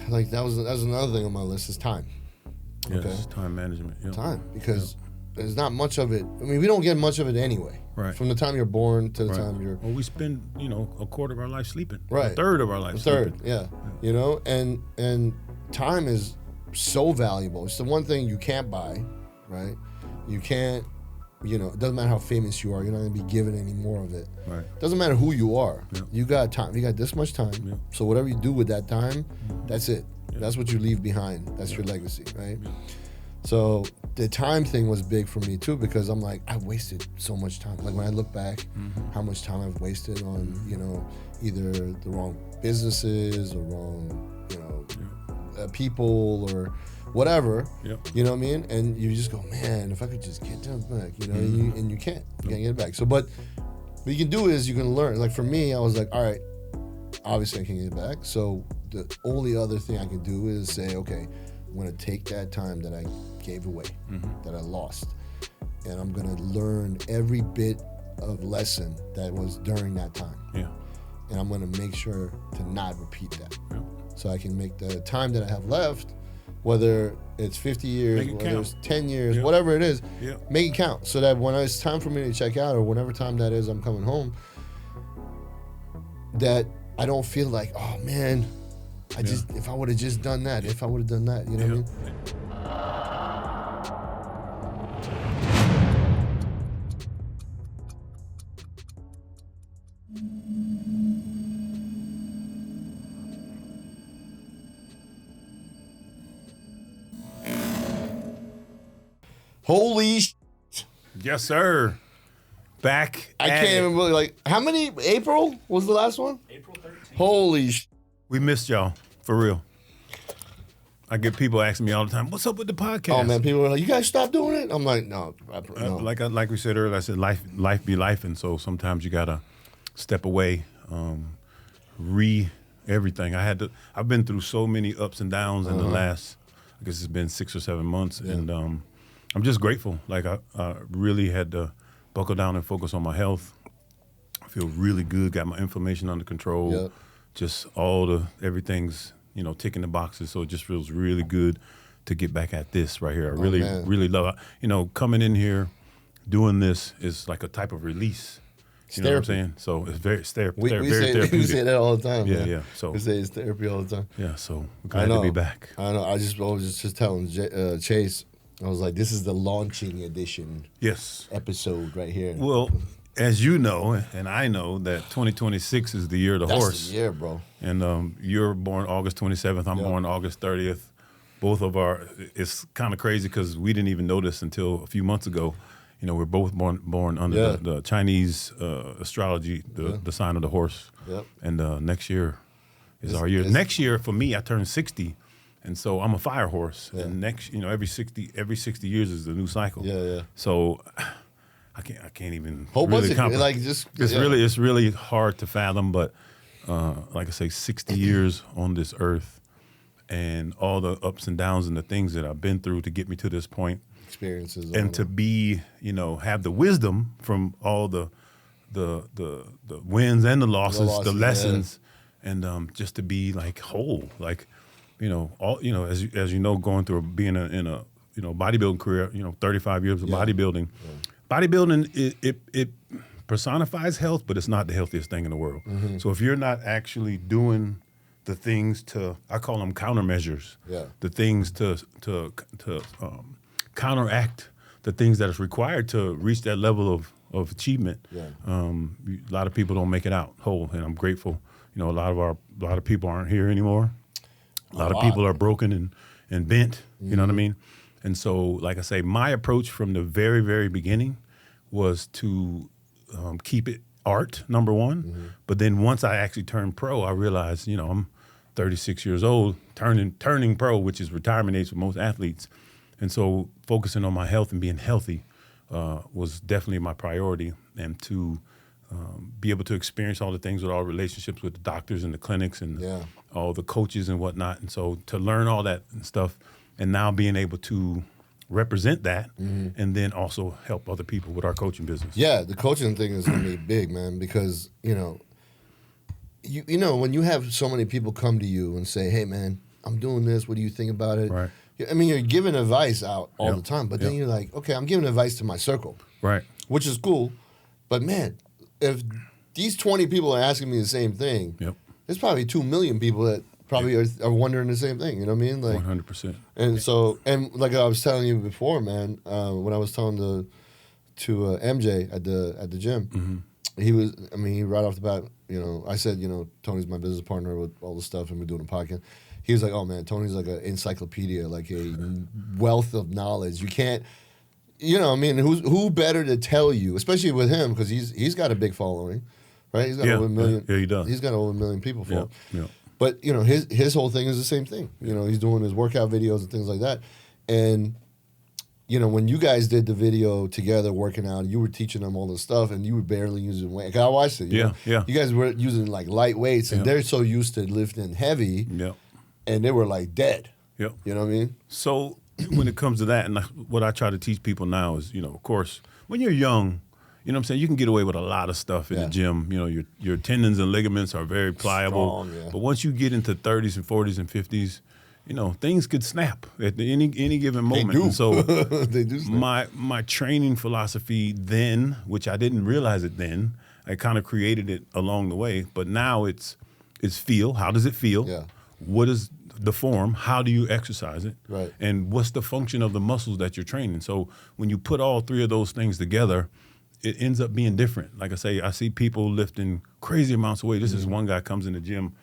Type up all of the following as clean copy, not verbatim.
like that was another thing on my list is time. Yes, Okay? time management. Yeah. Time, because there's not much of it. I mean, we don't get much of it anyway. Right. From the time you're born to the Right. time you're. Well, we spend, a quarter of our life sleeping. Right. A third of our life A third, sleeping. yeah. You know, and time is so valuable. It's the one thing you can't buy, right? You can't, it doesn't matter how famous you are, you're not gonna be given any more of it. Right. Doesn't matter who you are. Yeah. You got time. You got this much time. Yeah. So whatever you do with that time, that's it. Yeah. That's what you leave behind. That's your legacy, right? Yeah. So the time thing was big for me too, because I'm like, I wasted so much time. Like when I look back, how much time I've wasted on, either the wrong businesses or wrong, people or whatever. Yep. You know what I mean? And you just go, man, if I could just get them back, and you can't. You can't get it back. So, but what you can do is you can learn. Like for me, I was like, all right, obviously I can get it back. So the only other thing I can do is say, okay, I'm gonna take that time that I gave away, that I lost, and I'm gonna learn every bit of lesson that was during that time. Yeah. And I'm gonna make sure to not repeat that. Yeah. So I can make the time that I have left, whether it's 50 years, Make it whether count. it's 10 years, Yeah. whatever it is, Yeah. make it count. So that when it's time for me to check out or whenever time that is I'm coming home, that I don't feel like, oh man, if I would have just done that, if I would have done that, you know what I mean? Holy sh! Yes, sir. Back. I at can't it. even believe, like, how many? April was the last one? April 13th. Holy sh! We missed y'all, for real. I get people asking me all the time, "What's up with the podcast?" Oh man, people are like, "You guys stop doing it." I'm like, no. No. Like we said earlier, I said life be life, and so sometimes you gotta step away, everything. I've been through so many ups and downs in the last, I guess it's been 6 or 7 months, and I'm just grateful. Like I really had to buckle down and focus on my health. I feel really good. Got my inflammation under control. Yep. Just everything's ticking the boxes. So it just feels really good to get back at this right here. I really love it. Coming in here, doing this is like a type of release. You know what I'm saying? So it's very therapeutic. We say that all the time. Yeah, man. yeah. So we say it's therapy all the time. yeah, so we're glad to be back. I know. I was just telling Chase. I was like, this is the launching edition Yes. episode right here. Well, as you know, and I know that 2026 is the year of the That's horse. the year, bro. And you're born August 27th. I'm born August 30th. Both of it's kind of crazy because we didn't even know this until a few months ago. We're both born under the Chinese astrology, the sign of the horse. Yep. And next year is our year. Next year, for me, I turn 60. And so I'm a fire horse. Yeah. And next, every 60 years is the new cycle. Yeah, yeah. So I can't even Whole bunch really of comprehend. like just It's really hard to fathom, but like I say, 60 years on this earth and all the ups and downs and the things that I've been through to get me to this point, experiences and to be, have the wisdom from all the wins and the losses, the lessons, and just to be like whole, like as you know, going through being in a bodybuilding career, 35 years of bodybuilding. Yeah. Bodybuilding, it personifies health, but it's not the healthiest thing in the world. Mm-hmm. So if you're not actually doing the things I call them countermeasures, the things to counteract the things that is required to reach that level of achievement. Yeah. A lot of people don't make it out whole, and I'm grateful. A lot of people aren't here anymore. A lot of people are broken and bent. Mm-hmm. You know what I mean? And so, like I say, my approach from the very, very beginning was to keep it art, number one. Mm-hmm. But then once I actually turned pro, I realized, I'm 36 years old, turning pro, which is retirement age for most athletes. And so focusing on my health and being healthy was definitely my priority. And to be able to experience all the things with all relationships with the doctors and the clinics and all the coaches and whatnot. And so to learn all that and stuff, and now being able to represent that and then also help other people with our coaching business. Yeah, the coaching thing is going to be big, man, because, when you have so many people come to you and say, hey, man, I'm doing this. What do you think about it? Right. I mean, you're giving advice out all Yep. the time, but then you're like, okay, I'm giving advice to my circle. Right. Which is cool. But man, if these 20 people are asking me the same thing, Yep. there's probably 2 million people that probably are wondering the same thing. You know what I mean? Like 100%. And so, and like I was telling you before, man, when I was telling to MJ at the gym, he right off the bat, I said, Tony's my business partner with all the stuff, and we're doing a podcast. He was like, oh man, Tony's like an encyclopedia, like a wealth of knowledge. You can't, who better to tell you, especially with him, because he's got a big following, right? He's got over 1 million. Yeah, he does. He's got over 1 million people for him. Yeah. But his whole thing is the same thing. He's doing his workout videos and things like that. And when you guys did the video together working out, you were teaching them all this stuff, and you were barely using weight. I watched it. Yeah. You guys were using like light weights, and they're so used to lifting heavy, and they were like dead. Yep. You know what I mean? So when it comes to that, and what I try to teach people now is, of course, when you're young, you know what I'm saying? You can get away with a lot of stuff in the gym. Your tendons and ligaments are very pliable. Strong, But once you get into 30s and 40s and 50s, things could snap at any given moment. They do. And so they do snap. my training philosophy then, which I didn't realize it then, I kind of created it along the way. But now it's feel. How does it feel? Yeah. What is the form? How do you exercise it? Right. And what's the function of the muscles that you're training? So when you put all three of those things together, it ends up being different. Like I say, I see people lifting crazy amounts of weight. This is one guy comes in the gym,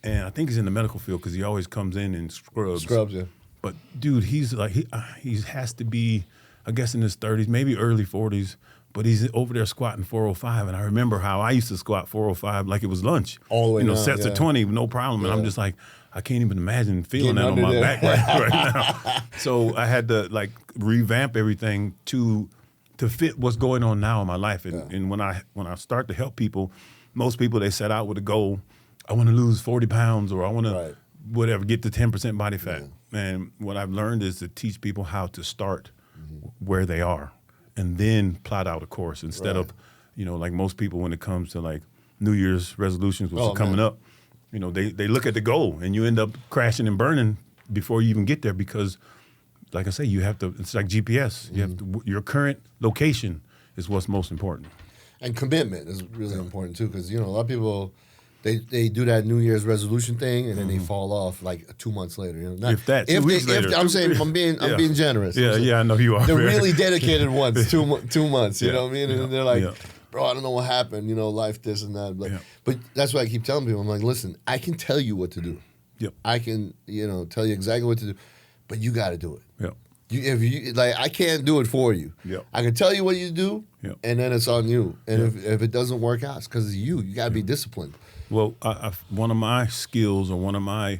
and I think he's in the medical field because he always comes in scrubs. Scrubs, yeah. But dude, he's like he has to be, I guess, in his 30s, maybe early 40s. But he's over there squatting 405, and I remember how I used to squat 405 like it was lunch. All the way down, sets of 20, no problem. And I'm just like, I can't even imagine feeling Getting that on my under back right now. So I had to like revamp everything to fit what's going on now in my life. And when I start to help people, most people, they set out with a goal. I want to lose 40 pounds, or I want to whatever, get to 10% body fat. And what I've learned is to teach people how to start where they are and then plot out a course instead of, like most people when it comes to like New Year's resolutions, which are coming up, they look at the goal and you end up crashing and burning before you even get there because, like I say, you have to. It's like GPS. You have to. Your current location is what's most important. And commitment is really important too, because a lot of people they do that New Year's resolution thing and then they fall off like 2 months later. If that, 2 weeks later. I'm saying I'm being generous. Yeah, I know you are. The really dedicated ones, 2 months. You know what I mean? And then they're like, bro, I don't know what happened. Life, this and that. But that's why I keep telling people. I'm like, listen, I can tell you what to do. Yep. I can tell you exactly what to do, but you got to do it. Yep. If you I can't do it for you. Yep. I can tell you what you do, and then it's on you. And if it doesn't work out, it's because of you. You got to be disciplined. Well, one of my skills or one of my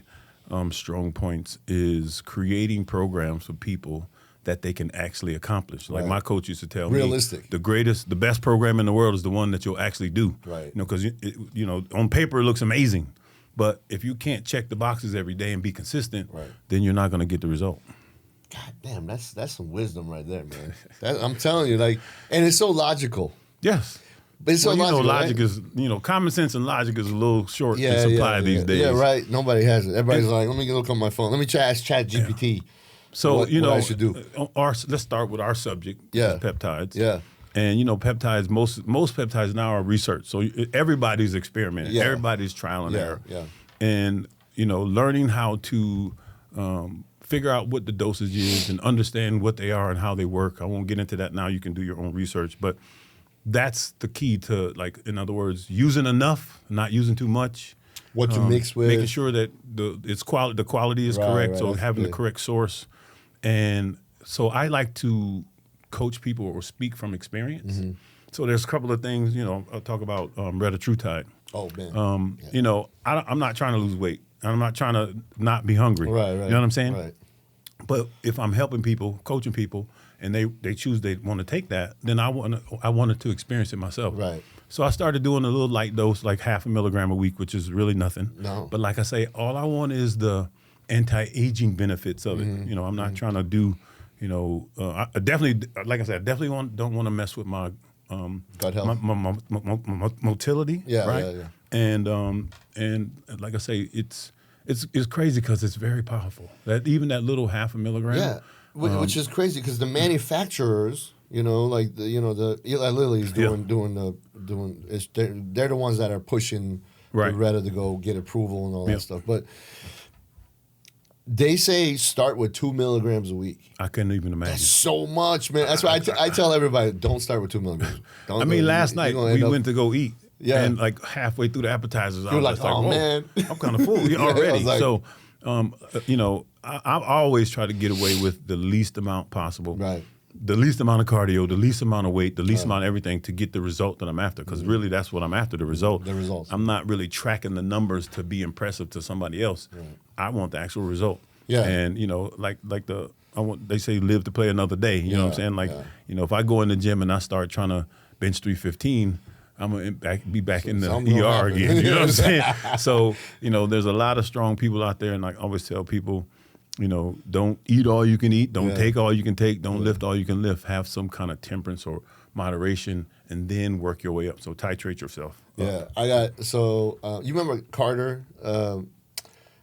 strong points is creating programs for people that they can actually accomplish. Like my coach used to tell me, the best program in the world is the one that you'll actually do. Right. Because on paper it looks amazing, but if you can't check the boxes every day and be consistent, then you're not going to get the result. God damn, that's some wisdom right there, man. I'm telling you, and it's so logical. Yes. But it's so logical, logic right? is, common sense and logic is a little short in supply these days. Yeah, right. Nobody has it. Everybody's like, let me look on my phone. Let me ask Chat GPT. So, what I should do. Let's start with our subject, peptides. Yeah. And, peptides, most peptides now are research. So everybody's experimenting. Yeah. Everybody's trial and error. Yeah. And, learning how to figure out what the dosage is and understand what they are and how they work. I won't get into that now. You can do your own research. But that's the key to, in other words, using enough, not using too much. What to mix with. Making sure that the quality is correct. Right, so having the correct source. And so I like to coach people or speak from experience. Mm-hmm. So there's a couple of things, I'll talk about retatrutide. Oh, man. I'm not trying to lose weight. I'm not trying to not be hungry. Right. You know what I'm saying? Right. But if I'm helping people, coaching people, and they choose they want to take that, then I wanted to experience it myself. Right. So I started doing a little light dose, like 0.5 milligram a week, which is really nothing. No. But like I say, all I want is the anti-aging benefits of it. I'm not trying to do, I definitely, like I said, I definitely don't want to mess with my gut health, my motility. Yeah, right. Yeah. And like I say, It's crazy because it's very powerful. That even that little 0.5 milligram. Yeah, which is crazy because the manufacturers, like the Eli Lilly's they're the ones that are pushing right. the Retta to go get approval and all that stuff. But they say start with 2 milligrams a week. I couldn't even imagine. That's so much, man. That's why I tell everybody, don't start with 2 milligrams. Last night we went to go eat. Yeah. And like halfway through the appetizers, I was was like, oh, man. I'm kind of full already. Like, so, I always try to get away with the least amount possible. Right. The least amount of cardio, the least amount of weight, the least amount of everything to get the result that I'm after. Because really, that's what I'm after, the result. The results. I'm not really tracking the numbers to be impressive to somebody else. Right. I want the actual result. Yeah. And, they say live to play another day. You know what I'm saying? Like, if I go in the gym and I start trying to bench 315, I'm going to be back in the ER again. You know what I'm saying? So, there's a lot of strong people out there. And I always tell people, don't eat all you can eat. Don't take all you can take. Don't lift all you can lift. Have some kind of temperance or moderation and then work your way up. So titrate yourself. Yeah. You remember Carter?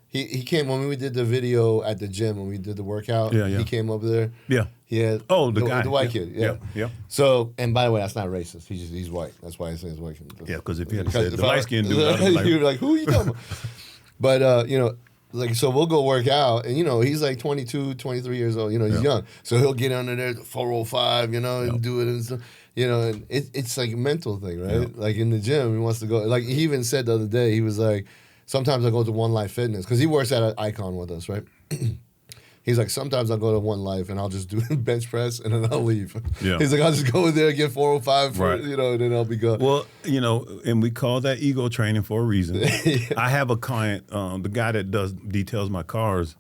He came when we did the video at the gym when we did the workout. Yeah. He came over there. Yeah. He had the guy, the white kid. Yeah. Yeah. So, and by the way, that's not racist. He's white. That's why I say he's white. Yeah, because if you had said the light skinned dude, you'd be like, who are you talking about? But so we'll go work out, and he's like 22, 23 years old. He's young, so he'll get under there 405, and do it and stuff. And it's like a mental thing, right? Yep. Like in the gym, he wants to go. Like he even said the other day, he was like, sometimes I go to One Life Fitness because he works at an Icon with us, right? He's like, sometimes I'll go to One Life and I'll just do bench press and then I'll leave. Yeah. He's like, I'll just go in there and get 405, and then I'll be good. Well, and we call that ego training for a reason. I have a client, the guy that details my cars,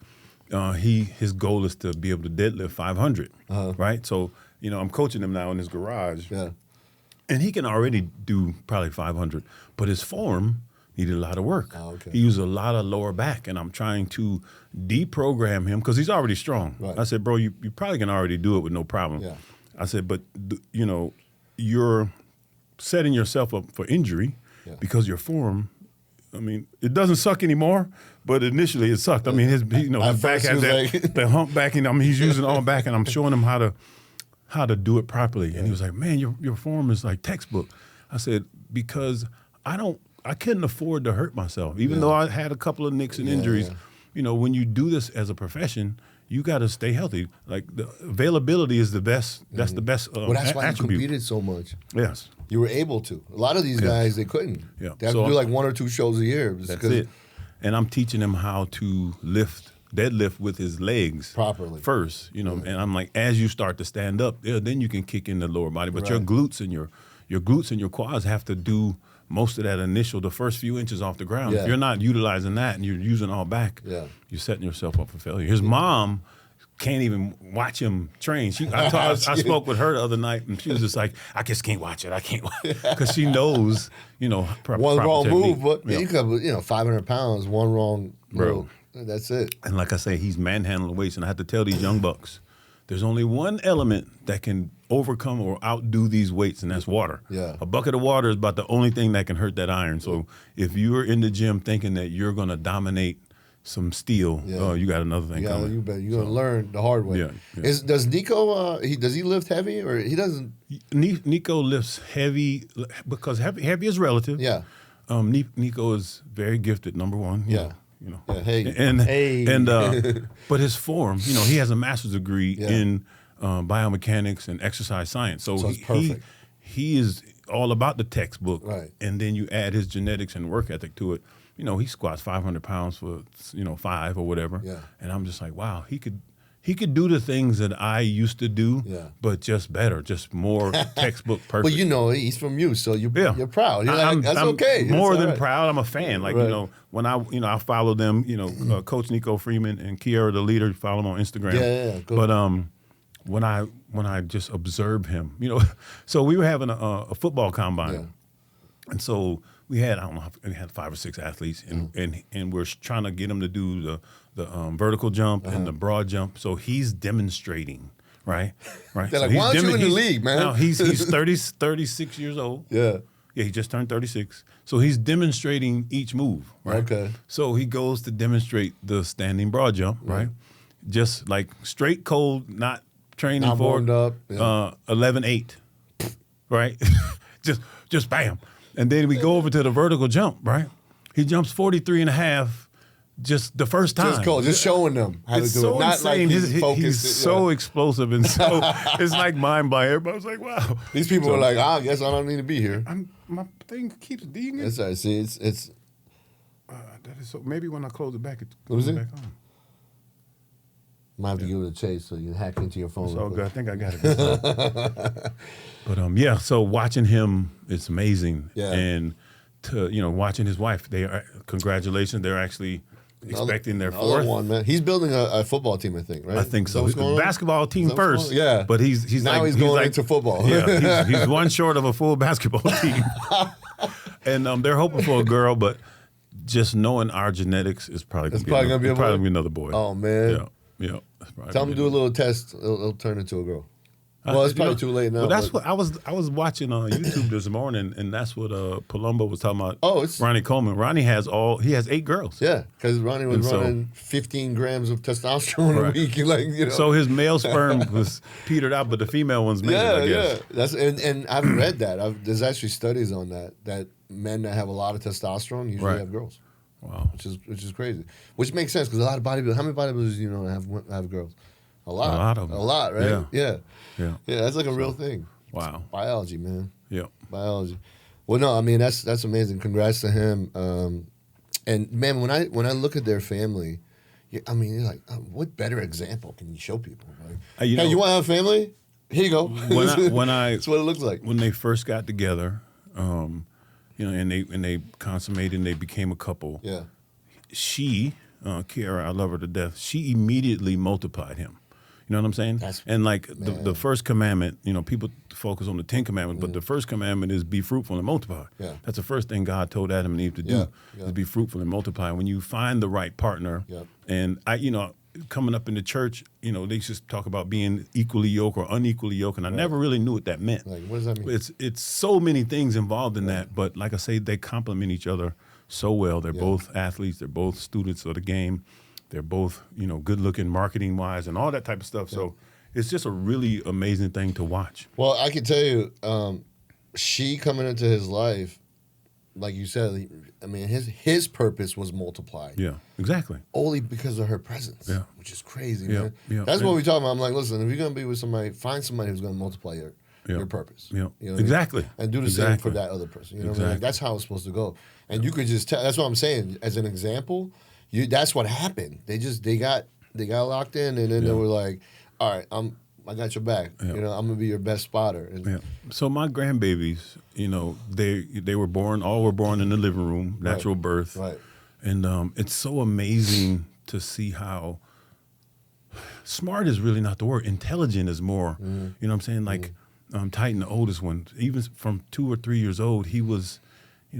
his goal is to be able to deadlift 500, right? So, I'm coaching him now in his garage. Yeah. And he can already do probably 500, but his form needed a lot of work. Oh, okay. He used a lot of lower back, and I'm trying to deprogram him because he's already strong. Right. I said, bro, you probably can already do it with no problem. Yeah. I said, but you're setting yourself up for injury because your form. I mean, it doesn't suck anymore, but initially it sucked. I mean, his back has the hump back, and he's using all back, and I'm showing him how to do it properly. Yeah. And he was like, man, your form is like textbook. I said, because I couldn't afford to hurt myself, even though I had a couple of nicks and injuries. Yeah. When you do this as a profession, you got to stay healthy. Like the availability is the best. That's the best that's why attribute. You competed so much. Yes. You were able to. A lot of these guys, they couldn't. Yeah. They have to do like 1 or 2 shows a year. That's it. And I'm teaching him how to deadlift with his legs properly first. And I'm like, as you start to stand up, then you can kick in the lower body. But your glutes and your glutes and your quads have to do most of that the first few inches off the ground. If you're not utilizing that and you're using all back, you're setting yourself up for failure. His mom can't even watch him train. I spoke with her the other night, and she was just like, I just can't watch it. I can't watch it. Because she knows, one wrong move, but you could, 500 pounds, one wrong move. That's it. And like I say, he's manhandling weights, and I have to tell these young bucks, there's only one element that can overcome or outdo these weights, and that's water. Yeah. A bucket of water is about the only thing that can hurt that iron. So if you're in the gym thinking that you're going to dominate some steel, you got another thing coming. You bet. You're going to learn the hard way. Yeah. Does Nico, does he lift heavy or he doesn't? Nico lifts heavy because heavy is relative. Yeah. Nico is very gifted, number one. Yeah. Hey. But his form, he has a master's degree in biomechanics and exercise science. So it's perfect. He is all about the textbook. Right. And then you add his genetics and work ethic to it. He squats 500 pounds for 5 or whatever. Yeah. And I'm just like, wow, he could do the things that I used to do, but just better, just more textbook perfect. But he's from you, so you're proud. You're like, that's okay. More than proud. I'm a fan. Like when I follow them, Coach Nico Freeman and Kiara the leader, follow him on Instagram. Yeah. Cool. But when I just observe him, so we were having a football combine, and so we had 5 or 6 athletes, and we're trying to get them to do the vertical jump and the broad jump. So he's demonstrating, right? They're like, why aren't you in the league, man? No, he's 36 years old. Yeah. Yeah, he just turned 36. So he's demonstrating each move, right? Okay. So he goes to demonstrate the standing broad jump, right? Just like straight cold, not training Not for warmed up. 11-8, right? just bam. And then we go over to the vertical jump, right? He jumps 43 and a half just the first time. Just cold, just showing them how It's to do so it. Not insane. like he's focused. He's so explosive and so it's like mind blowing. Everybody's like, wow. These people are like, I guess I don't need to be here. My thing keeps dinging. It's all right. See, it's That is so. Maybe when I close it back, it What is goes it? back on. might have to give it a chase so you can hack into your phone. It's real all quick. good. I think I got it. But yeah. So watching him, it's amazing. Yeah. And to watching his wife, congratulations. They're actually expecting their Another fourth one, man. He's building a football team, I think, right? I think so. Is that what's going on? Basketball team Is that what's first. going on? Yeah. But he's Now like, he's going like, into football. Yeah, he's one short of a full basketball team. And they're hoping for a girl, but just knowing our genetics is probably going to be another boy. Oh, man. Yeah. Tell him to do a little test. It'll turn into a girl. Well, it's probably too late now. But that's what I was watching on YouTube this morning, and that's what Palumbo was talking about. Oh, it's Ronnie Coleman. Ronnie has 8 girls. Yeah, because Ronnie was running 15 grams of testosterone a week. So his male sperm was petered out, but the female one's made it, I guess. Yeah. That's and I've read that. There's actually studies on that men that have a lot of testosterone usually have girls. Wow, which is crazy. Which makes sense because a lot of bodybuilders. How many bodybuilders have girls? A lot of them. A lot, right? Yeah. That's like a real thing. Wow. It's biology, man. Yeah. Biology. Well, no, I mean that's amazing. Congrats to him. And man, when I look at their family, I mean, you're like, what better example can you show people? Like, hey, you want to have a family? Here you go. That's what it looks like. When they first got together, and they consummated and they became a couple. Yeah. She, Kiara, I love her to death. She immediately multiplied him. You know what I'm saying? And like the first commandment, people focus on the 10 commandments, but the first commandment is be fruitful and multiply. Yeah. That's the first thing God told Adam and Eve to do, is be fruitful and multiply. When you find the right partner, and coming up in the church, they just talk about being equally yoked or unequally yoked, and I never really knew what that meant. Like, what does that mean? It's so many things involved in that, but like I say, they complement each other so well. They're both athletes. They're both students of the game. They're both, good looking marketing wise and all that type of stuff. Yeah. So it's just a really amazing thing to watch. Well, I can tell you, she coming into his life, like you said, I mean, his purpose was multiplied. Yeah, exactly. Only because of her presence. Yeah. Which is crazy, Yeah. man. Yeah. That's what we talk about. I'm like, listen, if you're gonna be with somebody, find somebody who's gonna multiply your purpose. Yeah. You know Exactly. I mean? And do the same for that other person. You know what I mean? Like, that's how it's supposed to go. And you could just tell. That's what I'm saying. As an example, that's what happened. They got locked in, and then they were like, all right, I got your back. Yeah. I'm gonna be your best spotter. And So my grandbabies, they were born. All were born in the living room, natural birth. Right. And it's so amazing to see how smart is really not the word. Intelligent is more. You know what I'm saying? Like Titan, the oldest one, even from 2 or 3 years old, he was.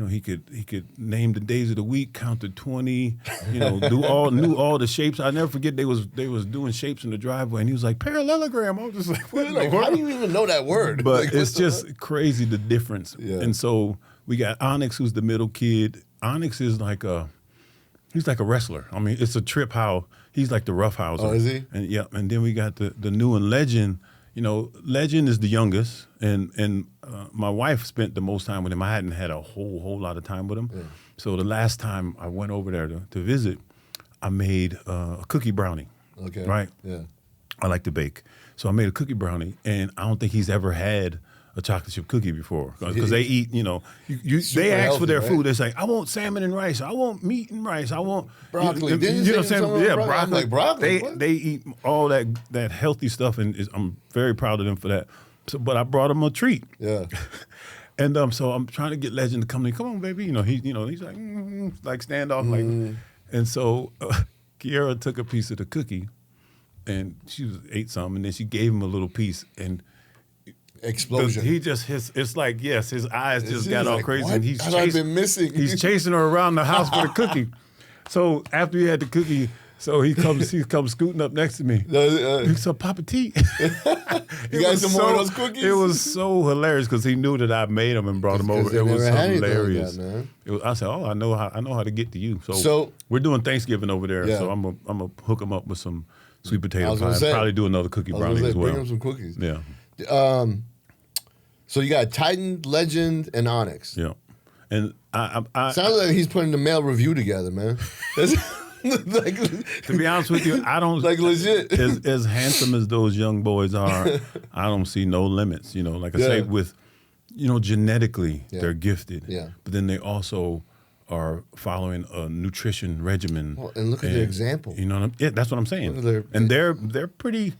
He could name the days of the week, count to 20, knew all the shapes. I never forget they was doing shapes in the driveway, and he was like, parallelogram. I was just like, what? Like, how do you even know that word? But it's just crazy the difference. Yeah. And so we got Onyx, who's the middle kid. Onyx is he's like a wrestler. I mean, it's a trip how he's like the roughhouser. Oh, is he? And then we got the new one, Legend. Legend is the youngest, and my wife spent the most time with him. I hadn't had a whole lot of time with him. Yeah. So the last time I went over there to visit, I made a cookie brownie. Okay. Right? Yeah. I like to bake. So I made a cookie brownie, and I don't think he's ever had a chocolate chip cookie before, because they eat, they ask for their food. They say, I want salmon and rice. I want meat and rice. I want broccoli. You know what I'm saying? Yeah, broccoli. I'm like, broccoli. They eat all that healthy stuff, and I'm very proud of them for that. So, but I brought them a treat. Yeah. And so I'm trying to get Legend to come in. Come on, baby. He's like standoff, like. And so Kiara took a piece of the cookie, and she ate some, and then she gave him a little piece, and. Explosion. He just it's like his eyes just got all crazy, what? and he's I've been missing. He's chasing her around the house with a cookie. So after he had the cookie, So he comes scooting up next to me. He said, Papa T. You got some more of those cookies? It was so hilarious because he knew that I made them and brought them over. It was so hilarious. Like that, I said, "Oh, I know how to get to you." So we're doing Thanksgiving over there. Yeah. So I'm gonna hook him up with some sweet potato pie. Probably do another cookie brownie as well. Bring him some cookies. Yeah. So you got Titan, Legend, and Onyx. Yeah. And I sounds like he's putting the male review together, man. Like, to be honest with you, I don't like legit. As handsome as those young boys are, I don't see no limits. Like I say, with genetically they're gifted. Yeah. But then they also are following a nutrition regimen. Well, and look at their example. You know what that's what I'm saying. They're pretty.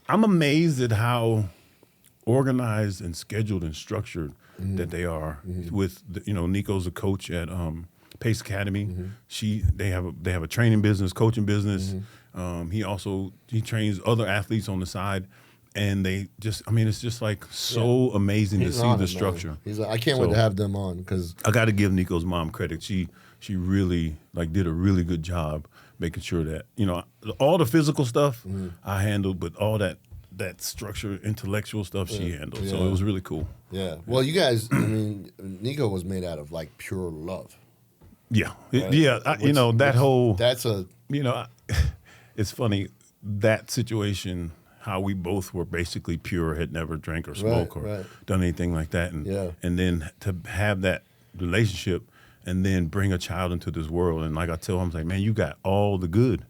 I'm amazed at how organized and scheduled and structured that they are. With Nico's a coach at Pace Academy. They have a training business, coaching business. He trains other athletes on the side, and they just it's just like so amazing to see the structure. Man. He's like, I can't wait to have them on because I got to give Nico's mom credit. She really did a really good job making sure that all the physical stuff I handled, but all that structure, intellectual stuff she handled. Yeah. So it was really cool. Yeah. Well, you guys, Nico was made out of like pure love. Yeah. Right? It's funny, that situation, how we both were basically pure, had never drank or smoked or done anything like that. And then to have that relationship and then bring a child into this world. And like I tell him, I was like, man, you got all the good.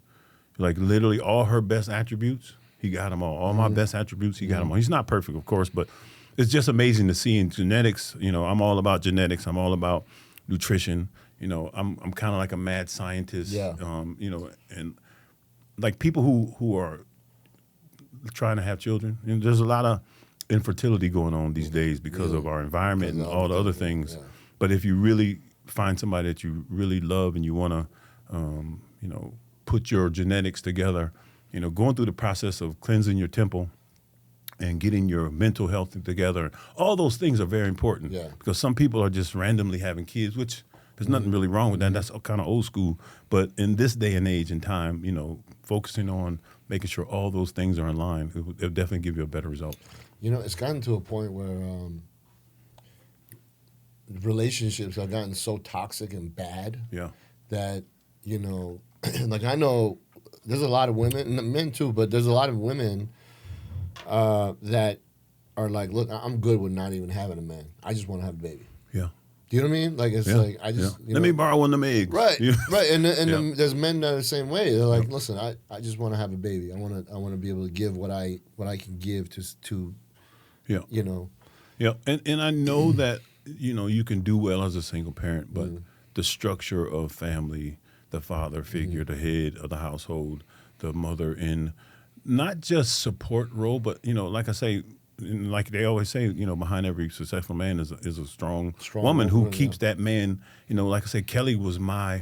Like literally all her best attributes, he got them all. All my best attributes, he got them all. He's not perfect, of course, but it's just amazing to see in genetics. I'm all about genetics. I'm all about nutrition. I'm kind of like a mad scientist. Yeah. And like people who are trying to have children, there's a lot of infertility going on these days because of our environment and all the other things. Yeah. But if you really find somebody that you really love and you want to, put your genetics together, going through the process of cleansing your temple and getting your mental health together, all those things are very important. Yeah. Because some people are just randomly having kids, which there's nothing really wrong with that. That's kind of old school. But in this day and age and time, focusing on making sure all those things are in line, it'll definitely give you a better result. It's gotten to a point where relationships have gotten so toxic and bad that, like I know there's a lot of women, and men too, but there's a lot of women that are like, look, I'm good with not even having a man. I just want to have a baby. Yeah. Do you know what I mean? Like it's like I just let me borrow one of them eggs. Right, right. And there's men that are the same way. They're like, listen, I just want to have a baby. I want to be able to give what I can give to Yeah. Yeah, and I know that you can do well as a single parent, but the structure of family, the father figure, the head of the household, the mother in not just support role, but like I say. Like they always say, behind every successful man is a strong woman who keeps that man. Like I say, Kelly was like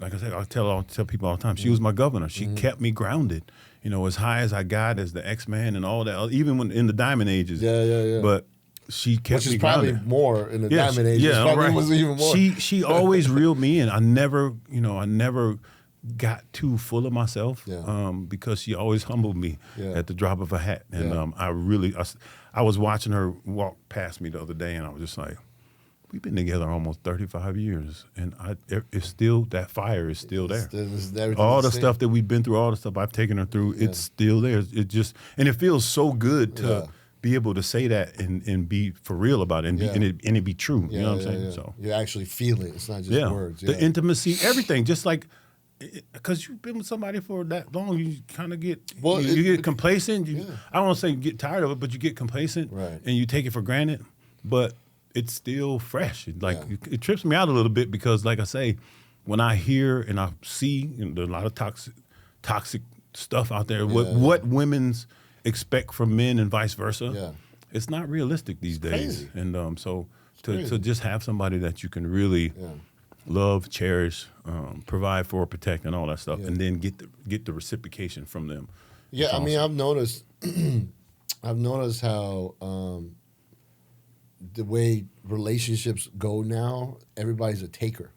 I say, I'll tell people all the time. She was my governor. She kept me grounded. As high as I got as the X-Man and all that, even when in the Diamond Ages. Yeah. But she kept me Which grounded. is probably more in the Diamond Ages. Yeah, probably right. was even more. She always reeled me in. I never got too full of myself because she always humbled me at the drop of a hat. And I was watching her walk past me the other day, and I was just like, we've been together almost 35 years, and it's still, that fire is still there. All the stuff that we've been through, all the stuff I've taken her through, it's still there. And it feels so good to be able to say that and be for real about it and it be true. You know what I'm saying? Yeah. So you actually feel it. It's not just words. The intimacy, everything, just like. Because you've been with somebody for that long, you kind of get you get complacent. I don't want to say you get tired of it, but you get complacent, and you take it for granted. But it's still fresh. It trips me out a little bit because, like I say, when I hear and I see there's a lot of toxic stuff out there. What women's expect from men and vice versa, it's not realistic these days. Crazy. And so to just have somebody that you can really. Love, cherish, provide for, protect, and all that stuff, and then get the reciprocation from them. Yeah, I mean, I've noticed how the way relationships go now, everybody's a taker.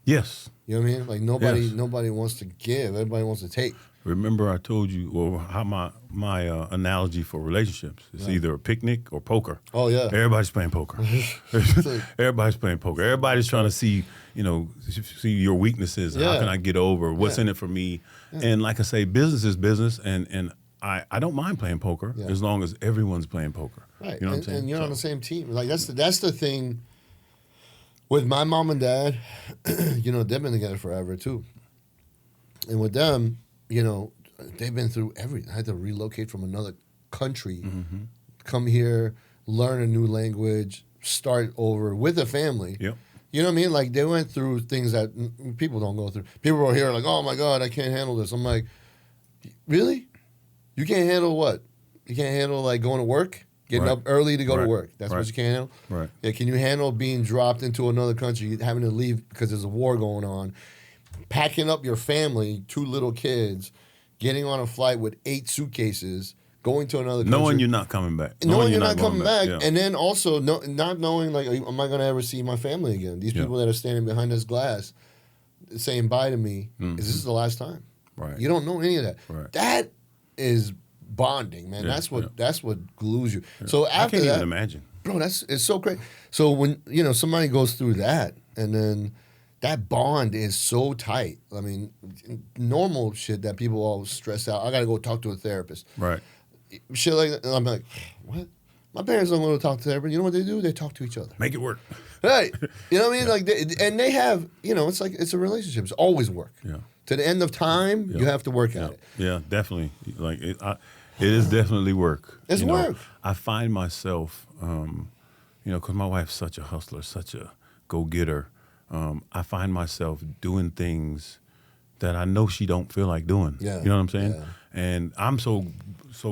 Yes. You know what I mean? Like nobody wants to give. Everybody wants to take. Remember I told you, or how my analogy for relationships. It's either a picnic or poker. Oh, yeah. Everybody's playing poker. Everybody's playing poker. Everybody's trying to see your weaknesses. Yeah. How can I get over? What's in it for me? Yeah. And like I say, business is business, and I don't mind playing poker as long as everyone's playing poker. Right. You know what I'm saying? And you're on the same team. Like that's the thing with my mom and dad. You know, they've been together forever too. And with them, you know, they've been through everything. I had to relocate from another country, come here, learn a new language, start over with a family. Yep. You know what I mean? Like they went through things that people don't go through. People are here like, oh my God, I can't handle this. I'm like, really? You can't handle what? You can't handle like going to work, getting up early to go to work. That's what you can't handle? Right. Yeah, can you handle being dropped into another country, having to leave because there's a war going on, packing up your family, 2 little kids, getting on a flight with 8 suitcases, going to another country. Knowing you're not coming back. Knowing you're not coming back. Yeah. And then also not knowing, like, am I going to ever see my family again? These people that are standing behind this glass saying bye to me, is this the last time? Right. You don't know any of that. Right. That is bonding, man. That's what glues you. Yeah. So after I can't that, even imagine. Bro, it's so great. So when, you know, somebody goes through that and then that bond is so tight. I mean, normal shit that people all stress out. I got to go talk to a therapist. Right. Shit like that. And I'm like, what? My parents don't go to talk to therapist. You know what they do? They talk to each other. Make it work. Right. You know what I mean? Like, they have, you know, it's like, it's a relationship. It's always work. Yeah. To the end of time, you have to work at it. Yeah, definitely. Like it is definitely work. It's work. I find myself, you know, because my wife's such a hustler, such a go-getter. I find myself doing things that I know she don't feel like doing. Yeah. You know what I'm saying? Yeah. And I'm so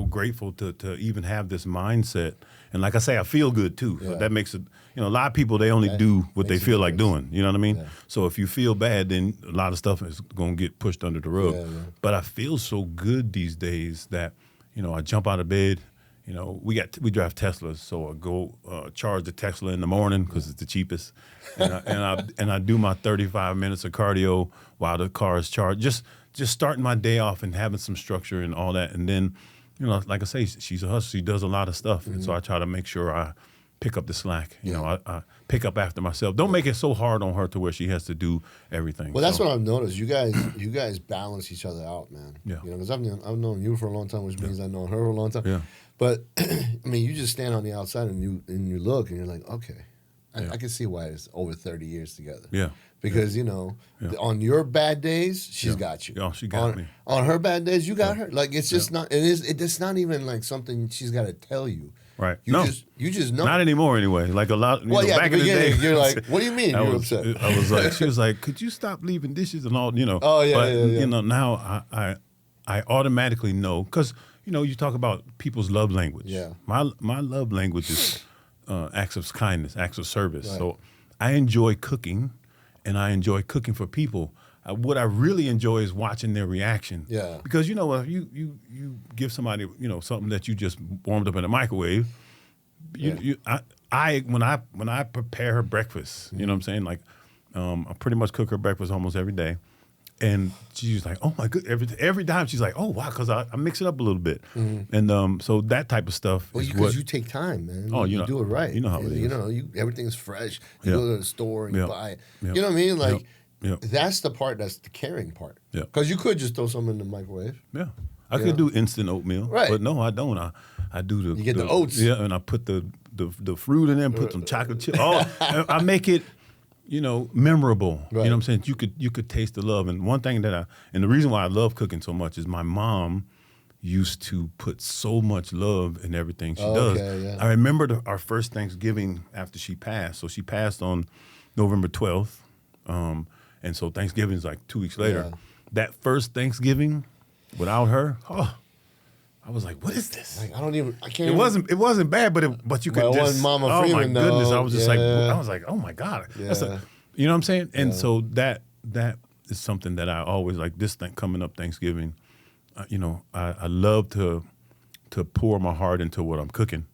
grateful to even have this mindset. And like I say, I feel good too. Yeah. So that makes it, you know, a lot of people, they only do what they feel like doing. You know what I mean? Yeah. So if you feel bad, then a lot of stuff is going to get pushed under the rug. Yeah. But I feel so good these days that, you know, I jump out of bed. You know, we drive Teslas, so I go charge the Tesla in the morning because it's the cheapest, and I do my 35 minutes of cardio while the car is charged. Just starting my day off and having some structure and all that, and then, you know, like I say, she's a hustler. She does a lot of stuff, and so I try to make sure I pick up the slack. You know, I pick up after myself. Don't make it so hard on her to where she has to do everything. Well, that's what I've noticed. You guys balance each other out, man. Yeah. You know, because I've known you for a long time, which means I've known her for a long time. Yeah. But I mean, you just stand on the outside and you look and you're like, okay, I can see why it's over 30 years together. Yeah. Because you know, on your bad days, she's got you. Yeah, she got me. On her bad days, you got her. Like it's just not. It's not even like something she's got to tell you. Right. You just know. Not anymore anyway. Like a lot. Well, back in the day, you're like, what do you mean you're upset? I was like, she was like, could you stop leaving dishes and all, you know. Oh, yeah, but, yeah. you know, now I automatically know, because, you know, you talk about people's love language. Yeah. My love language is acts of kindness, acts of service. Right. So I enjoy cooking, and I enjoy cooking for people. What I really enjoy is watching their reaction. Yeah. Because, you know, if you give somebody, you know, something that you just warmed up in a microwave, when I prepare her breakfast, you know what I'm saying? Like, I pretty much cook her breakfast almost every day. And she's like, oh my good, every time she's like, oh wow, because I mix it up a little bit. And so that type of stuff is because you take time, man. Oh, you do it right. You know how it is. You know, everything's fresh. You go to the store and you buy it. Yep. You know what I mean? Like, Yep. that's the part that's the caring part. Yeah. Because you could just throw something in the microwave. Yeah. I could do instant oatmeal. Right. But no, I don't. I do the... You get the oats. Yeah, and I put the fruit in there and put some chocolate chip. Oh, I make it, you know, memorable. Right. You know what I'm saying? You could taste the love. And one thing and the reason why I love cooking so much is my mom used to put so much love in everything she does. Yeah. I remember our first Thanksgiving after she passed. So she passed on November 12th. And so Thanksgiving is like 2 weeks later. Yeah. That first Thanksgiving without her, I was like, what is this? Like, I can't. It wasn't bad, but you could Well, it just. wasn't Mama oh Freeman, my goodness! though. I was just like, oh my god, Yeah. you know what I'm saying? And so that is something that I always like. This thing coming up Thanksgiving, you know, I love to pour my heart into what I'm cooking,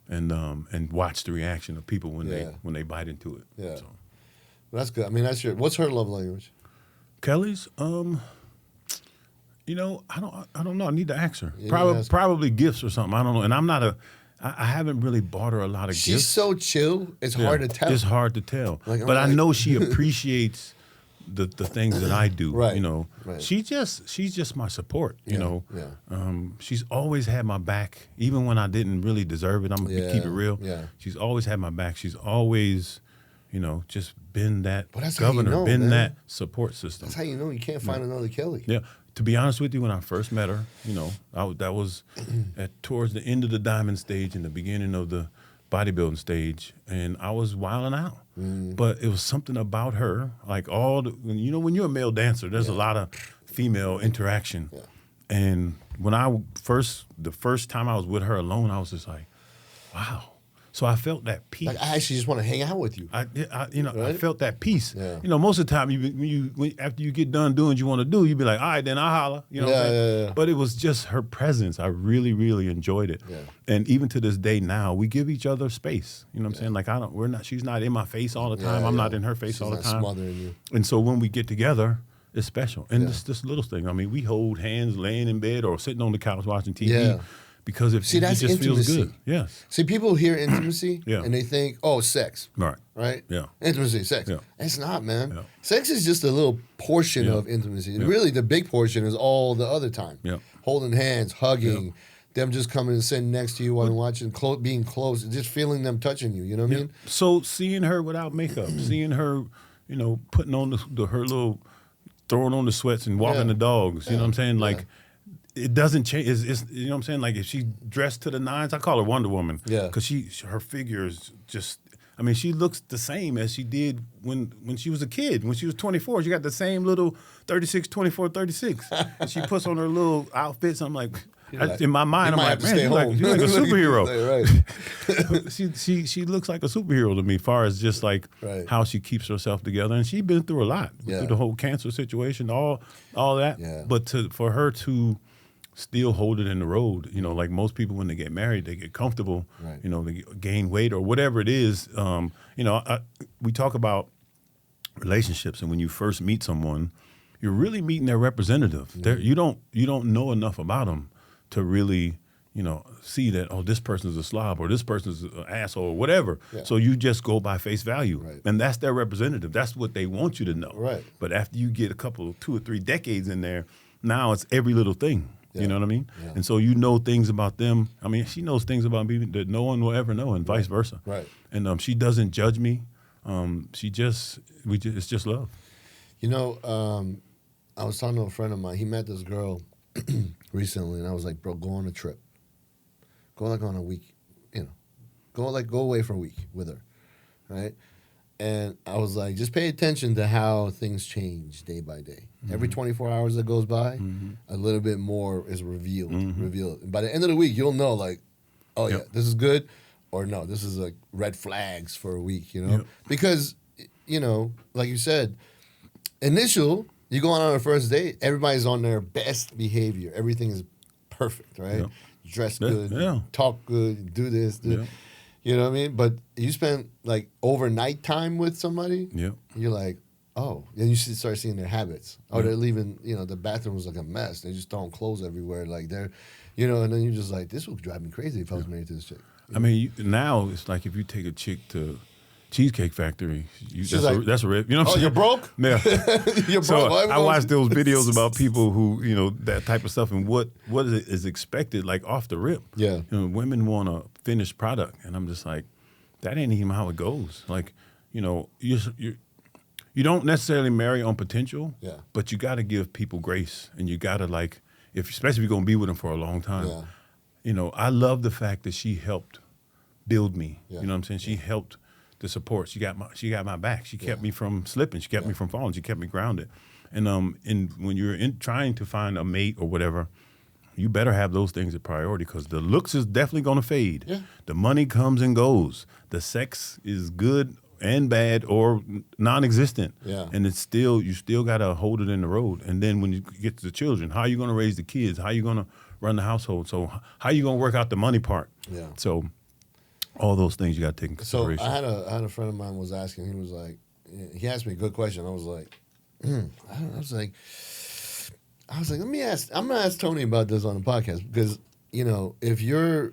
and watch the reaction of people when they bite into it. Yeah. So. Well, that's good. I mean, what's her love language? Kelly's, you know, I don't know. I need to ask her. Yeah, Probably gifts or something. I don't know. And I haven't really bought her a lot of gifts. She's so chill. It's hard to tell. It's hard to tell. But I know she appreciates the things that I do. Right. You know, right. she's just my support. You know, yeah. She's always had my back, even when I didn't really deserve it. I'm gonna keep it real. Yeah. She's always had my back. She's always, you know, just been that how governor, you know, been man. that support system. That's how you know you can't find another Kelly. Yeah. To be honest with you, when I first met her, you know, that was towards the end of the diamond stage and the beginning of the bodybuilding stage, and I was wilding out. But it was something about her, like you know, when you're a male dancer, there's a lot of female interaction. Yeah. And when the first time I was with her alone, I was just like, wow. So I felt that peace. Like, I actually just want to hang out with you. You know, right? I felt that peace. Yeah. You know, most of the time, after you get done doing what you want to do, you be like, all right, then I'll holler. You know what I'm saying? Yeah. But it was just her presence. I really, really enjoyed it. Yeah. And even to this day now, we give each other space. You know what I'm saying? Like, she's not in my face all the time. I'm not in her face all the time. She's not smothering you. And so when we get together, it's special. And it's this little thing. I mean, we hold hands laying in bed or sitting on the couch watching TV. Yeah. Because it just intimacy. feels good. Yes. See, people hear intimacy and they think, oh, sex. Right. Right? Yeah. Intimacy, sex. Yeah. It's not, man. Yeah. Sex is just a little portion of intimacy. Yeah. Really, the big portion is all the other time. Yeah. Holding hands, hugging, them just coming and sitting next to you while watching, being close, just feeling them touching you. You know what I mean? So seeing her without makeup, seeing her, you know, putting on her little, throwing on the sweats and walking the dogs. You know what I'm saying? Like, it doesn't change. It's you know what I'm saying? Like, if she dressed to the nines, I call her Wonder Woman. Yeah. Because her figure is just, I mean, she looks the same as she did when she was a kid. When she was 24, she got the same little 36, 24, 36. And she puts on her little outfits. I'm like, in my mind, I'm like, man, you're like a superhero. She looks like a superhero to me, as far as just like how she keeps herself together. And she's been through a lot, through the whole cancer situation, all that. Yeah. But for her to still hold it in the road, you know, like most people when they get married, they get comfortable, you know, they gain weight or whatever it is. You know, we talk about relationships, and when you first meet someone, you're really meeting their representative. You don't know enough about them to really, you know, see that, oh, this person's a slob or this person's an asshole or whatever. Yeah. So you just go by face value. And that's their representative. That's what they want you to know. Right. But after you get 2 or 3 decades in there, now it's every little thing. Yeah. You know what I mean? Yeah. And so you know things about them. I mean, she knows things about me that no one will ever know, and vice versa. Right. And she doesn't judge me. It's just love. You know, I was talking to a friend of mine. He met this girl recently, and I was like, bro, go on a trip. Go like on a week, you know. Go away for a week with her, right? And I was like, just pay attention to how things change day by day. Every 24 hours that goes by, a little bit more is revealed. And by the end of the week, you'll know, like, oh, yeah, this is good, or no, this is like red flags for a week, you know? Because, you know, like you said, you go on a first date, everybody's on their best behavior. Everything is perfect, right? Dress good, talk good, do this, you know what I mean? But you spend like overnight time with somebody, you're like, oh, and you start seeing their habits. Oh, they're leaving, you know, the bathroom was like a mess. They just throwing clothes everywhere. Like they're, you know, and then you're just like, this would drive me crazy if I was married to this chick. I mean, now it's like if you take a chick to Cheesecake Factory, that's a rip. You know what I'm saying? You're broke? Yeah. You're broke. So I watch those videos about people who, you know, that type of stuff and what is expected, like off the rip. Yeah. You know, women want a finished product, and I'm just like, that ain't even how it goes. Like, you know, you don't necessarily marry on potential, but you got to give people grace, and you got to like, especially if you're gonna be with them for a long time. Yeah. You know, I love the fact that she helped build me. Yeah. You know what I'm saying? She helped the support. She got my back. She kept me from slipping. She kept me from falling. She kept me grounded. And when you're trying to find a mate or whatever, you better have those things at priority, because the looks is definitely going to fade. Yeah. The money comes and goes. The sex is good and bad or non-existent. Yeah. And it's you still got to hold it in the road. And then when you get to the children, how are you going to raise the kids? How are you going to run the household? So how are you going to work out the money part? Yeah. So all those things you got to take into consideration. So I had a friend of mine was asking, he was like, he asked me a good question. I was like, let me ask. I'm gonna ask Toney about this on the podcast because if you're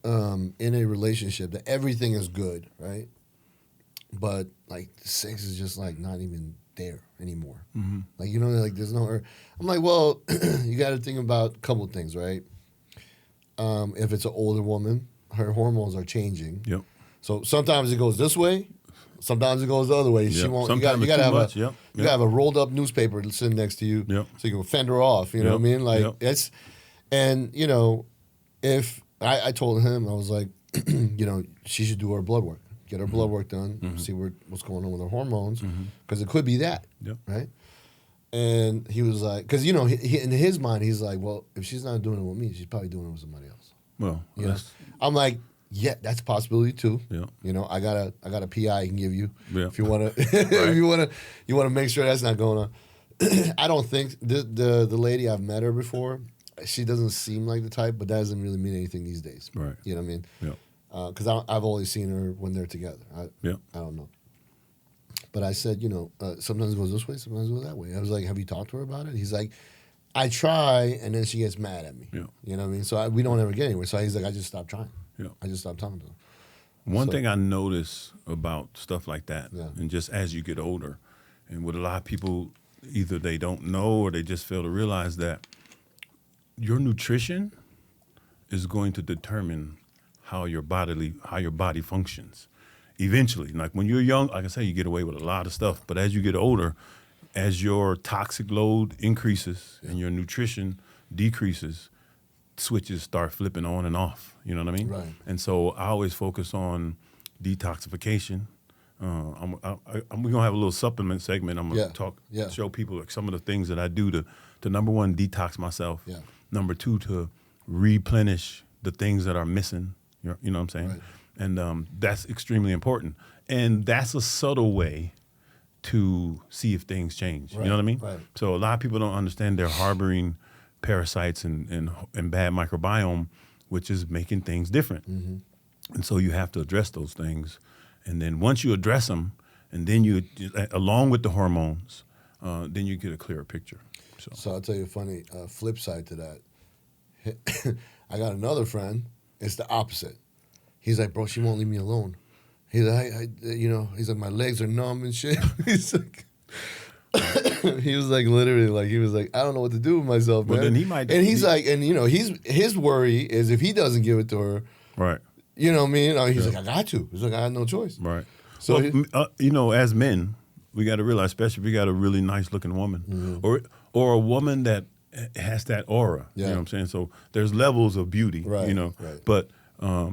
in a relationship that everything is good, right? But like sex is just like not even there anymore. Mm-hmm. Like like there's no. I'm like, well, you got to think about a couple of things, right? If it's an older woman, her hormones are changing. Yep. So sometimes it goes this way, sometimes it goes the other way. Yep. She won't. Sometimes you gotta have much. you gotta have a rolled up newspaper sitting next to you, so you can fend her off. You know what I mean? Like it's, and if I told him, I was like, she should do her blood work, get her blood work done, see what's going on with her hormones, because it could be that, right? And he was like, because he in his mind, he's like, well, if she's not doing it with me, she's probably doing it with somebody else. Well, I'm like, yeah, that's a possibility too. Yeah. I got a PI I can give you if you want to. Right. If you want to make sure that's not going on. I don't think the lady, I've met her before. She doesn't seem like the type, but that doesn't really mean anything these days. Right. You know what I mean? Yeah. Because I've only seen her when they're together. I don't know. But I said, sometimes it goes this way, sometimes it goes that way. I was like, have you talked to her about it? He's like, I try, and then she gets mad at me. Yeah. You know what I mean? So we don't ever get anywhere. So he's like, I just stopped trying. Yeah. I just stopped talking to her. One thing I notice about stuff like that, Yeah. and just as you get older, and with a lot of people, either they don't know or they just fail to realize that your nutrition is going to determine how your body functions. Eventually, like when you're young, like I say, you get away with a lot of stuff. But as you get older, as your toxic load increases and your nutrition decreases, switches start flipping on and off. You know what I mean? Right. And so I always focus on detoxification. We're gonna have a little supplement segment. I'm gonna show people like some of the things that I do to number one, detox myself. Yeah. Number two, to replenish the things that are missing. You know what I'm saying? Right. And that's extremely important. And that's a subtle way to see if things change. Right. You know what I mean? Right. So a lot of people don't understand they're harboring parasites and bad microbiome, which is making things different. And so you have to address those things. And then once you address them, and then you, along with the hormones, then you get a clearer picture. So I'll tell you a funny flip side to that. I got another friend. It's the opposite. He's like, bro, she won't leave me alone. He's like, he's like, my legs are numb and shit. He's like, he was like, literally, like, he was like, I don't know what to do with myself, man. Well, then he might. And he's like, and his worry is if he doesn't give it to her, right? You know what I mean? He's like, I got to. He's like, I had no choice. Right. So, as men, we got to realize, especially if we got a really nice looking woman, or a woman that has that aura. You know what I'm saying? So there's levels of beauty. Right. Right. But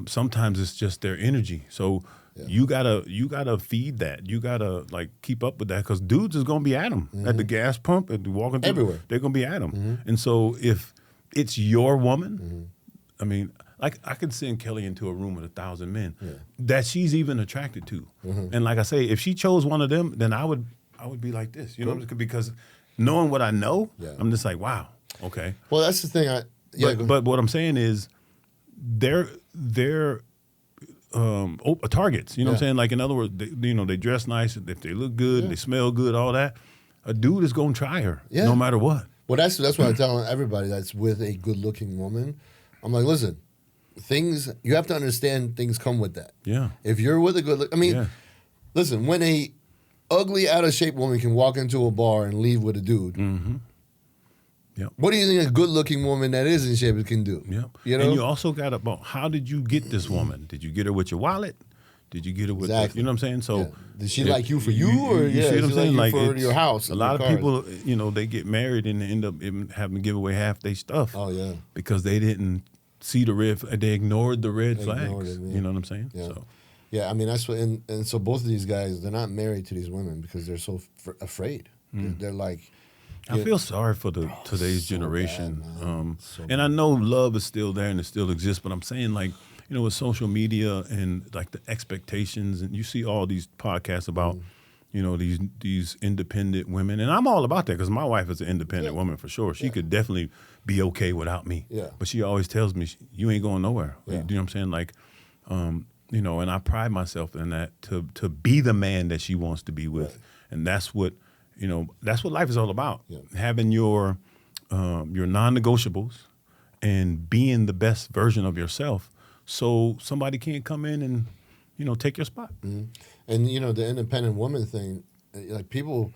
sometimes it's just their energy. So you gotta feed that. You gotta like keep up with that because dudes is gonna be at them at the gas pump, at the walking through, everywhere. They're gonna be at them. And so if it's your woman, I mean, like I could send Kelly into a room with 1,000 men that she's even attracted to. And like I say, if she chose one of them, then I would be like this, because knowing what I know, I'm just like, wow, okay. Well, that's the thing. But what I'm saying is, they're targets. You know what I'm saying? Like in other words, they dress nice, if they look good, they smell good, all that. A dude is gonna try her, no matter what. Well, that's what I'm telling everybody that's with a good-looking woman. I'm like, listen, you have to understand things come with that. Yeah. If you're with a listen, when a ugly, out-of-shape woman can walk into a bar and leave with a dude, what do you think a good-looking woman that is in shape can do? Yeah. And you also got about how did you get this woman? Did you get her with your wallet? Did you get her with you know what I'm saying? So did she like you for you or you see what I'm saying? Like for your house? A lot of people, they get married and they end up having to give away half their stuff. Oh yeah. Because they didn't see the red. They ignored the red flags. You know what I'm saying? Yeah. So. Yeah, I mean that's what, and so both of these guys, they're not married to these women because they're so afraid. They're like. I feel sorry for today's generation, bad, and I know love is still there and it still exists. But I'm saying, like, with social media and like the expectations, and you see all these podcasts about, these independent women, and I'm all about that because my wife is an independent woman for sure. She could definitely be okay without me. Yeah. But she always tells me, "You ain't going nowhere." You know what I'm saying? Like, and I pride myself in that to be the man that she wants to be with, Right. and that's what life is all about. Yeah. Having your non-negotiables and being the best version of yourself, so somebody can't come in and take your spot. Mm-hmm. And the independent woman thing, like people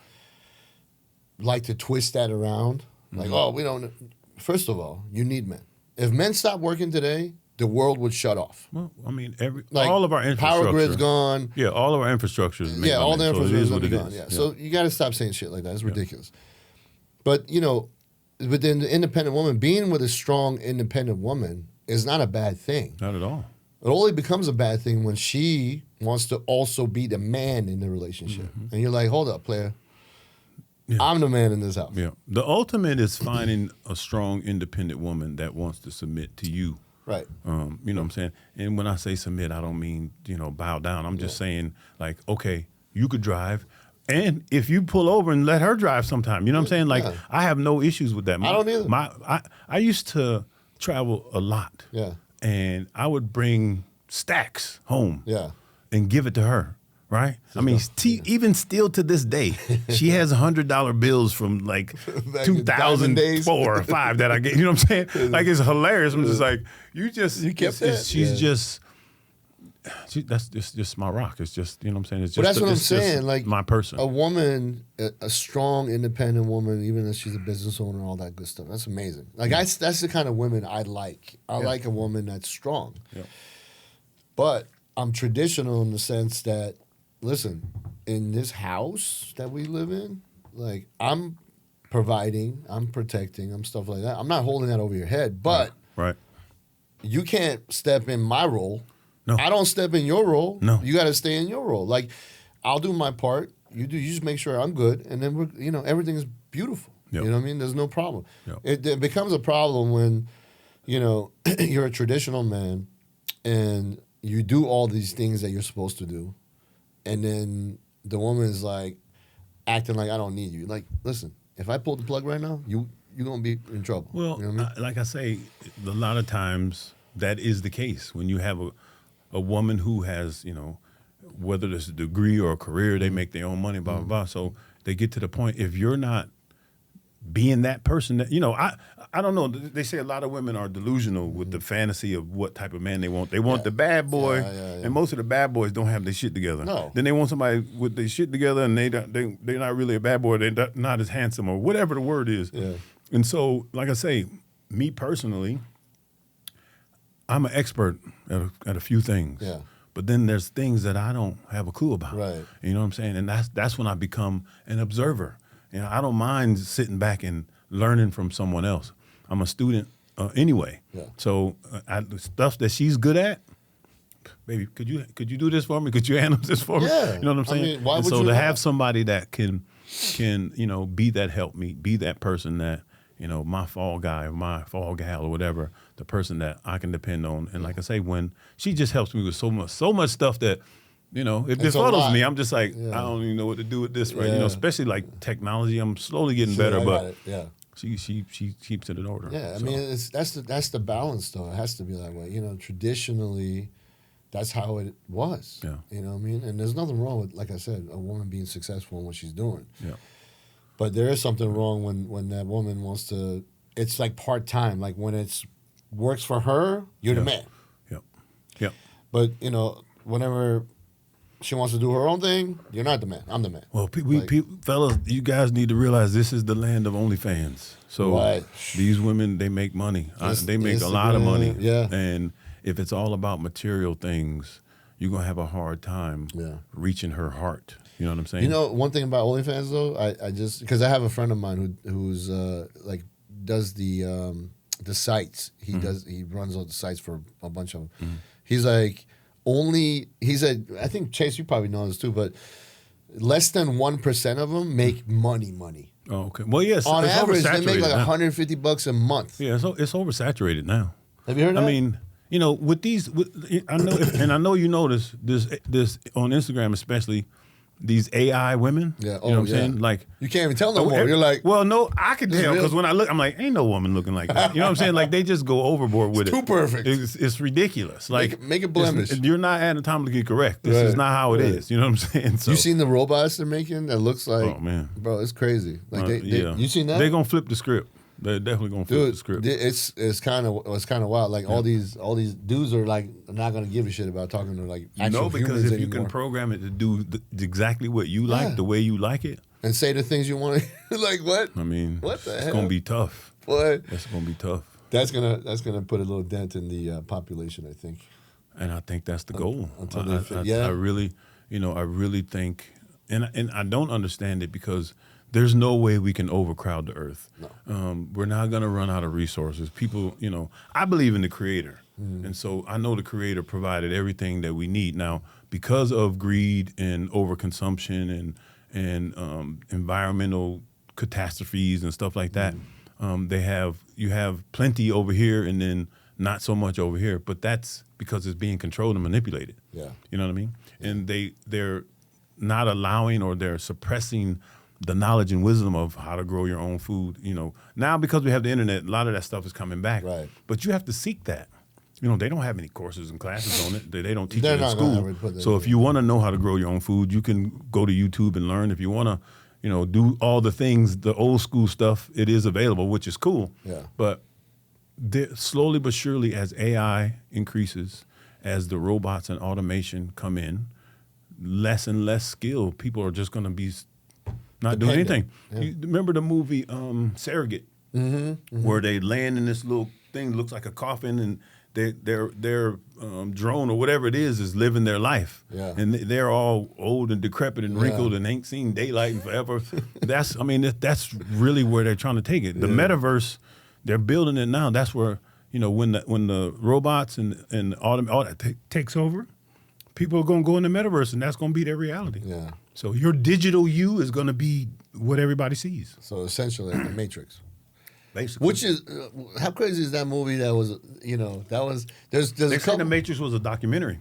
like to twist that around. Like, oh, we don't. First of all, you need men. If men stop working today, the world would shut off. Well, I mean, Like, all of our infrastructure, power grid's gone. Yeah, all of our infrastructure is made by all the men, so it infrastructure is is what gonna it be gone. is. Yeah. So you got to stop saying shit like that. It's ridiculous. But but then the independent woman, being with a strong independent woman, is not a bad thing. Not at all. It only becomes a bad thing when she wants to also be the man in the relationship, and you're like, hold up, player. Yeah. I'm the man in this house. Yeah. The ultimate is finding a strong, independent woman that wants to submit to you. Right. You know what I'm saying? And when I say submit, I don't mean, bow down. I'm just saying, like, okay, you could drive. And if you pull over and let her drive sometime, you know what I'm saying? Like, I have no issues with that. I don't either. I used to travel a lot. Yeah. And I would bring stacks home. Yeah. And give it to her. Right? I mean, even still to this day, she has $100 bills from like 2004 or 5 that I get. You know what I'm saying? Like, it's hilarious. I'm just like, you kept that. She's that's just my rock. It's just, you know what I'm saying? It's just, but that's what I'm saying. Like, my person. A woman, a strong, independent woman, even if she's a business owner, all that good stuff. That's amazing. Like, that's the kind of women I like. I like a woman that's strong. Yeah. But I'm traditional in the sense that, listen, in this house that we live in, like, I'm providing, I'm protecting, I'm stuff like that. I'm not holding that over your head, but right. You can't step in my role. No. I don't step in your role. No. You got to stay in your role. Like, I'll do my part. You just make sure I'm good, and then everything is beautiful. Yep. You know what I mean? There's no problem. Yep. It becomes a problem when, you're a traditional man, and you do all these things that you're supposed to do, and then the woman is like acting like I don't need you. Like, listen, if I pull the plug right now, you're gonna be in trouble. Well, you know what I mean? like I say, a lot of times that is the case when you have a woman who has, whether it's a degree or a career, they make their own money, blah, blah, blah. So they get to the point, if you're not being that person that, I don't know. They say a lot of women are delusional with the fantasy of what type of man they want. They want the bad boy, and most of the bad boys don't have their shit together. No. Then they want somebody with their shit together, and they're not really a bad boy. They're not as handsome or whatever the word is. Yeah. And so, like I say, me personally, I'm an expert at a few things. Yeah. But then there's things that I don't have a clue about. Right. You know what I'm saying? And that's when I become an observer. I don't mind sitting back and learning from someone else. I'm a student anyway. Yeah. So the stuff that she's good at, baby, could you do this for me? Could you handle this for me? Yeah. You know what I'm saying? I mean, why and would so you to not? have somebody that can be that helpmeet, be that person that, my fall guy or my fall gal or whatever, the person that I can depend on. And like I say, when she just helps me with so much stuff that, if it befuddles me, I'm just like, I don't even know what to do with this, right? Yeah. Especially like technology, I'm slowly getting better, but she keeps it in order. Yeah, I So, mean, that's the balance, though. It has to be that way. Traditionally, that's how it was. Yeah. You know what I mean? And there's nothing wrong with, like I said, a woman being successful in what she's doing. yeah. But there is something wrong when that woman wants to. It's like part time. Like when it's works for her, you're the man. Yep. Yep. But whenever she wants to do her own thing, you're not the man. I'm the man. Well, fellas, you guys need to realize this is the land of OnlyFans. So these women, they make money. They make a lot of money. Yeah. And if it's all about material things, you're going to have a hard time reaching her heart. You know what I'm saying? One thing about OnlyFans, though, I just, because I have a friend of mine who's like does the sites. He runs all the sites for a bunch of them. Mm-hmm. He's like, I think, Chase, you probably know this too, but less than 1% of them make money. Oh, okay. Well, yes. On it's average, they make like now. $150 a month. Yeah, it's oversaturated now. Have you heard that? I mean, with these, I know, and I know you notice this on Instagram especially. these AI women. Yeah. You know what I'm saying? Like, you can't even tell no more. You're like, well, no, I can tell because when I look, I'm like, ain't no woman looking like that. You know what I'm saying? Like, they just go overboard with too perfect. It's ridiculous. Like, make it blemish. You're not anatomically correct. This is not how it is. You know what I'm saying? So, you seen the robots they're making? That looks like, oh man, bro, it's crazy. Like you seen that? They're gonna flip the script. They're definitely gonna flip the script. It's kind of wild. Like all these dudes are like not gonna give a shit about talking to like actual because humans if you can program it to do exactly what you like, the way you like it, and say the things you want to, like what? I mean, what the hell? It's gonna be tough. Boy, it's gonna be tough. That's gonna put a little dent in the population, I think. And I think that's the goal. I really think, and I don't understand it because there's no way we can overcrowd the earth. No. We're not going to run out of resources. People, I believe in the Creator. And so I know the Creator provided everything that we need. Now, because of greed and overconsumption and environmental catastrophes and stuff like that, you have plenty over here and then not so much over here. But that's because it's being controlled and manipulated. Yeah. You know what I mean? Yeah. And they're not allowing or they're suppressing the knowledge and wisdom of how to grow your own food. Now because we have the internet, a lot of that stuff is coming back. Right. But you have to seek that. They don't have any courses and classes on it. They don't teach it in school. So if you want to know how to grow your own food, you can go to YouTube and learn. If you want to, do all the things, the old school stuff, it is available, which is cool. Yeah. But slowly but surely, as AI increases, as the robots and automation come in, less and less skill, people are just going to be not doing anything. Yeah. You remember the movie Surrogate, where they land in this little thing, looks like a coffin, and their drone or whatever it is living their life. Yeah. And they're all old and decrepit and wrinkled and ain't seen daylight in forever. That's really where they're trying to take it. The metaverse, they're building it now. That's where, when the robots and all that takes over, people are going to go in the metaverse, and that's going to be their reality. Yeah. So your digital you is going to be what everybody sees. So essentially, the Matrix. Basically. Which is, how crazy is that movie that was, there's they say The Matrix was a documentary.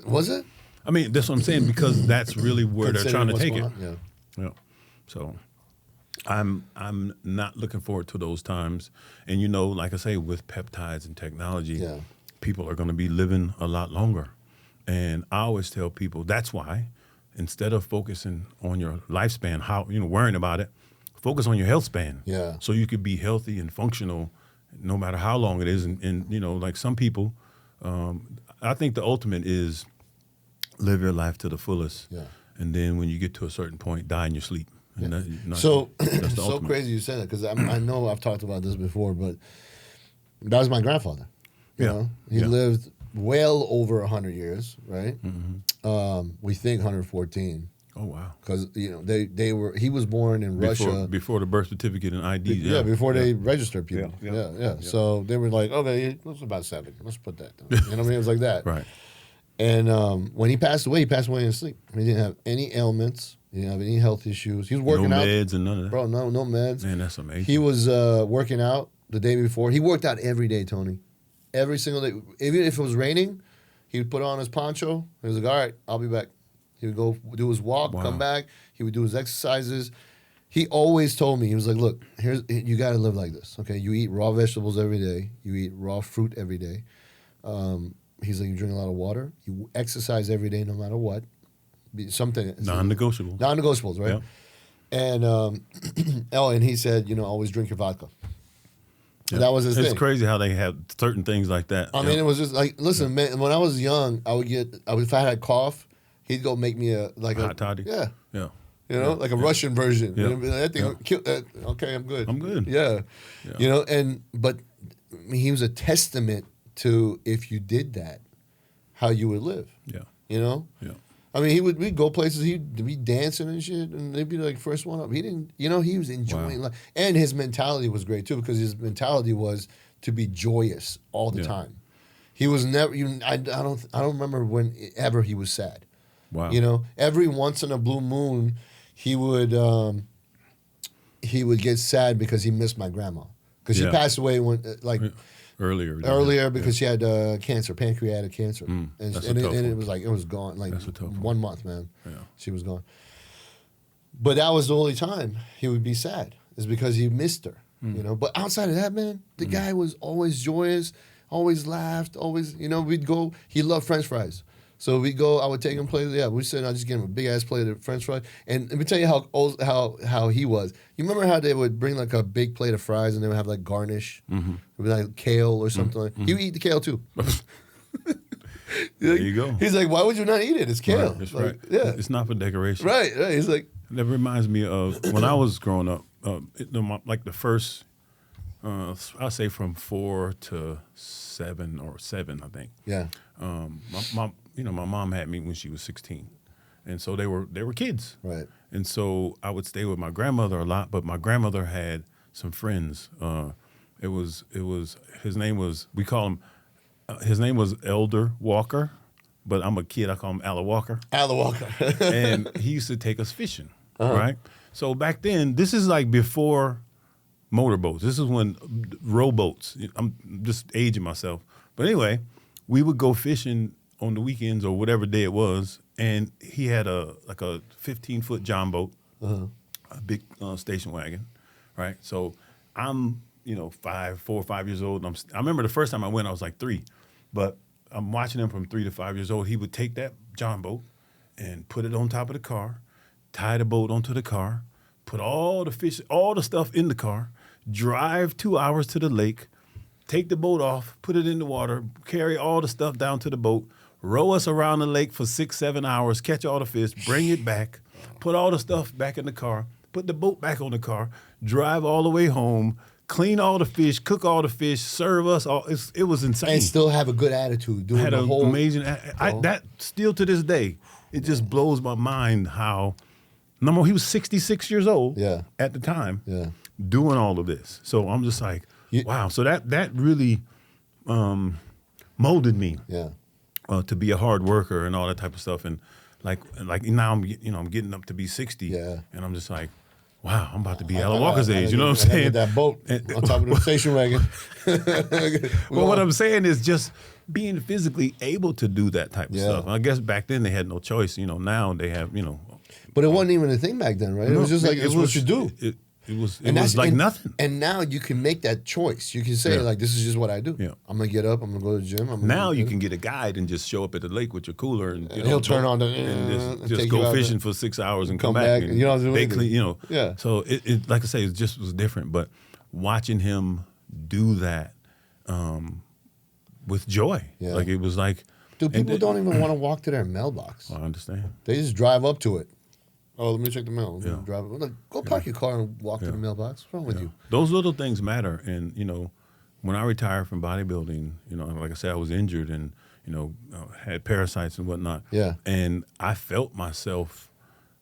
Was it? I mean, that's what I'm saying, because that's really where they're trying to take it. Yeah. So I'm not looking forward to those times. And, like I say, with peptides and technology, people are going to be living a lot longer. And I always tell people that's why, instead of focusing on your lifespan, worrying about it, focus on your health span. Yeah. So you could be healthy and functional no matter how long it is. And like some people, I think the ultimate is live your life to the fullest. Yeah. And then when you get to a certain point, die in your sleep. And that's so ultimate. Crazy you said that, because I know I've talked about this before, but that was my grandfather. You know? He lived well over 100 years, right? Mm-hmm. We think 114. Oh wow! Because he was born in Russia before the birth certificate and ID. Yeah, before they registered people. Yeah. So they were like, okay, it's about 7. Let's put that down. You know what I mean? It was like that. Right. And when he passed away in his sleep. He didn't have any ailments. He didn't have any health issues. He was working out. No meds and none of that. Bro, no meds. Man, that's amazing. He was working out the day before. He worked out every day, Tony. Every single day. Even if it was raining, he would put on his poncho. He was like, all right, I'll be back. He would go do his walk, come back. He would do his exercises. He always told me, he was like, look, you got to live like this, okay? You eat raw vegetables every day. You eat raw fruit every day. He's like, you drink a lot of water. You exercise every day no matter what. Something. Non-negotiable. Non-negotiables, right? Yeah. And he said, always drink your vodka. Yeah. That was his thing. It's crazy how they have certain things like that. I mean, it was just like, listen, man, when I was young, if I had a cough, he'd go make me a hot toddy. Yeah. Yeah. Like a Russian version. Yeah. Okay, I'm good. I'm good. Yeah. But he was a testament to, if you did that, how you would live. Yeah. Yeah. I mean, we'd go places, he'd be dancing and shit, and they'd be like, first one up. He didn't, he was enjoying life. And his mentality was great, too, because his mentality was to be joyous all the time. He was never, I don't remember when ever he was sad. Wow. Every once in a blue moon, he would get sad because he missed my grandma. Because she passed away when, earlier because she had cancer, pancreatic cancer, and it was like, it was gone, like 1 month, man. Yeah. She was gone, But that was the only time he would be sad, is because he missed her, you know. But outside of that, man, the guy was always joyous, always laughed, always, you know, we'd go, he loved French fries. So we'd go, I would take him plate, we'd sit and I'd just give him a big ass plate of French fries. And let me tell you how he was. You remember how they would bring like a big plate of fries and they would have like garnish? It would be like kale or something like He would eat the kale too. There you go. He's like, why would you not eat it? It's kale. Right, that's like, right. Yeah. It's not for decoration. Right. He's like. That reminds me of when I was growing up, like the first, I'll say from 4 to 7 or 7, I think. Yeah. My mom had me when she was 16. And so they were kids. Right. And so I would stay with my grandmother a lot, but my grandmother had some friends. His name was Elder Walker, but I'm a kid. I call him Alla Walker. Alla Walker. And he used to take us fishing, right? So back then, this is like before motorboats. This is when rowboats. I'm just aging myself. But anyway, we would go fishing on the weekends or whatever day it was, and he had a 15-foot John boat, a big station wagon, right? So I'm 4 or 5 years old. And I remember the first time I went, I was like 3, but I'm watching him from 3 to 5 years old. He would take that John boat and put it on top of the car, tie the boat onto the car, put all the fish, all the stuff in the car, drive 2 hours to the lake, take the boat off, put it in the water, carry all the stuff down to the boat, row us around the lake for 6-7 hours, catch all the fish, bring it back, put all the stuff back in the car, put the boat back on the car, drive all the way home, clean all the fish, cook all the fish, serve us all. It was insane. And still have a good attitude. Doing had the an whole amazing. That still to this day, it just blows my mind how. Number one, he was 66 years old. Yeah. At the time. Yeah. Doing all of this, so I'm just like, wow. So that really molded me. Yeah. To be a hard worker and all that type of stuff, and like now I'm getting up to be 60. Yeah. And I'm just like, wow, I'm about to be Alla Walker's age. You know what I'm I saying? get that boat on top of the station wagon. Well, what I'm saying is just being physically able to do that type of stuff. I guess back then they had no choice. Now they have. But it wasn't even a thing back then, right? It was just like it's what you do. It was like nothing. And now you can make that choice. You can say like, "This is just what I do. Yeah. I'm gonna get up. I'm gonna go to the gym." Now you can get a guide and just show up at the lake with your cooler and he'll turn on the and just go fishing for 6 hours and come back. And you don't have to do they anything. clean. Yeah. So it like I say, it just was different. But watching him do that with joy, like it was like. Dude, people don't even want to walk to their mailbox. I understand. They just drive up to it. Oh, let me check the mail. Yeah. Drive. Like, go park your car and walk to the mailbox. What's wrong with you? Those little things matter. And, when I retired from bodybuilding, like I said, I was injured and, had parasites and whatnot. Yeah. And I felt myself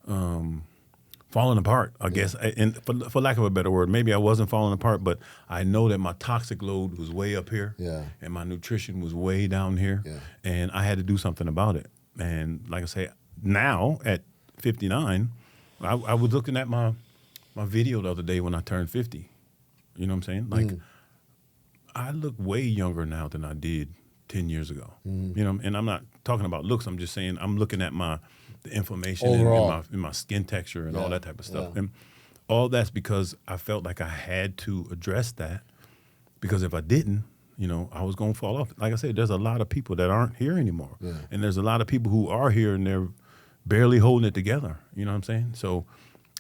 falling apart, I guess. And for lack of a better word, maybe I wasn't falling apart, but I know that my toxic load was way up here. Yeah. And my nutrition was way down here. Yeah. And I had to do something about it. And like I say, now at 59, I was looking at my video the other day when I turned 50. You know what I'm saying? Like, I look way younger now than I did 10 years ago. And I'm not talking about looks. I'm just saying I'm looking at the inflammation in my skin texture and all that type of stuff. And all that's because I felt like I had to address that, because if I didn't, I was going to fall off. Like I said, there's a lot of people that aren't here anymore. Yeah. And there's a lot of people who are here and they're barely holding it together. You know what I'm saying? So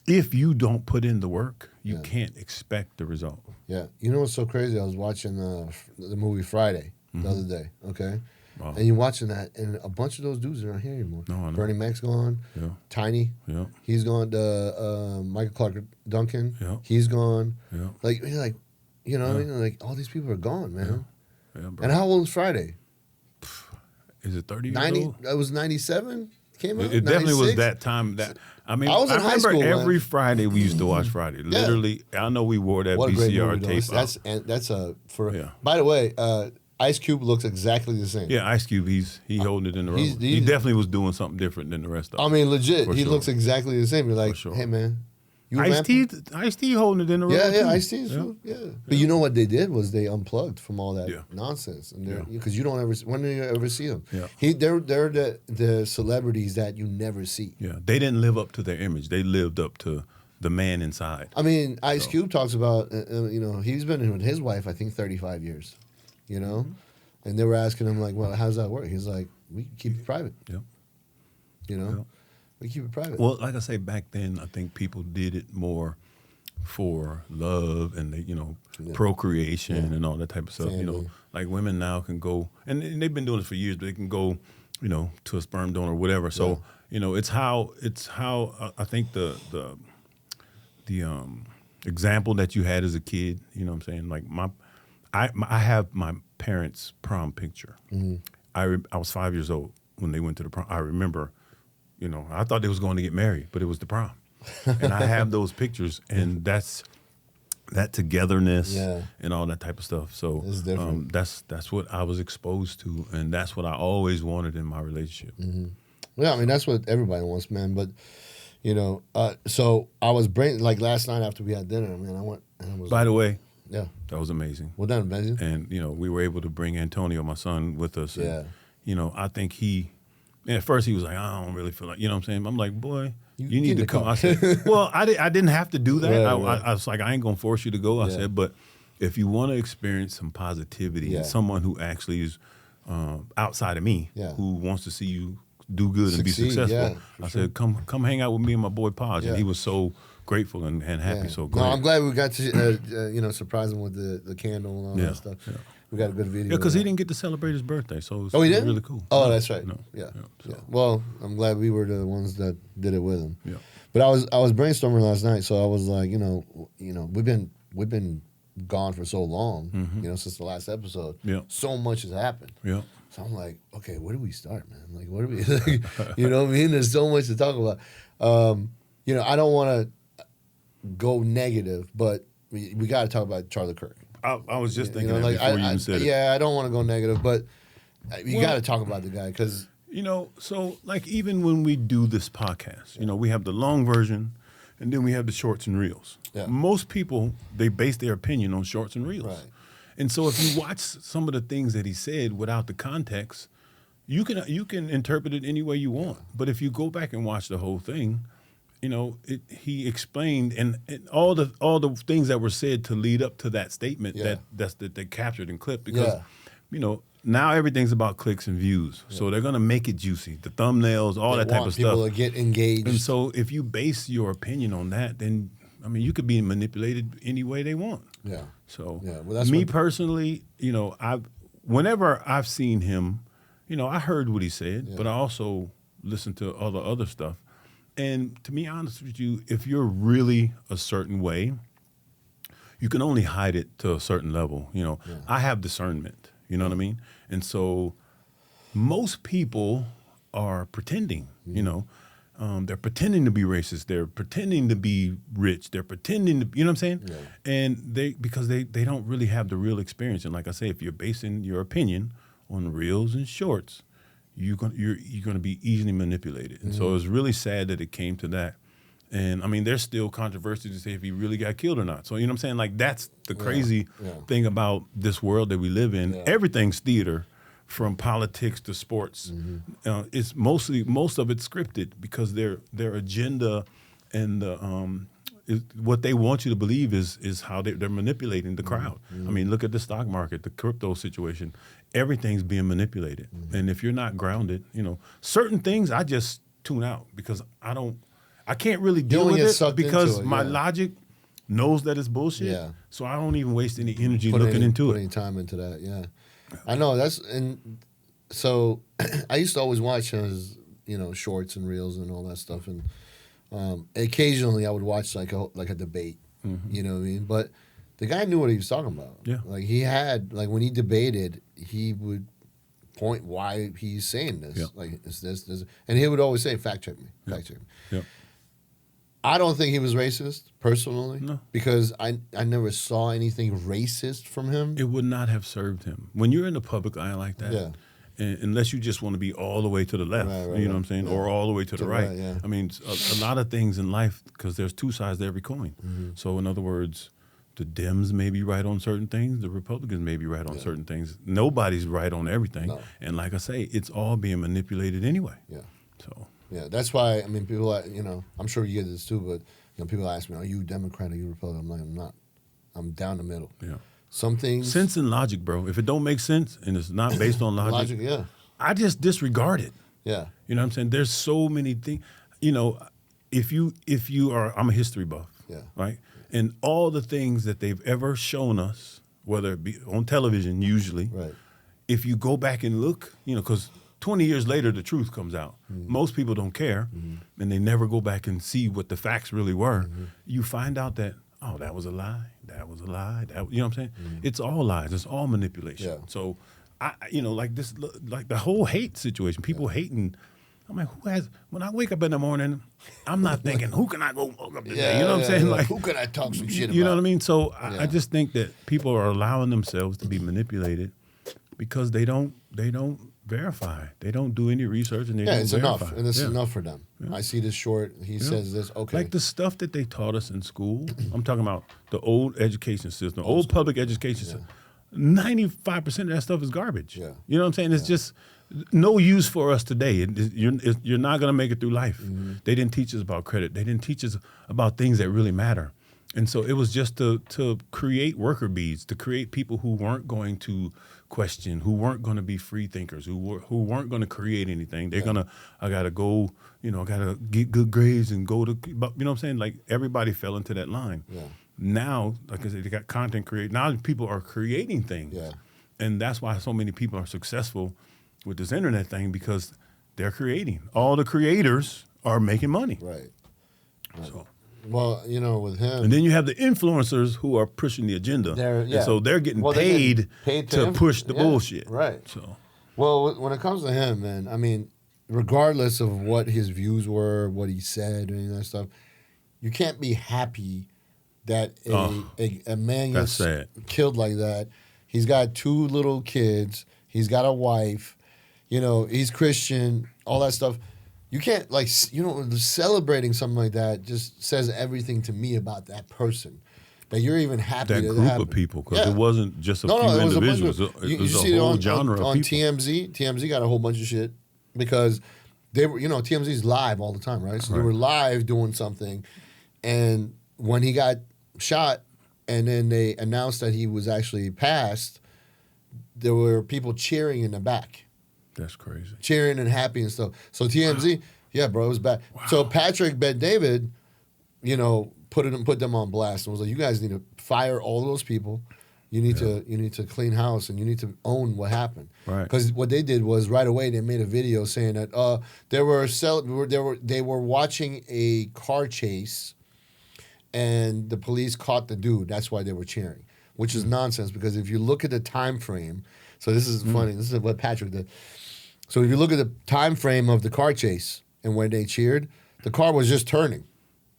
if you don't put in the work, you can't expect the result. Yeah. You know what's so crazy? I was watching the movie Friday the other day, okay? Wow. And you're watching that, and a bunch of those dudes are not here anymore. No, I know. Bernie Mac's gone. Yeah. Toney. Yeah. He's gone. Michael Clark Duncan. Yeah. He's gone. Yeah. Like, what I mean? Like, all these people are gone, man. Yeah, bro. And how old is Friday? Is it 30 years 90? old? It was 97? Came out? It definitely 96? was that time. I was in high remember school, every man. Friday we used to watch Friday. Literally, I know we wore that What a great VCR movie, tape. That's a By the way, Ice Cube looks exactly the same. Yeah, Ice Cube, he's holding it in the road. He definitely was doing something different than the rest of them. I mean, legit, For he sure. looks exactly the same. You're like, sure. hey, man, Ice-T holding it in the room. Yeah, too. Ice-T. Yeah. But you know what they did was they unplugged from all that nonsense, and because you don't ever. When do you ever see them? Yeah. They're the celebrities that you never see. Yeah, they didn't live up to their image. They lived up to the man inside. I mean, Ice Cube talks about he's been with his wife I think 35 years, and they were asking him like, well, how does that work? He's like, we keep it private. Yeah. We keep it private. Well, like I say, back then, I think people did it more for love and procreation and all that type of stuff. Family. Like women now can go, and they've been doing it for years, but they can go, to a sperm donor or whatever. So it's how I think the example that you had as a kid. You know what I'm saying? Like I have my parents' prom picture. Mm-hmm. I was 5 years old when they went to the prom. I remember. I thought they was going to get married, but it was the prom. And I have those pictures, and that's that togetherness and all that type of stuff. So it's different. That's what I was exposed to, and that's what I always wanted in my relationship. Mm-hmm. Yeah, I mean, that's what everybody wants, man. But, so I was like last night after we had dinner, man, I went and I was. By the way, yeah, that was amazing. Well, that amazing. And, we were able to bring Antonio, my son, with us. And, I think at first he was like, I don't really feel like, you know what I'm saying? I'm like, boy, you need to come. I said, well, I didn't have to do that. Right. I was like, I ain't going to force you to go. I said, but if you want to experience some positivity and someone who actually is outside of me, who wants to see you do good and be successful, I said, come hang out with me and my boy Podge. And he was so grateful and happy. So great. No, I'm glad we got to, surprise him with the candle and all that stuff. Yeah. We got a good video. Yeah, because he didn't get to celebrate his birthday, so it's he didn't? really cool. Oh, that's right. No. Yeah. So. Well, I'm glad we were the ones that did it with him. Yeah. But I was brainstorming last night, so I was like, we've been gone for so long, since the last episode. Yeah. So much has happened. Yeah. So I'm like, okay, where do we start, man? Like, what do we, you know what I mean? There's so much to talk about. I don't want to go negative, but we got to talk about Charlie Kirk. I was just thinking that before you even said it. Yeah, I don't want to go negative, but you got to talk about the guy because... so like even when we do this podcast, we have the long version and then we have the shorts and reels. Yeah. Most people, they base their opinion on shorts and reels. Right. And so if you watch some of the things that he said without the context, you can interpret it any way you want. But if you go back and watch the whole thing, he explained and all the things that were said to lead up to that statement that they captured and clipped because now everything's about clicks and views. So they're gonna make it juicy, the thumbnails, all that type of stuff. People to get engaged. And so if you base your opinion on that, then you could be manipulated any way they want. Yeah. So that's me personally, whenever I've seen him, I heard what he said, but I also listened to other stuff. And to be honest with you, if you're really a certain way, you can only hide it to a certain level. I have discernment, you know what I mean? And so most people are pretending, they're pretending to be racist. They're pretending to be rich. They're pretending to, you know what I'm saying? Yeah. And because they don't really have the real experience. And like I say, if you're basing your opinion on reels and shorts, you're going to be easily manipulated. And so it's really sad that it came to that. And, there's still controversy to say if he really got killed or not. So, you know what I'm saying? Like, that's the crazy thing about this world that we live in. Yeah. Everything's theater, from politics to sports. It's most of it's scripted because their agenda and what they want you to believe is how they're manipulating the crowd. Look at the stock market, the crypto situation. Everything's being manipulated. And if you're not grounded, certain things I just tune out because I can't really deal with it because my logic knows that it's bullshit. Yeah. So I don't even waste any energy looking into it. Put any time into that, yeah. I know, and so I used to always watch his, shorts and reels and all that stuff. And occasionally I would watch like a debate, you know what I mean? But the guy knew what he was talking about. Yeah. Like he had, like when he debated, he would point why he's saying this. Yeah. Like it's this. And he would always say, fact check me, fact check me. Yeah. I don't think he was racist, personally, no. because I never saw anything racist from him. It would not have served him. When you're in the public eye like that, unless you just want to be all the way to the left, you know what I'm saying, or all the way to the right. I mean, a lot of things in life, because there's two sides to every coin. So in other words, the Dems may be right on certain things, the Republicans may be right on certain things. Nobody's right on everything. No. And like I say, it's all being manipulated anyway. Yeah. So. Yeah, that's why, I mean, people, I'm sure you get this too, but people ask me, are you Democrat or you Republican? I'm like, I'm not. I'm down the middle. Yeah. Some things. Sense and logic, bro. If it don't make sense and it's not based on logic, I just disregard it. Yeah. You know what I'm saying? There's so many things. If you are, I'm a history buff. Yeah. Right? And all the things that they've ever shown us, whether it be on television usually, right. If you go back and look, because 20 years later, the truth comes out. Most people don't care, and they never go back and see what the facts really were. You find out that, oh, that was a lie. That was a lie. You know what I'm saying? It's all lies. It's all manipulation. Yeah. So, like this, like the whole hate situation, people hating. I'm like, when I wake up in the morning, I'm not thinking, who can I go up today? You know what I'm saying? Like, who can I talk some shit about? You know what I mean? So I just think that people are allowing themselves to be manipulated because they don't verify. They don't do any research, and they don't it's verify. Enough, and it's enough for them. Yeah. I see this short. He says this. Okay, like the stuff that they taught us in school. I'm talking about the old education system, old public education system. 95% of that stuff is garbage. Yeah. You know what I'm saying? It's just no use for us today. You're not going to make it through life. They didn't teach us about credit. They didn't teach us about things that really matter. And so it was just to create worker bees, to create people who weren't going to question, who weren't going to be free thinkers, who weren't going to create anything. They're I got to go, I got to get good grades and go to, you know what I'm saying? Like everybody fell into that line. Yeah. Now, like I said, they got content create. Now people are creating things. Yeah. And that's why so many people are successful with this internet thing, because they're creating. All the creators are making money. Right. So. Well, with him. And then you have the influencers who are pushing the agenda. And so they're getting paid to push the bullshit. Right. So. Well, when it comes to him, man, I mean, regardless of what his views were, what he said, or any of that stuff, you can't be happy that a man gets killed like that. He's got 2 little kids. He's got a wife. He's Christian, all that stuff. You can't, celebrating something like that just says everything to me about that person. That you're even happy that group of people, because it wasn't just a few individuals. It was a whole genre of people. On TMZ got a whole bunch of shit because they were, TMZ's live all the time, right? So they were live doing something. And when he got shot and then they announced that he was actually passed, there were people cheering in the back. That's crazy. Cheering and happy and stuff. So TMZ, bro, it was bad. Wow. So Patrick Bet-David, put them on blast and was like, you guys need to fire all those people. You need to clean house and you need to own what happened. Right. Because what they did was right away they made a video saying that they were watching a car chase and the police caught the dude. That's why they were cheering, which is nonsense, because if you look at the time frame, so this is funny. This is what Patrick did. So if you look at the time frame of the car chase and when they cheered, the car was just turning.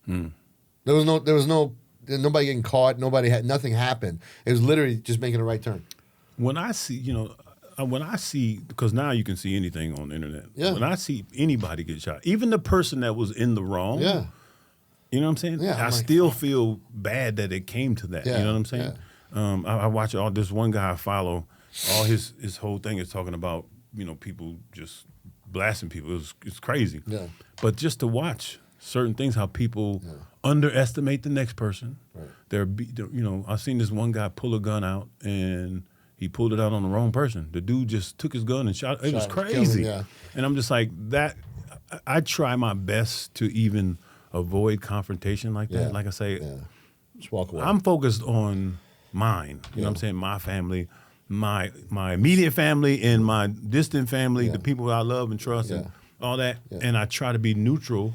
There was nobody getting caught. Nothing happened. It was literally just making a right turn. When I see, because now you can see anything on the internet. Yeah. When I see anybody get shot, even the person that was in the wrong. Yeah. You know what I'm saying? Yeah, I still feel bad that it came to that. Yeah, you know what I'm saying? Yeah. I watch all this one guy I follow. All his whole thing is talking about people just blasting people. It's crazy. Yeah. But just to watch certain things, how people underestimate the next person. Right. I've seen this one guy pull a gun out and he pulled it out on the wrong person. The dude just took his gun and shot. It was crazy. Him, and I'm just like that. I try my best to even avoid confrontation like that. Like I say, just walk away. I'm focused on mine. You know what I'm saying? My family, my immediate family, and my distant family, the people I love and trust, and all that. Yeah. And I try to be neutral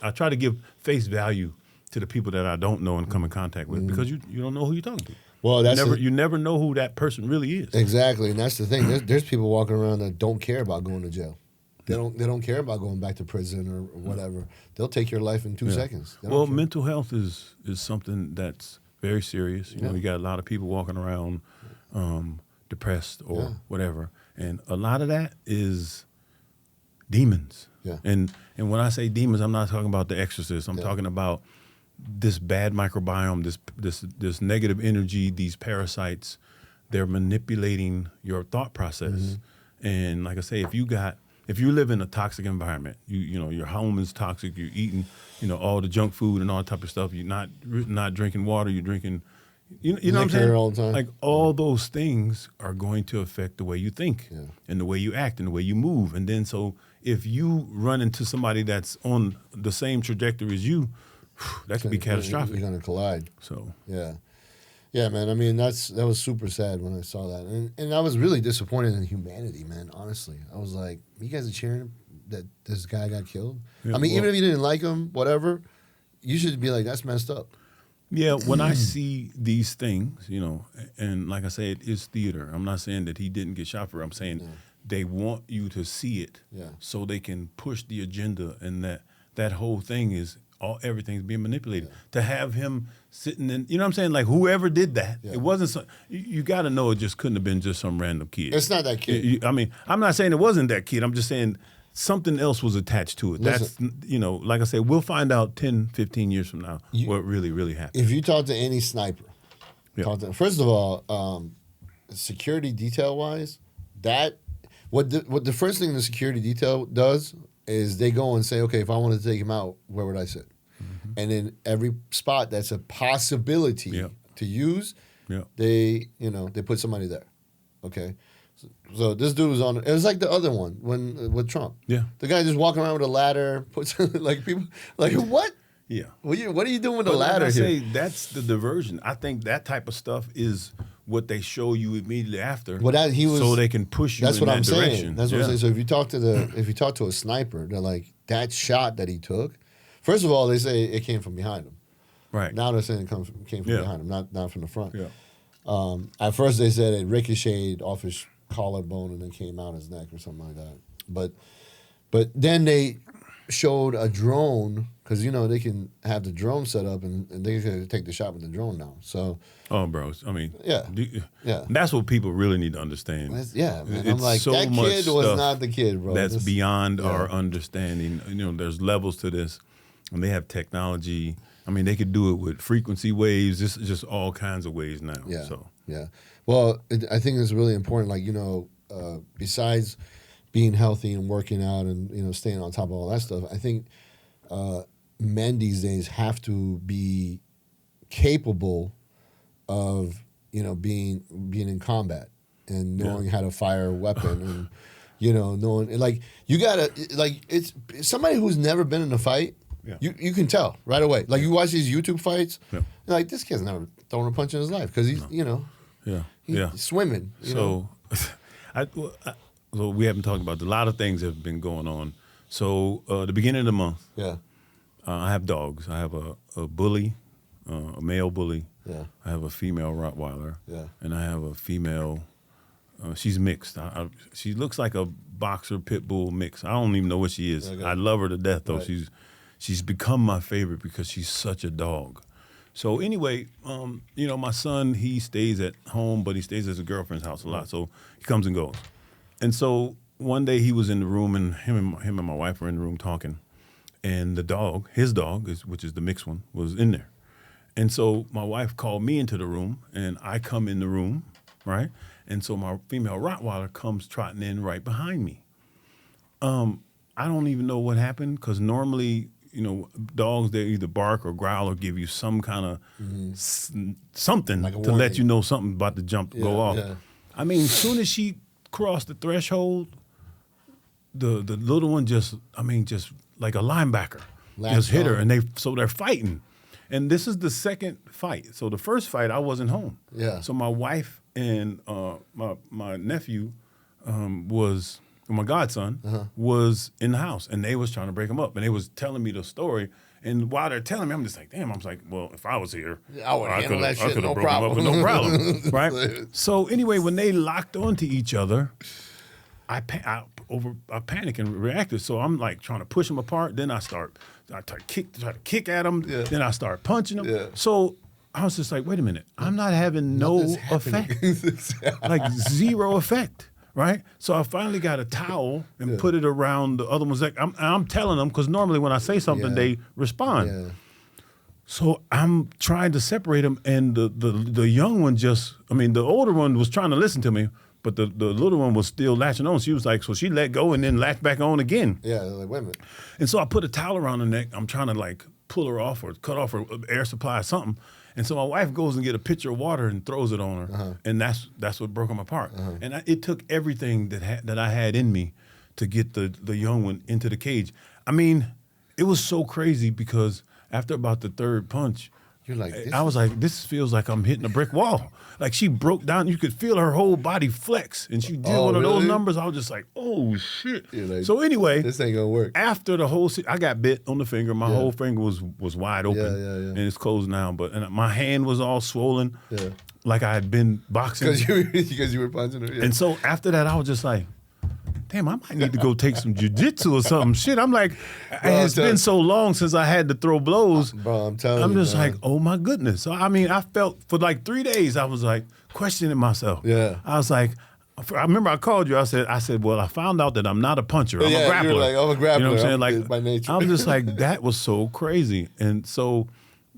I try to give face value to the people that I don't know and come in contact with, because you don't know who you're talking to. Well, you never know who that person really is. Exactly, and that's the thing. There's people walking around that don't care about going to jail. They don't care about going back to prison or whatever. They'll take your life in 2 seconds. Well, mental health is something that's very serious. You know, you got a lot of people walking around depressed or whatever. And a lot of that is demons. Yeah. And when I say demons, I'm not talking about the exorcist. I'm talking about this bad microbiome, this negative energy, these parasites. They're manipulating your thought process. And like I say, if you live in a toxic environment, you know your home is toxic. You're eating, all the junk food and all that type of stuff. You're not drinking water. You're drinking, you know what I'm saying? All the time. Like all those things are going to affect the way you think and the way you act and the way you move. And then so if you run into somebody that's on the same trajectory as you, that could be catastrophic. You're going to collide. So yeah, man. I mean, that was super sad when I saw that, and I was really disappointed in humanity, man. Honestly, I was like, you guys are cheering that this guy got killed. Yeah, I mean, even if you didn't like him, whatever, you should be like, that's messed up. Yeah, when I see these things, and like I said, it's theater. I'm not saying that he didn't get shot for it. I'm saying they want you to see it so they can push the agenda, and that whole thing is everything's being manipulated. To have him sitting in, you know what I'm saying? Like whoever did that, it wasn't you got to know it just couldn't have been just some random kid. It's not that kid. I mean, I'm not saying it wasn't that kid. I'm just saying something else was attached to it. Listen, that's, like I said, we'll find out 10, 15 years from now what really, really happened. If you talk to any sniper, first of all, security detail wise, what the first thing the security detail does is they go and say, okay, if I wanted to take him out, where would I sit? And in every spot that's a possibility to use, they put somebody there. Okay. So this dude was on. It was like the other one with Trump. Yeah, the guy just walking around with a ladder. Puts like people like what? Yeah. What are you doing with a ladder here? Say that's the diversion. I think that type of stuff is what they show you immediately after. Well, so they can push you. That's in what that I'm direction. saying. That's what I'm saying. So if you talk to a sniper, they're like, that shot that he took. First of all, they say it came from behind him. Right. Now they're saying it came from behind him, not from the front. Yeah. At first they said it ricocheted off his collarbone and then came out his neck or something like that. But then they showed a drone because they can have the drone set up and they can take the shot with the drone now. So bro, I mean, that's what people really need to understand. Man. I'm like, that kid was not the kid, bro. That's beyond our understanding. There's levels to this, and they have technology. I mean, they could do it with frequency waves, just all kinds of ways now. Yeah. So well, I think it's really important. Like besides being healthy and working out and staying on top of all that stuff, I think men these days have to be capable of being in combat and knowing how to fire a weapon and knowing like you gotta like it's somebody who's never been in a fight. Yeah. You can tell right away. Like you watch these YouTube fights, you're like this kid's never thrown a punch in his life because he's he's swimming. So we haven't talked about a lot of things that have been going on. So the beginning of the month, I have dogs. I have a bully, a male bully. Yeah. I have a female Rottweiler. Yeah. And I have a female. She's mixed. She looks like a boxer pit bull mix. I don't even know what she is. Okay. I love her to death though. Right. She's become my favorite because she's such a dog. So anyway, my son, he stays at home, but he stays at his girlfriend's house a lot. So he comes and goes. And so one day he was in the room, and him and my wife were in the room talking, and his dog, which is the mixed one, was in there. And so my wife called me into the room, and I come in the room, right? And so my female Rottweiler comes trotting in right behind me. I don't even know what happened because normally, dogs, they either bark or growl or give you some kind of something like to let you know something about to go off. Yeah. I mean, as soon as she crossed the threshold, the little one just like a linebacker just hit her, and they're fighting. And this is the second fight. So the first fight, I wasn't home. Yeah. So my wife and my nephew my godson was in the house, and they was trying to break him up, and they was telling me the story. And while they're telling me, I'm just like, damn. I was like, well, if I was here, I could have broken him up with no problem, right? So anyway, when they locked onto each other, I panicked and reacted. So I'm like trying to push them apart. Then I try to kick at them. Yeah. Then I start punching them. Yeah. So I was just like, wait a minute. I'm not having no effect, like zero effect. right? So I finally got a towel and put it around the other one's neck. I'm telling them, because normally when I say something, they respond. Yeah. So I'm trying to separate them, and the young one the older one was trying to listen to me, but the little one was still latching on. She was like, so she let go and then latched back on again. Yeah, like, wait a minute. And so I put a towel around her neck. I'm trying to like pull her off or cut off her air supply or something. And so my wife goes and get a pitcher of water and throws it on her, and that's what broke them apart. And it took everything that I had in me to get the young one into the cage. I mean, it was so crazy because after about the third punch, you're like, I was like, this feels like I'm hitting a brick wall. Like she broke down. You could feel her whole body flex, and she did one of those numbers. I was just like, oh shit. Like, so anyway, this ain't gonna work. After the whole, I got bit on the finger. My whole finger was wide open, and it's closed now. And my hand was all swollen, like I had been boxing because you were punching her. Yeah. And so after that, I was just like, damn, I might need to go take some jiu-jitsu or something. Shit, I'm like, it's been so long since I had to throw blows. Bro, I'm telling you, I'm just like, oh my goodness. So, I mean, I felt for like 3 days, I was like questioning myself. Yeah. I was like, I remember I called you. I said, well, I found out that I'm not a puncher. I'm a grappler. You're like, I'm a grappler. You know what I'm saying? Like, by nature. I'm just like, that was so crazy. And so,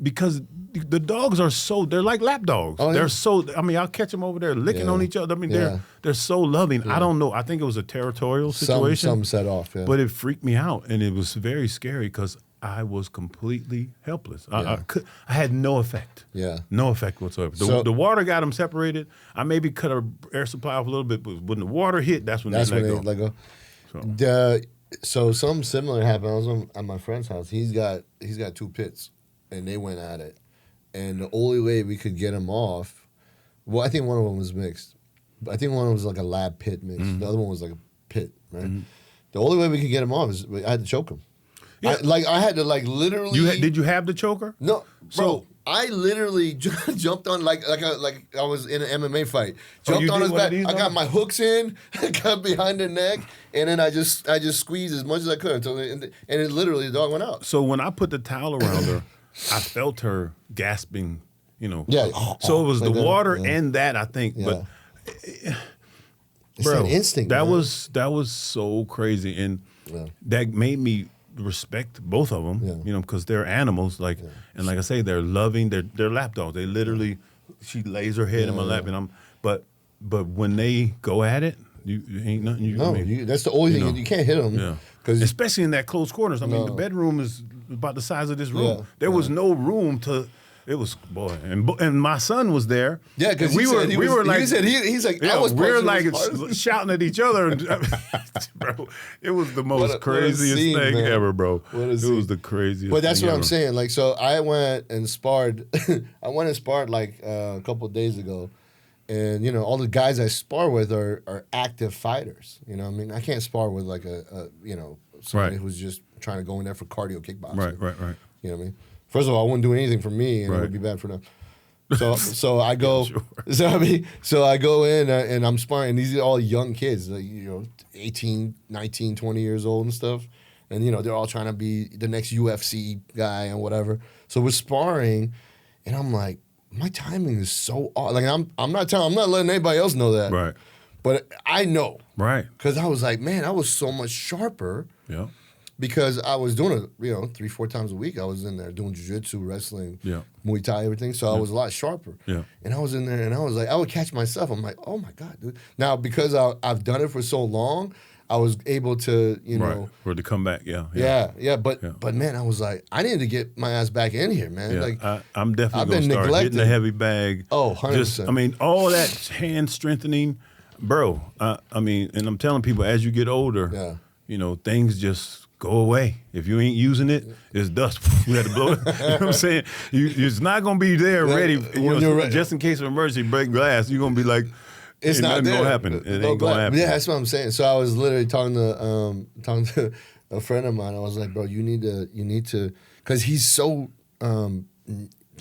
because the dogs are they're like lap dogs. Oh, yeah. They're so, I mean, I'll catch them over there licking on each other. I mean, they're so loving. I don't know. I think it was a territorial situation. Some set off, But it freaked me out, and it was very scary because I was completely helpless. I had no effect. Yeah. No effect whatsoever. The water got them separated. I maybe cut our air supply off a little bit, but when the water hit, that's when they let go. So something similar happened. I was at my friend's house. He's got 2 pits. And they went at it. And the only way we could get him off, well, I think one of them was mixed. I think one of them was like a lab pit mix. The other one was like a pit, right? The only way we could get him off is I had to choke him. Yeah. I had to like literally. Did you have the choker? No, bro. I literally jumped on like I was in an MMA fight. Jumped on his back. I got my hooks in, got behind the neck, and then I just squeezed as much as I could until it literally the dog went out. So when I put the towel around her, I felt her gasping, Yeah. So it was like the water and that, I think. Yeah. But it's that instinct. That was so crazy, and that made me respect both of them. Because they're animals. And like I say, they're loving. They're lap dogs. They literally, she lays her head in my lap, and but when they go at it, you ain't nothing you can do. That's the only thing. You can't hit them. Yeah. Especially in that close quarters. I mean, the bedroom is about the size of this room. There was no room to. It was and my son was there. Yeah, because we were like he's like I was. We were like shouting at each other, and, bro. It was the most craziest thing ever, bro. It was the craziest. But that's what I'm saying. Like, so I went and sparred. Like a couple of days ago. And, all the guys I spar with are active fighters. You know what I mean? I can't spar with like somebody who's just trying to go in there for cardio kickboxing. Right. You know what I mean? First of all, I wouldn't do anything for me, and it would be bad for them. So I go, so I go in and I'm sparring, and these are all young kids, like, 18, 19, 20 years old and stuff. And, they're all trying to be the next UFC guy and whatever. So we're sparring, and I'm like, my timing is so off. Like I'm not letting anybody else know that. Right. But I know. Right. Because I was like, man, I was so much sharper. Yeah. Because I was doing it, 3-4 times a week. I was in there doing jiu-jitsu, wrestling, Muay Thai, everything. So I was a lot sharper. Yeah. And I was in there, and I was like, I would catch myself. I'm like, oh my God, dude. Now because I've done it for so long, I was able to, or to come back, But man, I was like, I needed to get my ass back in here, man. Yeah, like I'm definitely gonna start hitting the heavy bag. Oh, 100%. All that hand strengthening, bro. And I'm telling people, as you get older, things just go away. If you ain't using it, it's dust. You had to blow it. You know what I'm saying? It's not gonna be there ready. Just in case of emergency, break glass. You're gonna be like. It's not gonna happen. It ain't gonna happen. Yeah, that's what I'm saying. So I was literally talking to a friend of mine. I was like, bro, you need to, because he's so nice.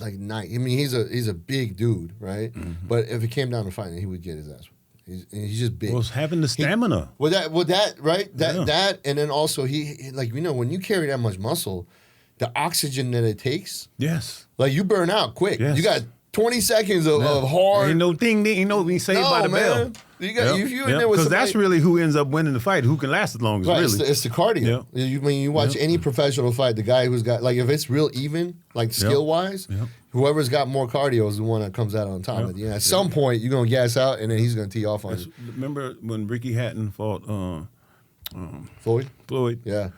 I mean, he's a big dude, right? Mm-hmm. But if it came down to fighting, he would get his ass. He's just big. Well, it's having the stamina. That right? That and then also he when you carry that much muscle, the oxygen that it takes. Yes. Like you burn out quick. Yes. You got 20 seconds of hard. Ain't no thing. Ain't no we saved by the bell. You got if you're in there with because somebody, that's really who ends up winning the fight. Who can last the longest? right, Really, it's the cardio. When you watch any professional fight, the guy who's got if it's real even, like skill wise, whoever's got more cardio is the one that comes out on top. At some point, you're gonna gas out, and then he's gonna tee off on you. Remember when Ricky Hatton fought Floyd? Floyd. Yeah.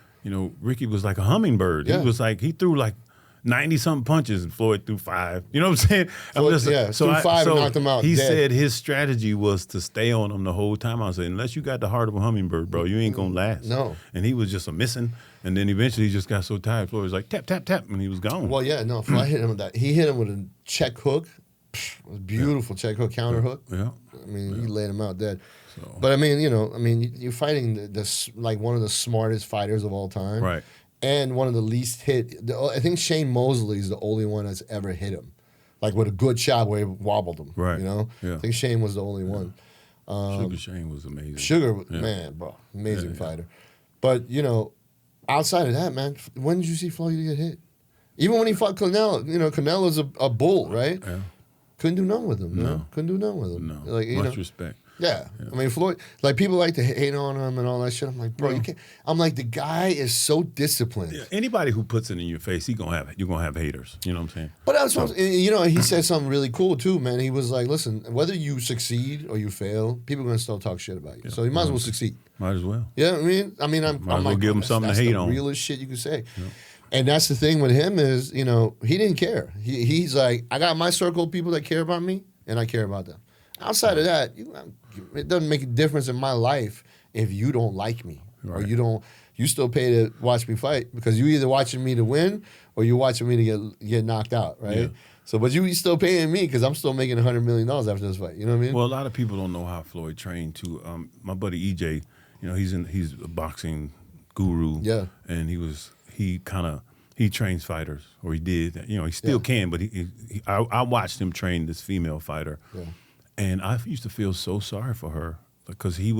Ricky was like a hummingbird. Yeah. He was like he threw like 90-something punches, and Floyd threw 5. You know what I'm saying? Floyd, threw 5 and knocked him out. He dead. said his strategy was to stay on him the whole time. I said, unless you got the heart of a hummingbird, bro, you ain't gonna last. No. And he was just a missing. And then eventually he just got so tired. Floyd was like tap tap tap, and he was gone. Well, yeah, no. Floyd hit him with that. He hit him with a check hook. It was beautiful check hook, counter hook. Yeah. I mean, he laid him out dead. So. But I mean, you're fighting this like one of the smartest fighters of all time. Right. And one of the least hit. I think Shane Mosley is the only one that's ever hit him, like with a good shot where he wobbled him. Right. I think Shane was the only one. Sugar Shane was amazing. Sugar, man, bro, amazing fighter. But outside of that, man, when did you see Floyd get hit? Even when he fought Canelo, Canelo's a bull, right? Yeah. Couldn't do nothing with him. No. Couldn't do nothing with him. No. Like, much respect. Yeah. I mean, Floyd, like people like to hate on him and all that shit. I'm like, bro, you can't. I'm like, the guy is so disciplined. Yeah. Anybody who puts it in your face, you're gonna have haters. You know what I'm saying? But that's what he said something really cool too, man. He was like, listen, whether you succeed or you fail, people are gonna still talk shit about you. Yeah. So you might as well succeed. Might as well. Yeah, I'm might as well like, give him something to hate on. That's the realest shit you could say. Yeah. And that's the thing with him is, he didn't care. He's like, I got my circle of people that care about me, and I care about them. Outside of that, it doesn't make a difference in my life if you don't like me or you still pay to watch me fight because you either watching me to win or you watching me to get knocked out, right? Yeah. So, but you still paying me because I'm still making $100 million after this fight. You know what I mean? Well, a lot of people don't know how Floyd trained too. My buddy EJ, he's a boxing guru. Yeah, and he trains fighters, or he did. He still can, but I watched him train this female fighter. Yeah. And I used to feel so sorry for her because he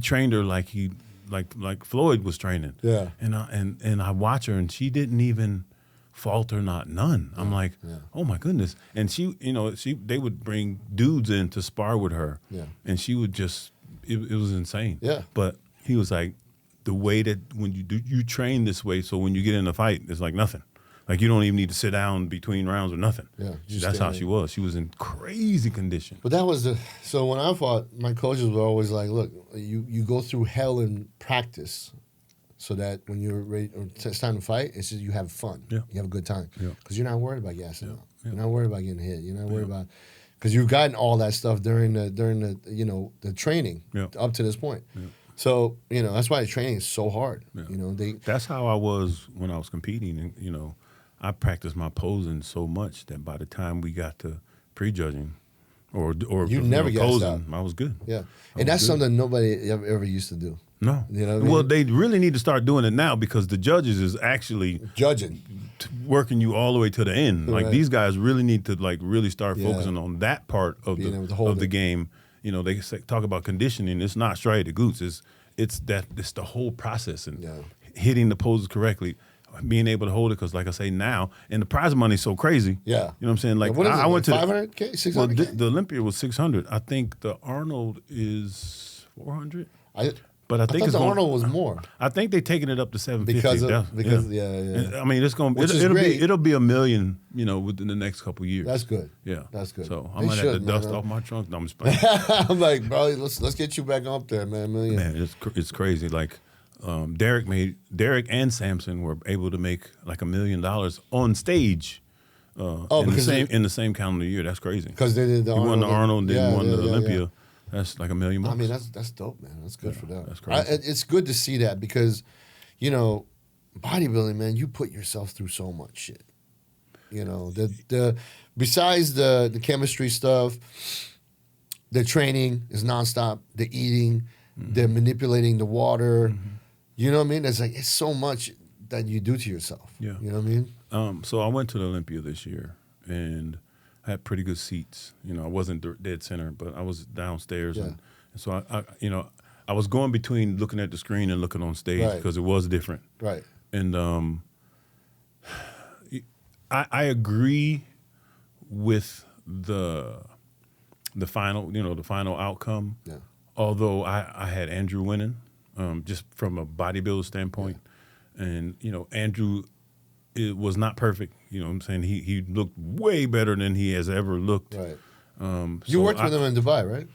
trained her like Floyd was training. Yeah. And I watch her and she didn't even falter, none. I'm like, oh my goodness. And they would bring dudes in to spar with her. Yeah. And she would just, it was insane. Yeah. But he was like, the way that when you train this way, so when you get in a fight, it's like nothing. Like you don't even need to sit down between rounds or nothing. Yeah, that's how she was. She was in crazy condition. But that was so when I fought, my coaches were always like, "Look, you go through hell in practice, so that when you're ready, it's time to fight, it's just you have fun. Yeah. You have a good time because you're not worried about gassing out. You're not worried about getting hit. You're not worried about because you've gotten all that stuff during the the training up to this point. Yeah. So that's why the training is so hard. Yeah. That's how I was when I was competing, and I practiced my posing so much that by the time we got to prejudging or you never posing, I was good. Yeah, and that's something nobody ever used to do. No, you know what I mean? Well, they really need to start doing it now because the judges is actually judging, working you all the way to the end. Right. Like these guys really need to really start focusing on that part of the game. They talk about conditioning. It's not straight to goots. It's the whole process and hitting the poses correctly. Being able to hold it, because like I say now, and the prize money is so crazy. Yeah. You know what I'm saying? Like, what is I went to 500K, 600K? Well, the Olympia was 600. I think the Arnold is 400. But I think the Arnold was more. I think they're taking it up to 750. Because I mean, it'll be $1 million, within the next couple of years. That's good. Yeah, that's good. So I might have to dust off my trunk. No, I'm just playing. I'm like, bro, let's get you back up there, man. $1 million. Man, it's crazy. Like. Derek and Samson were able to make like $1 million on stage in the same calendar year. That's crazy. Because they did the Arnold. He won the Arnold, then won the Olympia. Yeah. That's like $1 million. I mean, that's dope, man. That's good for them. That's crazy. It's good to see that because, bodybuilding, man, you put yourself through so much shit. Besides the chemistry stuff, the training is nonstop. The eating, the manipulating the water. Mm-hmm. You know what I mean? It's so much that you do to yourself. Yeah. You know what I mean? So I went to the Olympia this year and I had pretty good seats. I wasn't dead center, but I was downstairs. Yeah. And so I was going between looking at the screen and looking on stage because it was different. Right. And I agree with the the final outcome. Yeah. Although I had Andrew winning, just from a bodybuilder standpoint, and Andrew, it was not perfect. You know what I'm saying? He looked way better than he has ever looked. Right. You worked with him in Dubai, right?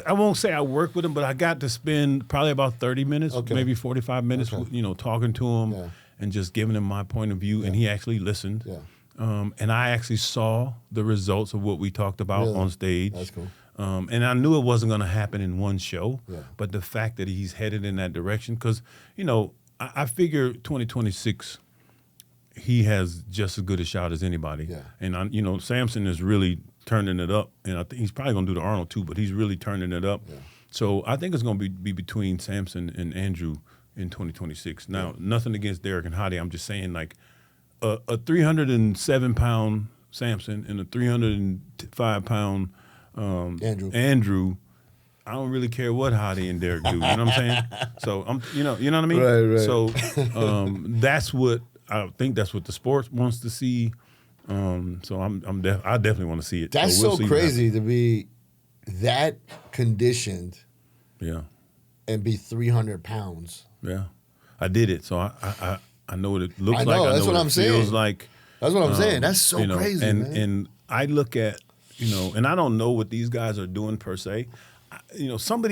I won't say I worked with him, but I got to spend probably about 30 minutes, maybe 45 minutes, talking to him and just giving him my point of view, and he actually listened. Yeah. And I actually saw the results of what we talked about on stage. That's cool. And I knew it wasn't going to happen in one show, Yeah. but the fact that he's headed in that direction, because, I figure 2026, he has just as good a shot as anybody. Yeah. And, Samson is really turning it up, and I think he's probably going to do the Arnold too, but he's really turning it up. Yeah. So I think it's going to be between Samson and Andrew in 2026. Now, nothing against Derek and Hadi. I'm just saying, like, a 307-pound Samson and a 305-pound Andrew, I don't really care what Hadi and Derek do. You know what I'm saying? So you know what I mean. Right. So that's what I think. That's what the sport wants to see. So I definitely want to see it. That's so so crazy to be that conditioned. Yeah. And be 300 pounds. Yeah, I did it, so I know what it looks I know, like. I know that's what it I'm saying. Feels like. That's what I'm saying. That's so crazy, and, man. And I look at, and I don't know what these guys are doing per se. Some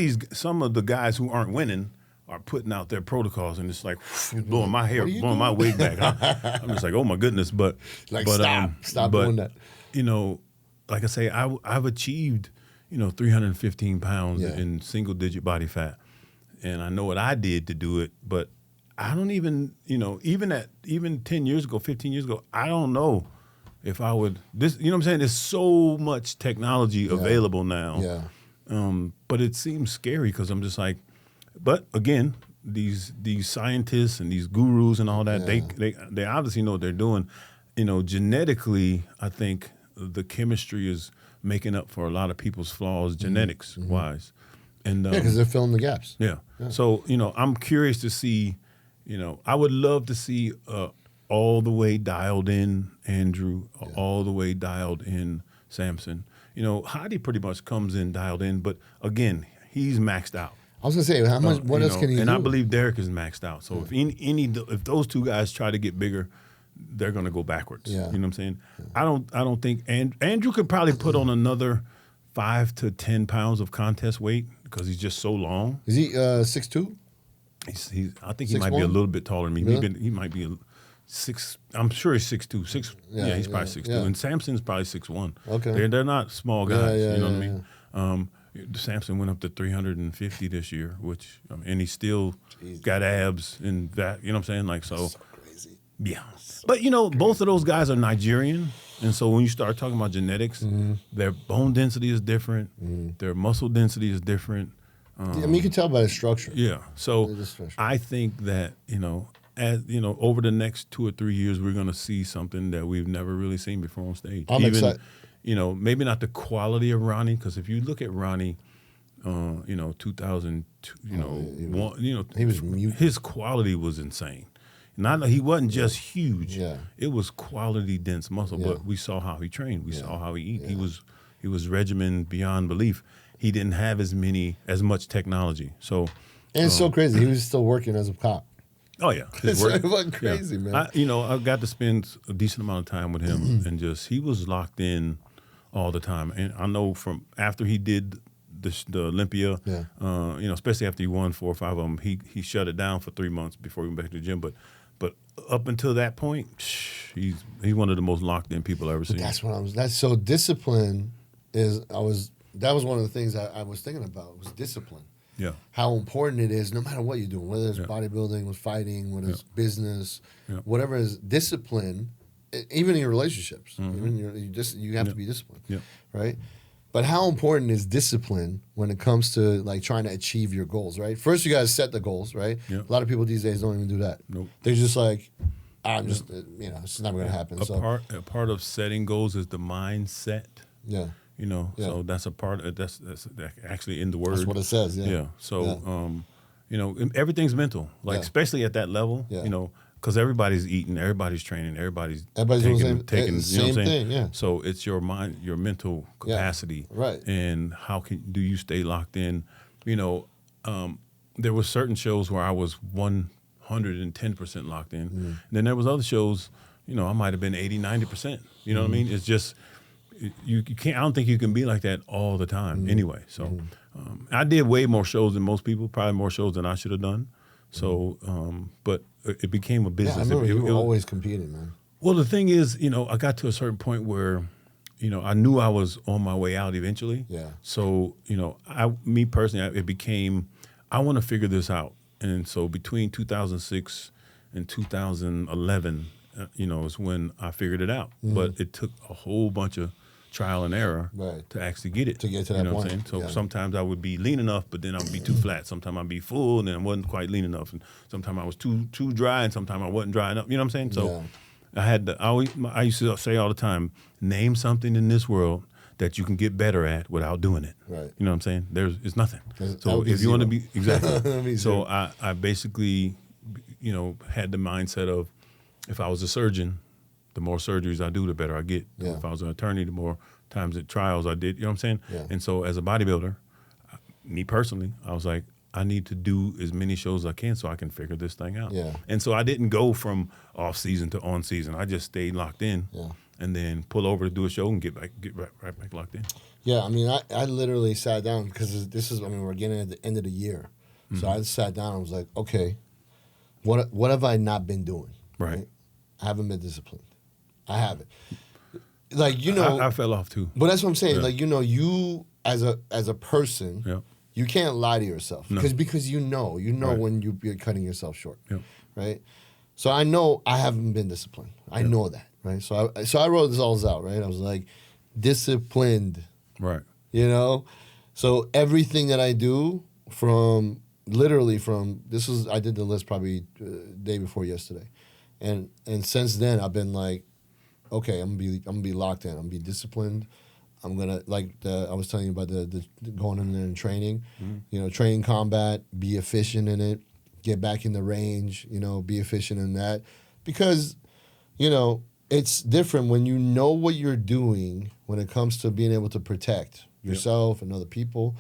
of the guys who aren't winning are putting out their protocols, and it's like blowing my hair, blowing my wig back. I'm just like, oh my goodness, but stop doing that. Like I say, I've achieved 315 pounds in single digit body fat, and I know what I did to do it, but I don't even even 10 years ago, 15 years ago, I don't know if I would this. You know what I'm saying? There's so much technology available now. Yeah. But it seems scary because I'm just like, but again, these scientists and these gurus and all that, they obviously know what they're doing. Genetically, I think the chemistry is making up for a lot of people's flaws, genetics wise. And because they're filling the gaps. Yeah. So I'm curious to see. I would love to see all the way dialed in Andrew, all the way dialed in Samson. Hadi pretty much comes in dialed in, but again, he's maxed out. I was gonna say, how much? What else can he do? And I believe Derek is maxed out. So if those two guys try to get bigger, they're gonna go backwards. Yeah. You know what I'm saying? Yeah. I don't think Andrew could probably put on another 5 to 10 pounds of contest weight because he's just so long. Is he 6'2"? I think he might be a little bit taller than me. Really? He might be 6. I'm sure he's 6'2". Yeah, he's probably 6'2". Yeah. And Samson's probably 6'1". Okay. They're not small guys. Yeah, you know what I mean? Samson went up to 350 this year, and he still got abs and that. You know what I'm saying? Like so. That's so crazy. Yeah. But both of those guys are Nigerian, and so when you start talking about genetics, their bone density is different, their muscle density is different. You can tell by the structure. Yeah. So I think that over the next 2 or 3 years, we're going to see something that we've never really seen before on stage. I'm excited. Maybe not the quality of Ronnie, because if you look at Ronnie, 2002, he was mute. His quality was insane. He wasn't just huge. Yeah. It was quality dense muscle. Yeah. But we saw how he trained. We saw how he eat. Yeah. He was regimented beyond belief. He didn't have as much technology. So and it's so crazy. He was still working as a cop. Oh yeah, It wasn't crazy, man. I got to spend a decent amount of time with him, and he was locked in all the time. And I know from after he did the Olympia, especially after he won 4 or 5 of them, he shut it down for 3 months before he went back to the gym. But up until that point, he's one of the most locked in people I've ever seen. That's so discipline that was one of the things I was thinking about was discipline. Yeah. How important it is, no matter what you're doing, whether it's bodybuilding, with fighting, whether it's business, whatever is discipline, even in your relationships. Even you have to be disciplined, right? But how important is discipline when it comes to like trying to achieve your goals, right? First, you got to set the goals, right? Yeah. A lot of people these days don't even do that. Nope. They're just like, I'm just, it's never going to happen. A part of setting goals is the mindset. Yeah. So that's a part of that's actually in the word. That's what it says. Yeah. Yeah. So, everything's mental. Like especially at that level. Yeah. because everybody's eating, everybody's training, everybody's doing taking, you know what I'm saying? thing, yeah. So it's your mind, your mental capacity, right? And how do you stay locked in? You know, there were certain shows where I was 110% locked in. And then there was other shows, you know, I might have been 80, 90%. You know what I mean? It's just you can't. I don't think you can be like that all the time. Anyway, so I did way more shows than most people, probably more shows than I should have done. So, but it became a business. Yeah, I remember you were always competing, man. Well, the thing is, you know, I got to a certain point where, you know, I knew I was on my way out eventually. Yeah. So, you know, me personally, it became, I want to figure this out. And so between 2006 and 2011, you know, is when I figured it out. But it took a whole bunch of trial and error to actually get it. To get to that point. What I'm saying? So sometimes I would be lean enough, but then I would be too flat. Sometimes I'd be full, and then I wasn't quite lean enough. And sometimes I was too dry, and sometimes I wasn't dry enough. You know what I'm saying? So I used to say all the time, name something in this world that you can get better at without doing it. Right. You know what I'm saying? It's nothing. So if you want to be exactly. So I basically, you know, had the mindset of, if I was a surgeon, the more surgeries I do, the better I get. Yeah. If I was an attorney, the more times at trials I did. You know what I'm saying? Yeah. And so as a bodybuilder, me personally, I was like, I need to do as many shows as I can so I can figure this thing out. Yeah. And so I didn't go from off season to on season. I just stayed locked in. Yeah. And then pull over to do a show and get right back locked in. Yeah, I mean, I literally sat down because we're getting at the end of the year. So I sat down and was like, okay, what have I not been doing? Right. I haven't been disciplined. I haven't. Like, you know. I fell off too. But that's what I'm saying. Yeah. Like, you know, you as a person, you can't lie to yourself. Because you know when you're cutting yourself short. Yeah. Right? So I know I haven't been disciplined. I know that. Right? So I wrote this all out, right? I was like, disciplined. Right. You know? So everything that I do I did the list probably day before yesterday. And since then I've been like, okay, I'm gonna be locked in. I'm gonna be disciplined. I'm gonna I was telling you about the going in there and training. You know, train combat, be efficient in it, get back in the range, you know, be efficient in that. Because, you know, it's different when you know what you're doing when it comes to being able to protect yourself and other people.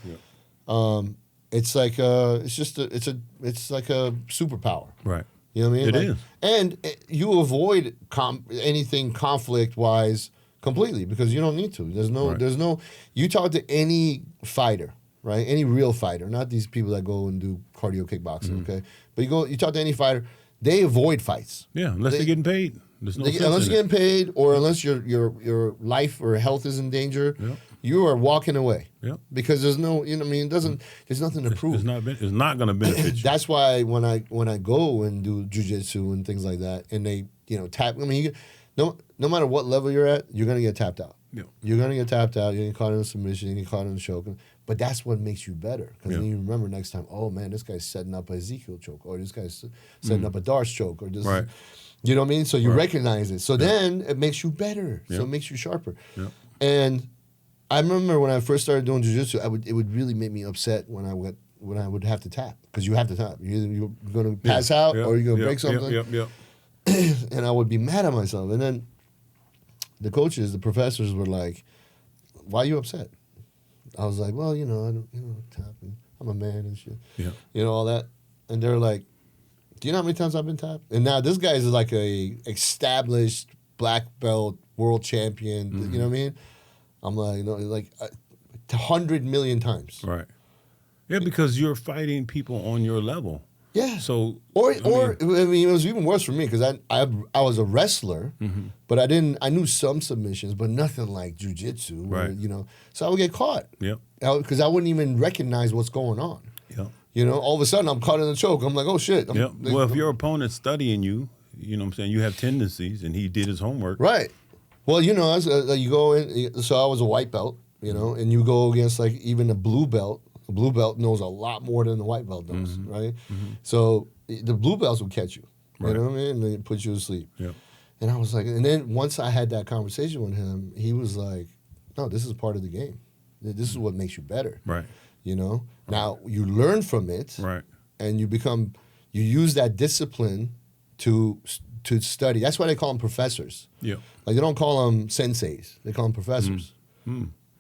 It's like it's like a superpower. Right. You know what I mean? It is. And you avoid anything conflict-wise completely because you don't need to. There's no. You talk to any fighter, right? Any real fighter, not these people that go and do cardio kickboxing, okay? But you talk to any fighter, they avoid fights. Yeah, unless they're getting paid. There's no sense unless in you're getting paid, or unless your life or health is in danger. Yep. You are walking away. Yep. Because there's no, you know what I mean, there's nothing to prove. It's not going to benefit you. That's why when I go and do jiu-jitsu and things like that, and they, you know, tap, I mean, no matter what level you're at, you're going to get tapped out. Yep. You're going to get tapped out, you're going to get caught in a submission, you're going to get caught in a choke. But that's what makes you better. Because then you remember next time, oh man, this guy's setting up a Ezekiel choke, or this guy's setting up a Darce choke, or this right. You know what I mean? So you recognize it. So then it makes you better. So it makes you sharper. Yep. And I remember when I first started doing jiu-jitsu, it would really make me upset when I would have to tap, because you have to tap. You're going to pass out or you're going to break something. And I would be mad at myself. And then the professors were like, "Why are you upset?" I was like, "Well, you know, I don't, you know, tapping. I'm a man and shit. Yeah. You know, all that." And they're like, "Do you know how many times I've been tapped?" And now this guy is like a established black belt world champion. You know what I mean? I'm like, you know, like 100 million times. Right. Yeah, because you're fighting people on your level. Yeah. So I mean, it was even worse for me because I was a wrestler, but I knew some submissions, but nothing like jiu-jitsu. Right. You know, so I would get caught. Yep. Because I wouldn't even recognize what's going on. Yep. You know, all of a sudden I'm caught in a choke. I'm like, oh shit. Well, if your opponent's studying you, you know what I'm saying, you have tendencies, and he did his homework. Right. Well, you know, you go in. So I was a white belt, you know, and you go against like even a blue belt. A blue belt knows a lot more than the white belt does, right? So the blue belts will catch you. You know what I mean? And they put you to sleep. Yep. And I was like, and then once I had that conversation with him, he was like, "No, this is part of the game. This is what makes you better." Right. You know. Now you learn from it. Right. And you use that discipline to study. That's why they call them professors. Yeah. Like they don't call them senseis. They call them professors.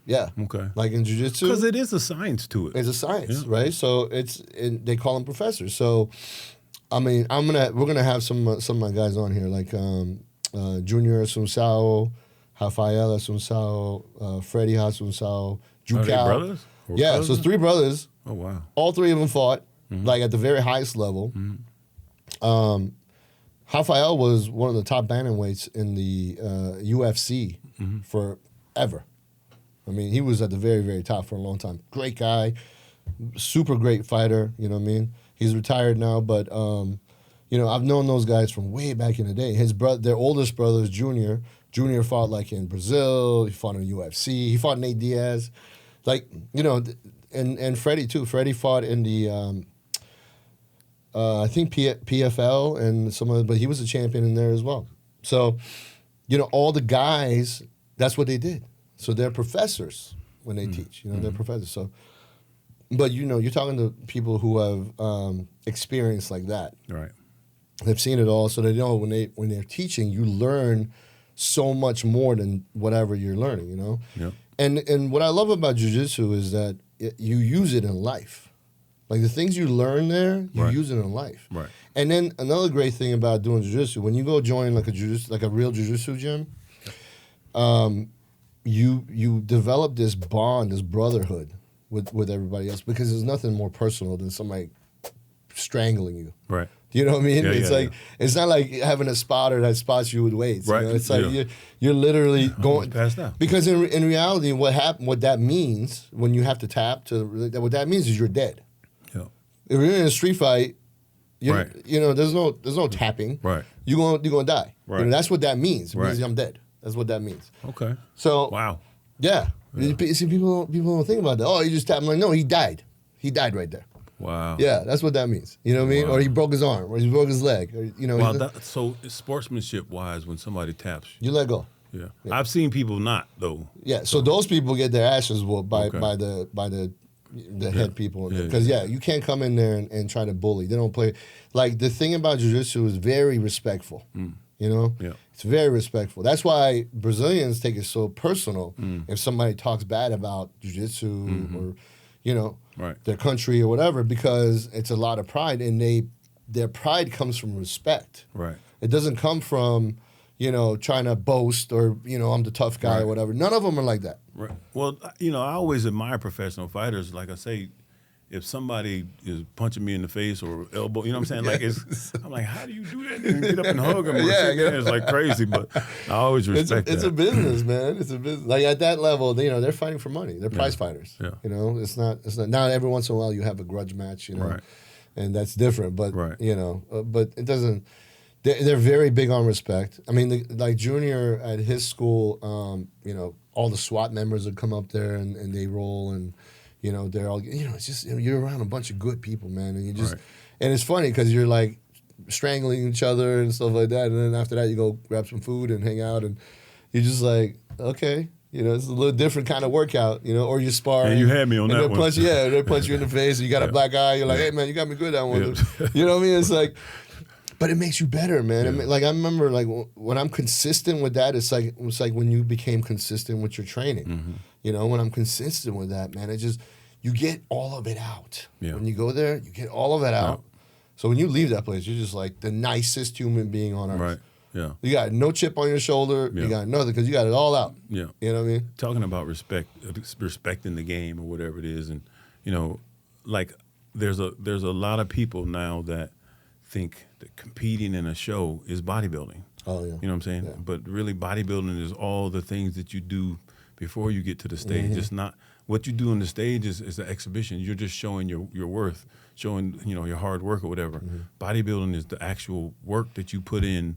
Yeah. Okay. Like in jiu-jitsu. Because it is a science to it. It's a science, right? So they call them professors. So, I mean, we're gonna have some of my guys on here, like Junior Asunsao, Rafael Asunsao, Freddie Asunsao, Jucal. Are they brothers? Or yeah, cousins? so it's 3 brothers. Oh, wow. All 3 of them fought, like at the very highest level. Rafael was one of the top bantamweights in the UFC forever. I mean, he was at the very, very top for a long time. Great guy, super great fighter, you know what I mean? He's retired now, but, you know, I've known those guys from way back in the day. Their oldest brother is Junior. Junior fought, like, in Brazil. He fought in UFC. He fought Nate Diaz. Like, you know, and Freddie, too. Freddie fought in the... I think PFL and some of, but he was a champion in there as well. So, you know, all the guys, that's what they did. So they're professors when they teach. You know, they're professors. So, but you know, you're talking to people who have experience like that. Right. They've seen it all, so they know when they're teaching, you learn so much more than whatever you're learning. You know. Yeah. And what I love about jiu-jitsu is that you use it in life. Like the things you learn there, you use it in life. Right. And then another great thing about doing jiu-jitsu, when you go join like a real jiu-jitsu gym, you develop this bond, this brotherhood with everybody else, because there's nothing more personal than somebody strangling you. Right. You know what I mean? Yeah, it's yeah, like it's not like having a spotter that spots you with weights. Right. You know? It's like you're literally going passed out. Because in reality, what that means when you have to tap what that means is you're dead. Yeah. If you're in a street fight, you Right. know there's no tapping. Right. You're gonna die. Right. You know, that's what that means. It means Right. I'm dead. That's what that means. Okay. So Wow. yeah. You see, people don't think about that. Oh, you just tap. I'm like, no, he died. He died right there. Wow. Yeah, that's what that means. You know what I mean? Wow. Or he broke his arm, or he broke his leg, or you know. Well, so sportsmanship wise, when somebody taps, you let go. yeah. I've seen people not though. Yeah, so those people get their asses whooped by Okay. the head people, Yeah, because you can't come in there and try to bully. They don't play. Like the thing about jiu-jitsu is very respectful. You know, Yeah. it's very respectful. That's why Brazilians take it so personal if somebody talks bad about jiu-jitsu or, you know, Right. their country or whatever, because it's a lot of pride, and their pride comes from respect. Right. It doesn't come from, you know, trying to boast or, you know, I'm the tough guy or whatever. None of them are like that. Right. Well, you know, I always admire professional fighters. Like I say, if somebody is punching me in the face or elbow, you know what I'm saying? Like I'm like, how do you do that? And get up and hug them. It's like crazy, but I always respect It's that. a business, man. It's a business. Like at that level, you know, they're fighting for money. They're prize fighters. Yeah. You know, it's not. Now every once in a while you have a grudge match, you know, Right. and that's different. But Right. you know, but it doesn't. They're very big on respect. I mean, like Junior at his school, you know, all the SWAT members would come up there and they roll, and you know, they're all, you know, it's just, you're around a bunch of good people, man, and you just, and it's funny because you're like strangling each other and stuff like that, and then after that you go grab some food and hang out, and you're just like, okay. You know, it's a little different kind of workout, you know, or you spar. And you had me on that one. They punch you in the face, and you got a black eye. You're like, hey, man, you got me good that one. You know what I mean? It's like, but it makes you better, man. Like, I remember, like, when I'm consistent with that, it's like when you became consistent with your training. You know, when I'm consistent with that, man, it just, you get all of it out. Yeah. When you go there, you get all of it out. So when you leave that place, you're just like the nicest human being on earth. Right. Yeah. You got no chip on your shoulder. Yeah. You got nothing because you got it all out. Yeah. You know what I mean? Talking about respecting the game or whatever it is, and you know, like there's a lot of people now that think that competing in a show is bodybuilding. Oh yeah. You know what I'm saying? Yeah. But really, bodybuilding is all the things that you do before you get to the stage. It's not what you do on the stage is an exhibition. You're just showing your worth, showing, you know, your hard work or whatever. Bodybuilding is the actual work that you put in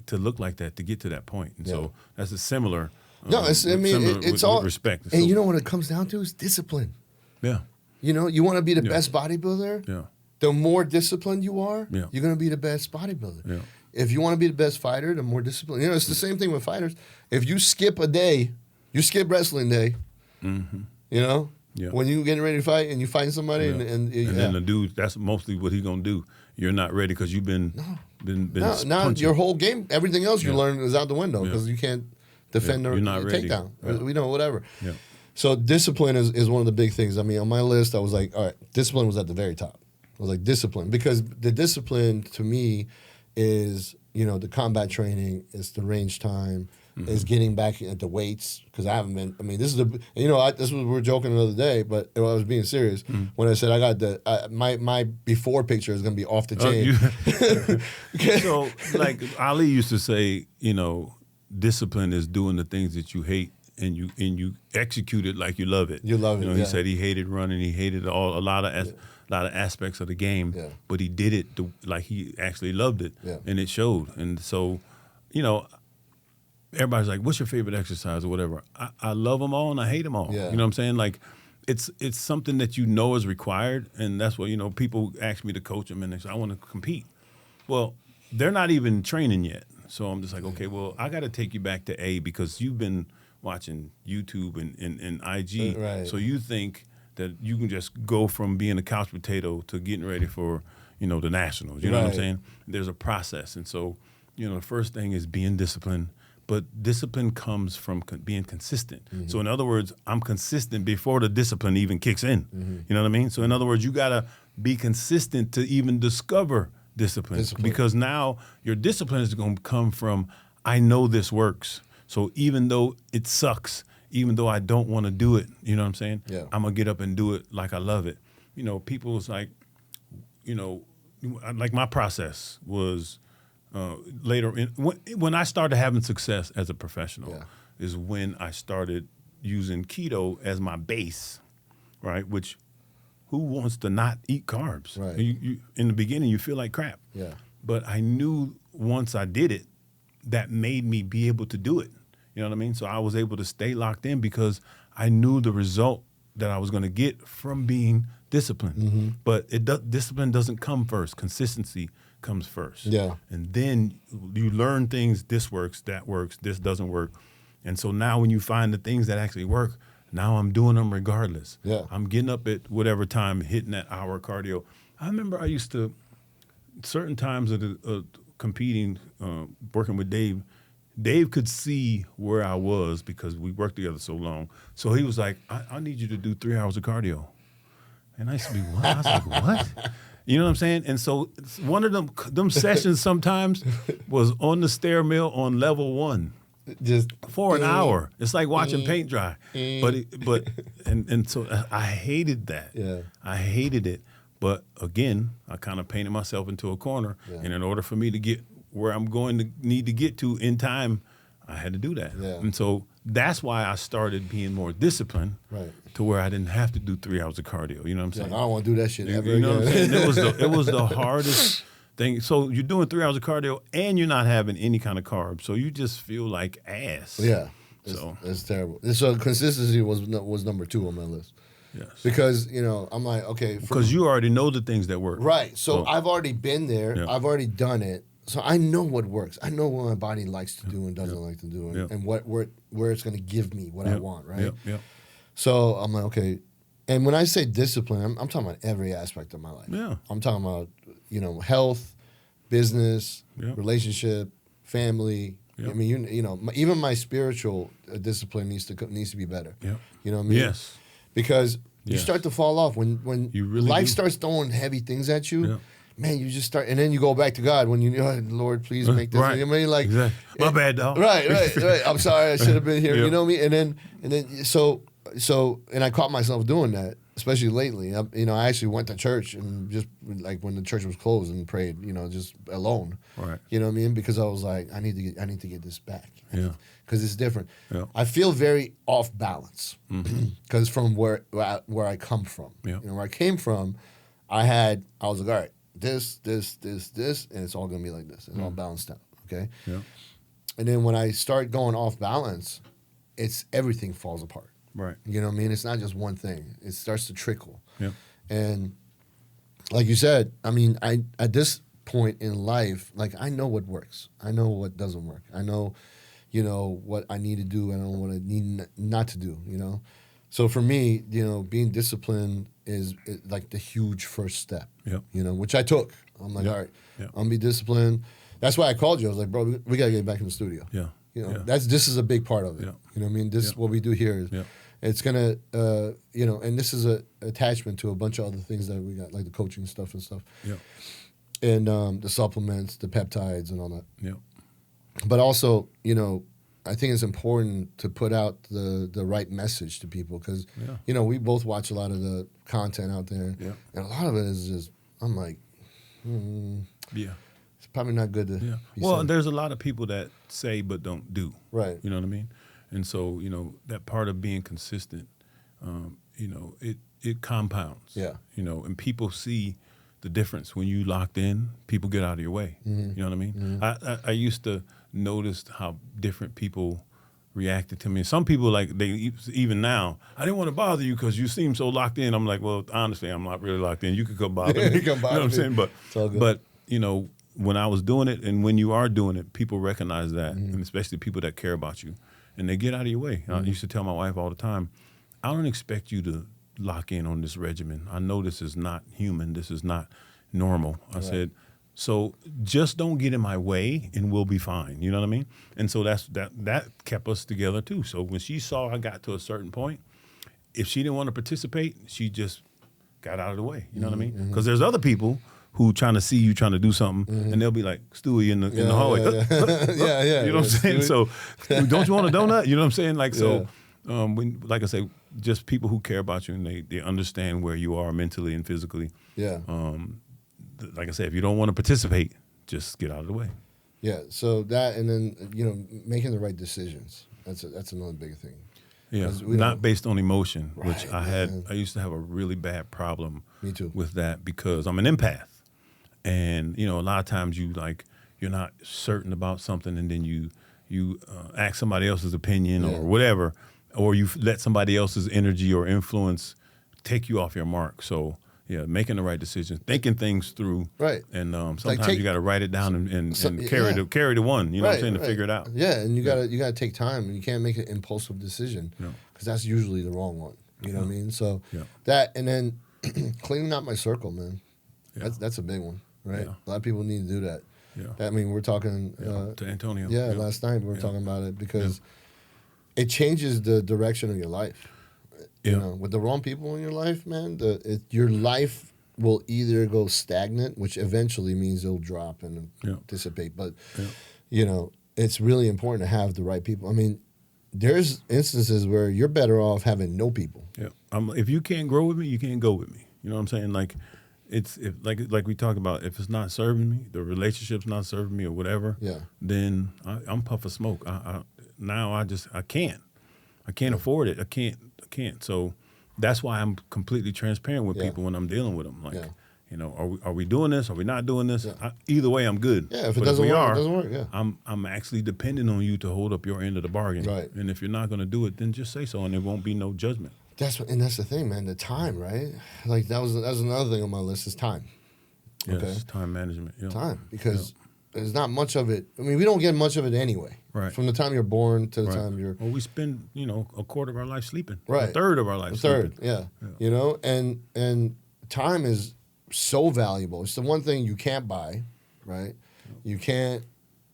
to look like that, to get to that point. And so that's a similar. No, it's with all respect. And so, you know what it comes down to is discipline. Yeah. You know, you want to be the best bodybuilder. Yeah. The more disciplined you are, Yeah. you're going to be the best bodybuilder. Yeah. If you want to be the best fighter, the more disciplined. You know, it's the same thing with fighters. If you skip a day, you skip wrestling day. You know, when you getting ready to fight and you find somebody, and then the dude, that's mostly what he's gonna do. You're not ready because you've been now your whole game, everything else you learn is out the window because you can't defend or takedown. We know whatever. Yeah. So discipline is one of the big things. I mean, on my list, I was like, all right, discipline was at the very top. I was like, discipline, because the discipline to me is, the combat training, is the range time, is getting back at the weights, because I haven't been. I mean, this is this was, we were joking the other day, but I was being serious when I said I got my before picture is going to be off the chain. So, like Ali used to say, discipline is doing the things that you hate. And you execute it like you love it. You love it. He said he hated running. He hated a lot of aspects of the game. Yeah. But he did it like he actually loved it, and it showed. And so, everybody's like, "What's your favorite exercise or whatever?" I love them all and I hate them all. Yeah. You know what I'm saying? Like, it's something that is required, and that's what people ask me to coach them, and they say, "I want to compete." Well, they're not even training yet, so I'm just like, okay, well, I got to take you back to A, because you've been watching YouTube and IG. Right. So you think that you can just go from being a couch potato to getting ready for, the nationals. You know what I'm saying? There's a process. And so, the first thing is being disciplined, but discipline comes from being consistent. Mm-hmm. So in other words, I'm consistent before the discipline even kicks in. Mm-hmm. You know what I mean? So in other words, you got to be consistent to even discover discipline. Because now your discipline is going to come from, I know this works. So even though it sucks, even though I don't want to do it, you know what I'm saying? Yeah. I'm going to get up and do it like I love it. People was like, like my process was later. When I started having success as a professional is when I started using keto as my base, right? Which, who wants to not eat carbs? Right. You, in the beginning, you feel like crap. Yeah. But I knew once I did it, that made me be able to do it. You know what I mean? So I was able to stay locked in because I knew the result that I was going to get from being disciplined. Mm-hmm. But discipline doesn't come first. Consistency comes first. Yeah. And then you learn things, this works, that works, this doesn't work. And so now when you find the things that actually work, now I'm doing them regardless. Yeah. I'm getting up at whatever time, hitting that hour of cardio. I remember I used to, certain times of competing, working with Dave could see where I was because we worked together so long. So he was like, I need you to do 3 hours of cardio. And I used to be, what? I was like, what? You know what I'm saying? And so one of them sessions sometimes was on the stair mill on level 1. Just for an hour. It's like watching paint dry. But so I hated that. Yeah. I hated it. But again, I kind of painted myself into a corner. Yeah. And in order for me to get where I'm going to need to get to in time, I had to do that. Yeah. And so that's why I started being more disciplined to where I didn't have to do 3 hours of cardio. You know what I'm saying? Like, I don't want to do that shit ever You know again. what I'm saying? It was the hardest thing. So you're doing 3 hours of cardio and you're not having any kind of carbs. So you just feel like ass. Yeah. So it's terrible. So consistency was number 2 on my list. Yes. Because, I'm like, okay. Because you already know the things that work. Right. So I've already been there. Yeah. I've already done it. So I know what works. I know what my body likes to do and doesn't like to do, and where it's going to give me what I want, right? Yeah. So I'm like, okay. And when I say discipline, I'm talking about every aspect of my life. Yeah. I'm talking about, health, business, relationship, family. Yep. I mean, even my spiritual discipline needs to be better. Yeah. You know what I mean? Yes. Because you start to fall off when you really life starts throwing heavy things at you. Yeah. Man, you just start, and then you go back to God when Lord, please make this. Right. I mean, like, my bad, dog. Right. I'm sorry, I should have been here. You know what I mean? And then, so, and I caught myself doing that, especially lately. I actually went to church and just like when the church was closed and prayed, just alone. Right. You know what I mean? Because I was like, I need to get this back. Yeah. Because it's different. Yeah. I feel very off balance because from where I come from. Yeah. Where I came from, I was like, all right. This, and it's all gonna be like this. It's all balanced out, okay? Yeah. And then when I start going off balance, everything falls apart. Right. You know what I mean? It's not just one thing. It starts to trickle. Yeah. And like you said, I mean, at this point in life, like I know what works. I know what doesn't work. I know, what I need to do. I know what I need not to do. So for me, being disciplined is like the huge first step. Yep. Which I took. I'm like, all right, I'm gonna be disciplined. That's why I called you. I was like, bro, we gotta get back in the studio. Yeah. This is a big part of it. Yeah. You know what I mean? This what we do here is it's gonna and this is a attachment to a bunch of other things that we got, like the coaching stuff and stuff. Yeah. And the supplements, the peptides and all that. Yeah. But also, I think it's important to put out the right message to people because, we both watch a lot of the content out there. Yeah. And a lot of it is just, I'm like, it's probably not good to be Well, said. there's a lot of people that say but don't do. Right. You know what I mean? And so, that part of being consistent, it compounds. Yeah. And people see the difference when you locked in. People get out of your way. Mm-hmm. You know what I mean? Mm-hmm. I used to notice how different people reacted to me. Some people, like, they even now, I didn't want to bother you because you seem so locked in. I'm like, well, honestly, I'm not really locked in. You could come bother me. You know what I'm saying? It's all good. But when I was doing it and when you are doing it, people recognize that, and especially people that care about you, and they get out of your way. I used to tell my wife all the time, I don't expect you to lock in on this regimen. I know this is not human. This is not normal. I said, so just don't get in my way and we'll be fine. You know what I mean? And so that kept us together too. So when she saw I got to a certain point, if she didn't want to participate, she just got out of the way. You know what I mean? Because there's other people who trying to see you trying to do something, and they'll be like, Stewie in the hallway. Yeah. You know what I'm saying? Stewie. So don't you want a donut? You know what I'm saying? Like, so like I say, just people who care about you and they understand where you are mentally and physically. Yeah. Like I said, if you don't want to participate, just get out of the way. Yeah. So that, and then making the right decisions. That's another big thing. Yeah. Not based on emotion, which I used to have a really bad problem. Me too. With that because I'm an empath, and a lot of times you're not certain about something, and then you ask somebody else's opinion or whatever, or you let somebody else's energy or influence take you off your mark. So. Yeah, making the right decisions, thinking things through. Right. And sometimes you got to write it down and carry the one, you know what I'm saying, to figure it out. Yeah, and you gotta take time, and you can't make an impulsive decision because that's usually the wrong one. You know what I mean? So that, and then cleaning out my circle, man. Yeah. That's a big one, right? Yeah. A lot of people need to do that. Yeah. We're talking to Antonio. Yeah, last night we were talking about it because it changes the direction of your life. With the wrong people in your life, man, your life will either go stagnant, which eventually means it'll drop and dissipate. But, it's really important to have the right people. I mean, there's instances where you're better off having no people. Yeah. If you can't grow with me, you can't go with me. You know what I'm saying? Like, like we talk about, if it's not serving me, the relationship's not serving me or whatever, then I'm puff of smoke. I can't. I can't afford it. I can't. So that's why I'm completely transparent with people when I'm dealing with them. Like, are we doing this? Are we not doing this? Either way, I'm good. Yeah, if it doesn't work, it doesn't work. Yeah, I'm actually depending on you to hold up your end of the bargain. Right. And if you're not going to do it, then just say so, and there won't be no judgment. That's the thing, man. The time, right? Like that was another thing on my list is time. Yes, okay? Time management. Time, because there's not much of it. I mean, we don't get much of it anyway. Right. From the time you're born to the time you're. Well, we spend, a quarter of our life sleeping. Right. A third of our life sleeping. Yeah. And time is so valuable. It's the one thing you can't buy, right? You can't,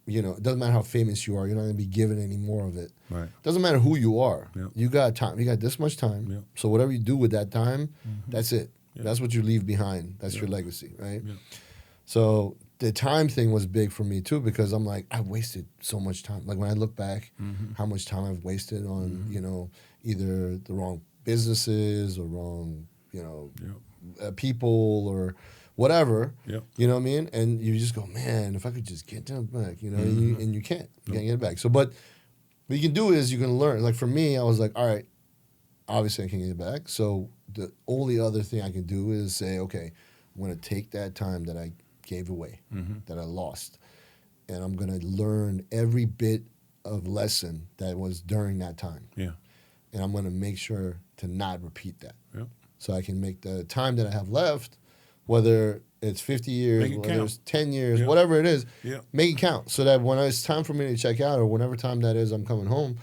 it doesn't matter how famous you are. You're not going to be given any more of it. Right. It doesn't matter who you are. Yep. You got time. You got this much time. Yep. So whatever you do with that time, that's it. Yep. That's what you leave behind. That's your legacy, right? Yep. So the time thing was big for me too because I'm like, I wasted so much time. Like when I look back, how much time I've wasted on, either the wrong businesses or wrong, people or whatever. Yep. You know what I mean? And you just go, man, if I could just get them back, and you can't. You can't get it back. So, but what you can do is you can learn. Like for me, I was like, all right, obviously I can't get it back. So the only other thing I can do is say, okay, I'm going to take that time that I gave away, that I lost, and I'm going to learn every bit of lesson that was during that time. Yeah. And I'm going to make sure to not repeat that. Yeah. So I can make the time that I have left, whether it's 50 years, whether it's 10 years, whatever it is, make it count. So that when it's time for me to check out or whenever time that is I'm coming home,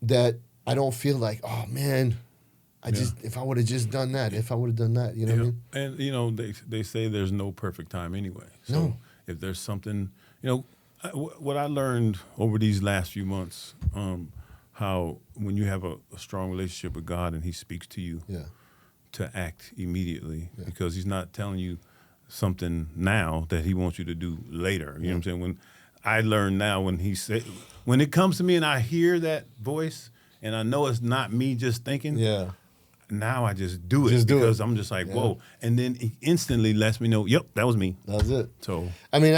that I don't feel like, oh man, if I would have just done that, if I would have done that, you know what I mean? And they say there's no perfect time anyway. So No. if there's something, what I learned over these last few months, how when you have a strong relationship with God and He speaks to you, to act immediately, because He's not telling you something now that He wants you to do later. You know what I'm saying? When I learn now, when it comes to me and I hear that voice and I know it's not me just thinking, now I just do it because I'm just like, whoa. And then it instantly lets me know, yep, that was me. That was it. So, I mean,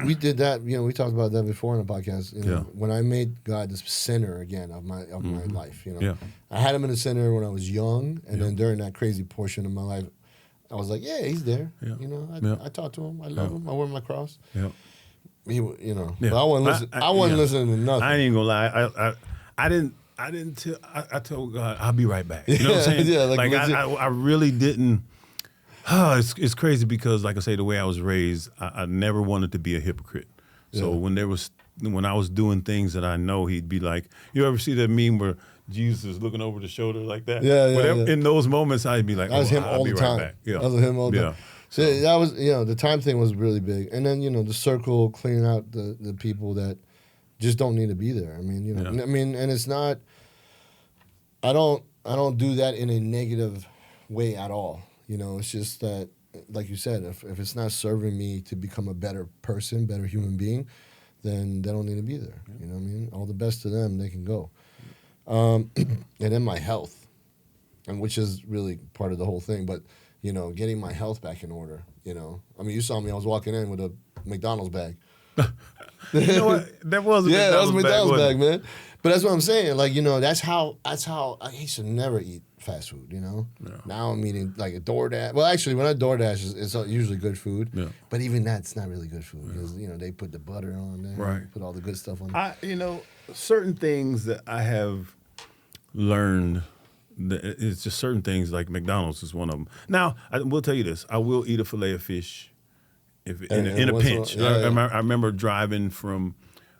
we did that. We talked about that before in the podcast. When I made God the center again of my life. I had Him in the center when I was young, and then during that crazy portion of my life, I was like, yeah, He's there. I talk to Him. I love Him. I wear my cross. He, but I wasn't listening. I wasn't listening to nothing. I ain't gonna lie. I told God, I'll be right back. You know what I'm saying? I really didn't. It's crazy because, like I say, the way I was raised, I never wanted to be a hypocrite. So when I was doing things that I know He'd be like, you ever see that meme where Jesus is looking over the shoulder like that? In those moments, I'd be like, that was Him I'll all be the right time. back. That was Him all the time. So that was, the time thing was really big. And then, the circle, cleaning out the people that just don't need to be there. I mean, and it's not, I don't do that in a negative way at all. It's just that, like you said, if it's not serving me to become a better person, better human being, then they don't need to be there. You know what I mean? All the best to them, they can go. And then my health, and which is really part of the whole thing, but getting my health back in order. I mean, you saw me. I was walking in with a McDonald's bag. You know what? That was a McDonald's bag, man. But that's what I'm saying. Like, that's how I used to never eat fast food. Now I'm eating like a DoorDash. Well, actually, when I DoorDash, it's usually good food. Yeah. But even that's not really good food because they put the butter on there, right? Put all the good stuff on there. Certain things that I have learned. It's just certain things like McDonald's is one of them. Now, I will tell you this: I will eat a fillet of fish in a pinch. I remember driving from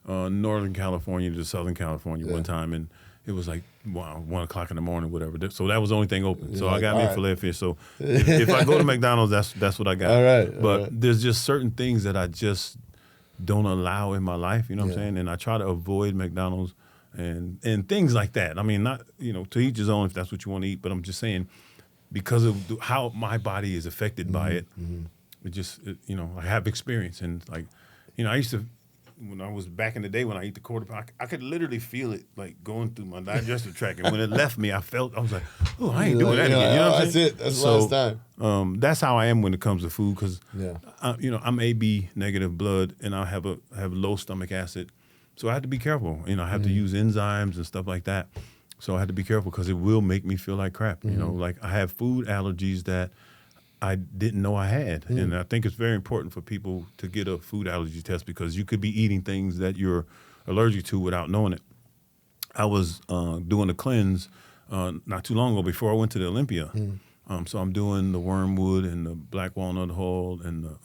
Northern California to Southern California one time, and it was like 1 o'clock in the morning, whatever. So that was the only thing open. So I got me a fillet of fish. So if I go to McDonald's, that's what I got. All right. But there's just certain things that I just don't allow in my life. You know what I'm saying? And I try to avoid McDonald's. And things like that. I mean, not, to each his own if that's what you want to eat, but I'm just saying because of how my body is affected by it, it just, I have experience. And like, I used to, when I was back in the day when I eat the quarter pound, I could literally feel it like going through my digestive tract. And when it left me, I was like, oh, I ain't doing that again. You know what I'm saying? That's the last time. That's how I am when it comes to food because, I'm AB negative blood and I have low stomach acid. So I had to be careful. I have to use enzymes and stuff like that. So I had to be careful because it will make me feel like crap. Like I have food allergies that I didn't know I had. And I think it's very important for people to get a food allergy test because you could be eating things that you're allergic to without knowing it. I was doing a cleanse not too long ago before I went to the Olympia. So I'm doing the wormwood and the black walnut hull and the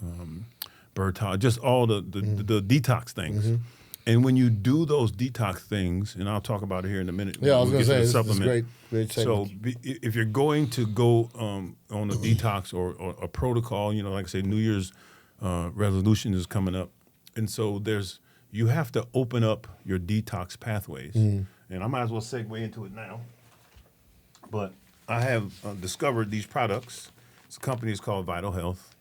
Bertol, just all the detox things. And when you do those detox things, and I'll talk about it here in a minute. Yeah, I was going to say, this is great segment. So if you're going to go on a detox or a protocol, like I say, New Year's resolution is coming up. And so you have to open up your detox pathways. And I might as well segue into it now. But I have discovered these products. This company is called Vital Health.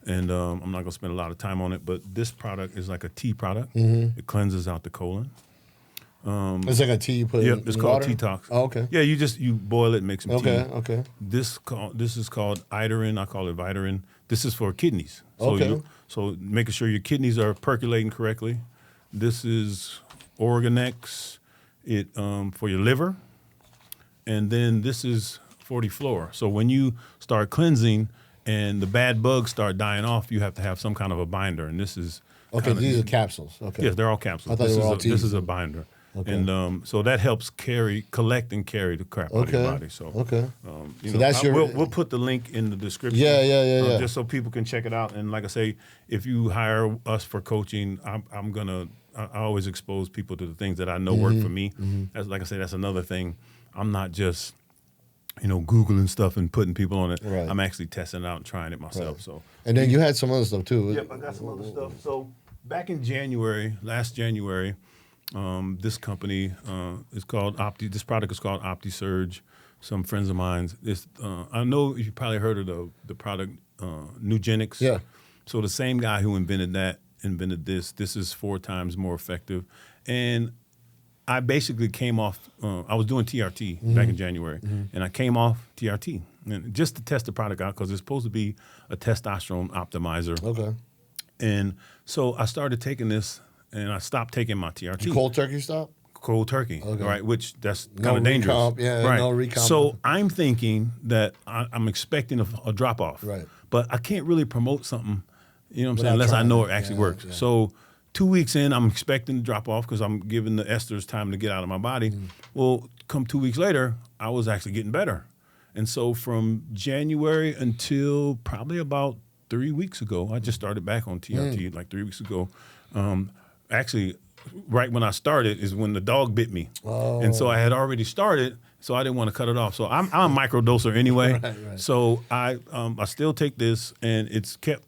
And I'm not going to spend a lot of time on it, but this product is like a tea product. It cleanses out the colon. It's like a tea you put in it's called water? Tea-Tox. Oh, okay. Yeah, you boil it and make some tea. Okay. This is called Iterin. I call it Vitarin. This is for kidneys. So making sure your kidneys are percolating correctly. This is Organex, for your liver. And then this is 40 Flora. So when you start cleansing and the bad bugs start dying off, you have to have some kind of a binder. And this is... Okay, these are capsules. Okay. Yes, they're all capsules. I thought they were all teas. This is a binder. Okay. And so that helps collect and carry the crap out of your body. So, so that's we'll put the link in the description. Yeah. Just so people can check it out. And like I say, if you hire us for coaching, I always expose people to the things that I know work for me. Like I say, that's another thing. I'm not just, Googling stuff and putting people on it. Right. I'm actually testing it out and trying it myself. Right. So. And then you had some other stuff too. Yep, I got some other stuff. So back in last January, this company is called This product is called Opti-Surge. Some friends of mine. I know you probably heard of the product Nugenics. Yeah. So the same guy who invented this. This is 4 times more effective, and I basically came off. I was doing TRT back in January, and I came off TRT and just to test the product out because it's supposed to be a testosterone optimizer. Okay. And so I started taking this, and I stopped taking my TRT. You cold turkey stop? Cold turkey, okay. Right? Which that's kind of dangerous. Yeah, no recomp. So I'm thinking that I'm expecting a drop off. Right. But I can't really promote something, unless I know it actually works. Yeah. So 2 weeks in, I'm expecting to drop off because I'm giving the esters time to get out of my body. Well, come 2 weeks later, I was actually getting better. And so from January until probably about 3 weeks ago, I just started back on TRT like 3 weeks ago. Actually, right when I started is when the dog bit me. Oh. And so I had already started, so I didn't want to cut it off. So I'm a microdoser anyway. Right. So I still take this, and it's kept,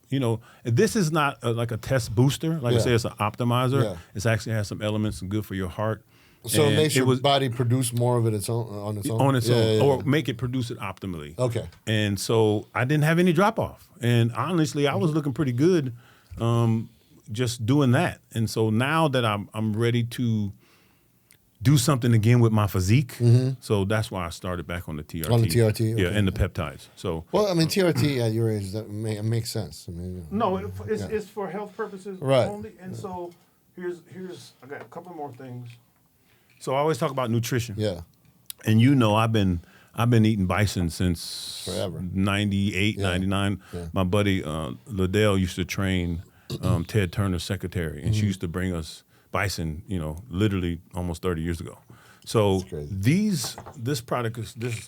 this is not like a test booster. Like I said, it's an optimizer. Yeah. It actually has some elements and good for your heart. So And it makes your body produce more of it on its own? On its own, or make it produce it optimally. Okay. And so I didn't have any drop off. And honestly, I was looking pretty good just doing that. And so now that I'm ready to do something again with my physique, so that's why I started back on the TRT. On the TRT? Yeah, Okay. and the peptides. So Well, I mean, TRT at your age, that makes sense. I mean, no, it's for health purposes Right. only. And so here's I got a couple more things. So I always talk about nutrition. Yeah. And I've been eating bison since Forever. 98, Yeah. 99. Yeah. My buddy Liddell used to train Ted Turner's secretary, and she used to bring us bison, literally almost 30 years ago. So That's crazy.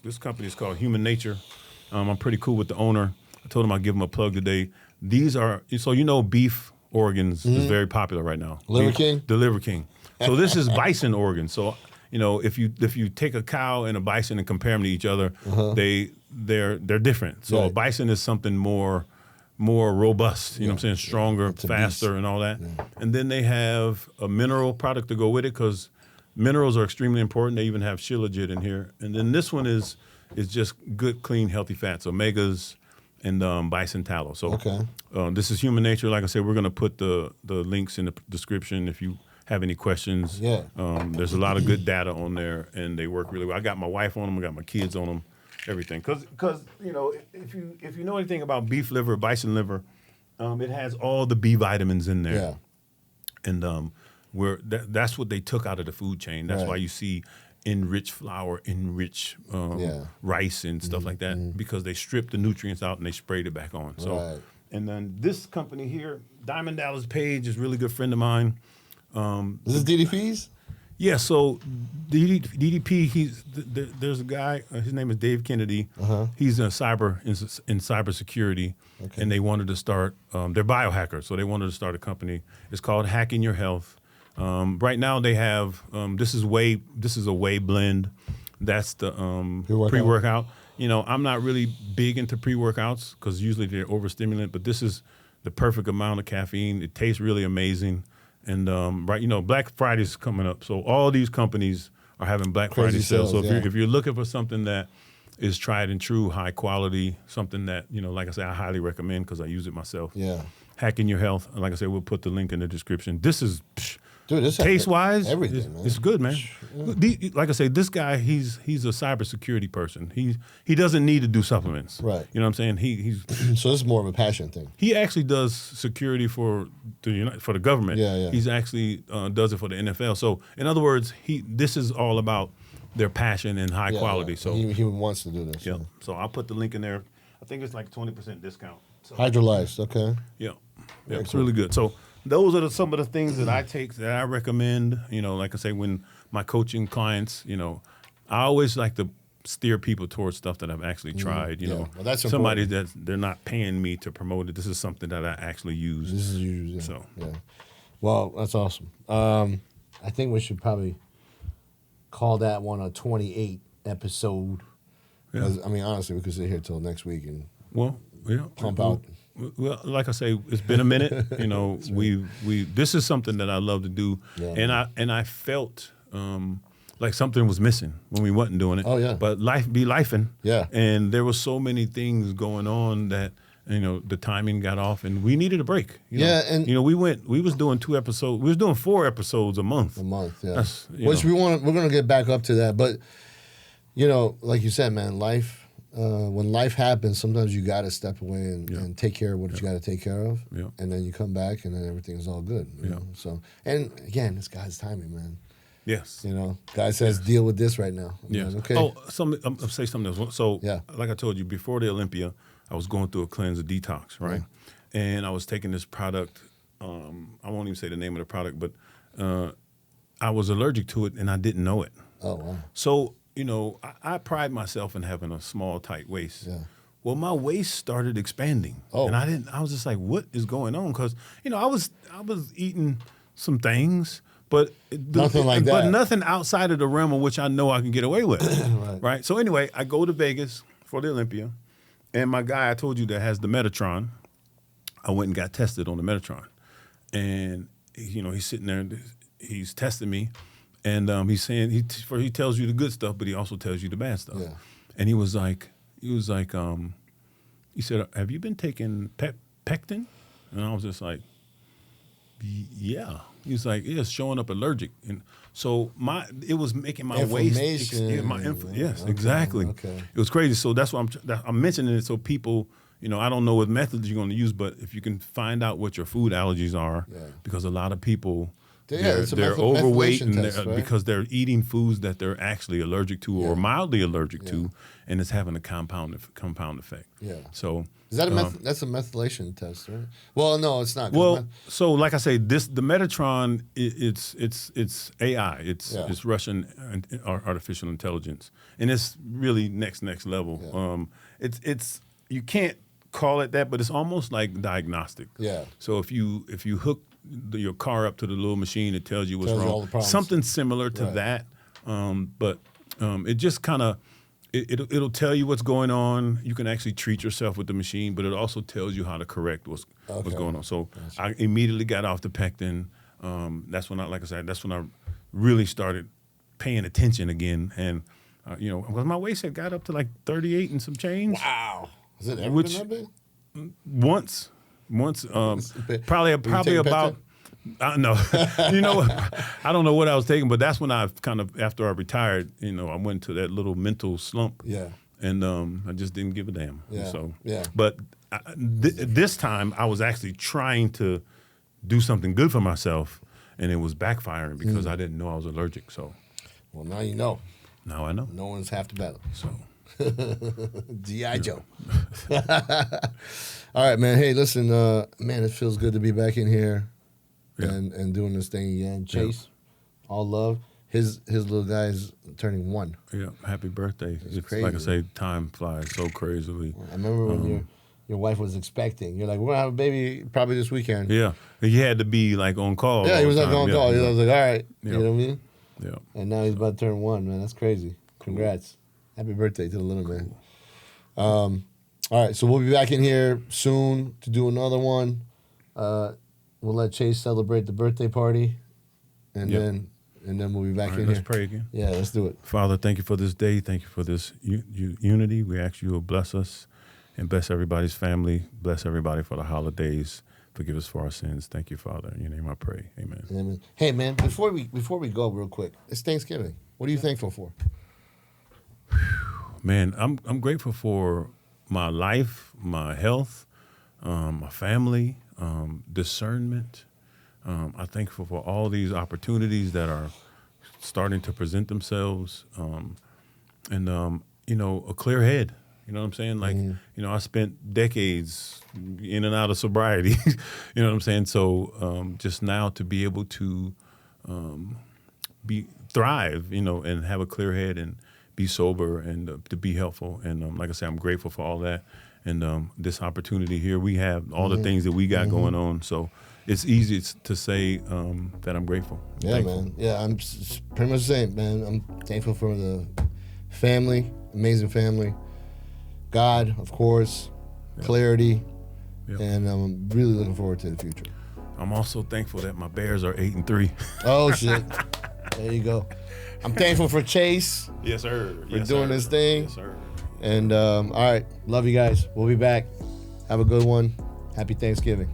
this company is called Human Nature. I'm pretty cool with the owner. I told him I'd give him a plug today. These are, beef organs is very popular right now. Liver Beef- King? The Liver King. So this is bison organs. So, if you take a cow and a bison and compare them to each other, they're different. So a Right. bison is something more robust, you know what I'm saying, stronger, It's a faster, beast. and all that. Yeah. And then they have a mineral product to go with it because minerals are extremely important. They even have shilajit in here. And then this one is just good, clean, healthy fats, omegas, and bison tallow. So this is Human Nature. Like I said, we're going to put the links in the description if you have any questions. Yeah. There's a lot of good data on there, and they work really well. I got my wife on them. I got my kids on them. Everything, because if you know anything about beef liver, bison liver, it has all the B vitamins in there. Yeah. And that's what they took out of the food chain. That's why you see enriched flour, enriched rice and stuff like that, because they stripped the nutrients out and they sprayed it back on. So, and then this company here, Diamond Dallas Page, is a really good friend of mine. Is this DDP's? Yeah, so DDP, there's a guy, his name is Dave Kennedy. He's in cybersecurity, and they wanted to start, they're biohackers, so they wanted to start a company. It's called Hacking Your Health. Right now they have, this is a whey blend. That's the pre-workout. I'm not really big into pre-workouts because usually they're overstimulant, but this is the perfect amount of caffeine. It tastes really amazing. And Black Friday's coming up, so all these companies are having Black Friday sales. So if you're looking for something that is tried and true, high quality, something that like I said, I highly recommend because I use it myself. Yeah. Hacking Your Health. Like I said, we'll put the link in the description. This is Dude, this taste wise, everything, man. It's good, man. Like I say, this guy, he's a cybersecurity person. He doesn't need to do supplements. Right. You know what I'm saying? He's So this is more of a passion thing. He actually does security for the government. Yeah. He's actually does it for the NFL. So in other words, this is all about their passion and high quality. Yeah. So he wants to do this. yeah. So I'll put the link in there. I think it's like 20% discount. So, Hydrolyzed, okay. yeah, it's really good. So those are some of the things that I take that I recommend. Like I say, when my coaching clients, I always like to steer people towards stuff that I've actually tried. Well, that's somebody important. that they're not paying me to promote it. This is something that I actually use. This is usually So Well, that's awesome. I think we should probably call that one a 28. episode. Yeah. I mean, honestly, we could sit here till next week and pump out. Well, like I say, it's been a minute. You know, we this is something that I love to do, and I felt like something was missing when we wasn't doing it. Oh yeah. But life be lifing. Yeah. And there were so many things going on that the timing got off, and we needed a break. And we was doing 2 episodes. We was doing 4 episodes a month. Yeah. Which we're gonna get back up to that, but like you said, man, life. When life happens, sometimes you got to step away and take care of what you got to take care of, and then you come back and then everything's all good. You know? So, and again, it's God's timing, man. Yes. God says deal with this right now. Yes. Okay. Oh, I'll say something else. So, like I told you before the Olympia, I was going through a cleanse, a detox, right? And I was taking this product. I won't even say the name of the product, but I was allergic to it and I didn't know it. Oh wow. So. I pride myself in having a small, tight waist. Yeah. Well, my waist started expanding, and I was just like, "What is going on?" Because I was eating some things, but nothing like that. But nothing outside of the realm of which I know I can get away with. Right. So anyway, I go to Vegas for the Olympia, and my guy I told you that has the Metatron, I went and got tested on the Metatron, and he's sitting there, he's testing me. And he's saying he tells you the good stuff, but he also tells you the bad stuff. Yeah. And he said, "Have you been taking pectin?" And I was just like, "Yeah." He was like, "Yeah, it's showing up allergic." And so it was making my waist. Yes, exactly. Okay. It was crazy. So that's why I'm mentioning it so people. I don't know what methods you're going to use, but if you can find out what your food allergies are, because a lot of people. They're overweight and because they're eating foods that they're actually allergic to or mildly allergic to, and it's having a compound effect. Yeah. So is that that's a methylation test, right? Well, no, it's not. Well, so like I say, the Metatron, it's AI. It's Russian artificial intelligence, and it's really next level. Yeah. It's you can't call it that, but it's almost like diagnostic. Yeah. So if you hook your car up to the little machine, it tells you what's wrong. Something similar to that, but it just kind of it'll tell you what's going on. You can actually treat yourself with the machine, but it also tells you how to correct what's going on. So I immediately got off the pectin. That's when I really started paying attention again, and because my waist had got up to like 38 and some change. Wow, is it ever been that big? Once, probably about. No, I don't know what I was taking, but that's when I kind of, after I retired, I went to that little mental slump. Yeah. And I just didn't give a damn. Yeah. So. Yeah. But this time I was actually trying to do something good for myself, and it was backfiring because I didn't know I was allergic. So. Well, now you know. Now I know. No one's half the battle. So. G.I. Joe. All right, man. Hey, listen, man, it feels good to be back in here and doing this thing again. Chase, all love. His little guy is turning 1. Yeah, happy birthday. It's crazy. Like I say, time flies so crazily. I remember when your wife was expecting. You're like, we're going to have a baby probably this weekend. Yeah. He had to be like on call. Yeah, he was like on call. Yeah. I was like, all right. You know what I mean? Yeah. And now he's about to turn 1, man. That's crazy. Congrats. Happy birthday to the little man. All right, so we'll be back in here soon to do another one. We'll let Chase celebrate the birthday party, and then we'll be back in here. Let's pray again. Yeah, let's do it. Father, thank you for this day. Thank you for this unity. We ask you to bless us and bless everybody's family. Bless everybody for the holidays. Forgive us for our sins. Thank you, Father. In your name I pray. Amen. Amen. Hey, man, before we go real quick, it's Thanksgiving. What are you thankful for? Man, I'm grateful for my life, my health, my family, discernment. I'm thankful for all these opportunities that are starting to present themselves, and a clear head. You know what I'm saying? Like, I spent decades in and out of sobriety. You know what I'm saying? So just now to be able to thrive, and have a clear head and be sober and to be helpful. And like I said, I'm grateful for all that. And this opportunity here, we have all the things that we got going on. So it's easy to say that I'm grateful. Yeah, man. Yeah, I'm pretty much the same, man. I'm thankful for the family, amazing family. God, of course, clarity, and I'm really looking forward to the future. I'm also thankful that my Bears are 8-3. Oh shit! There you go. I'm thankful for Chase. Yes, sir. For doing this thing. Yes, sir. And all right, love you guys. We'll be back. Have a good one. Happy Thanksgiving.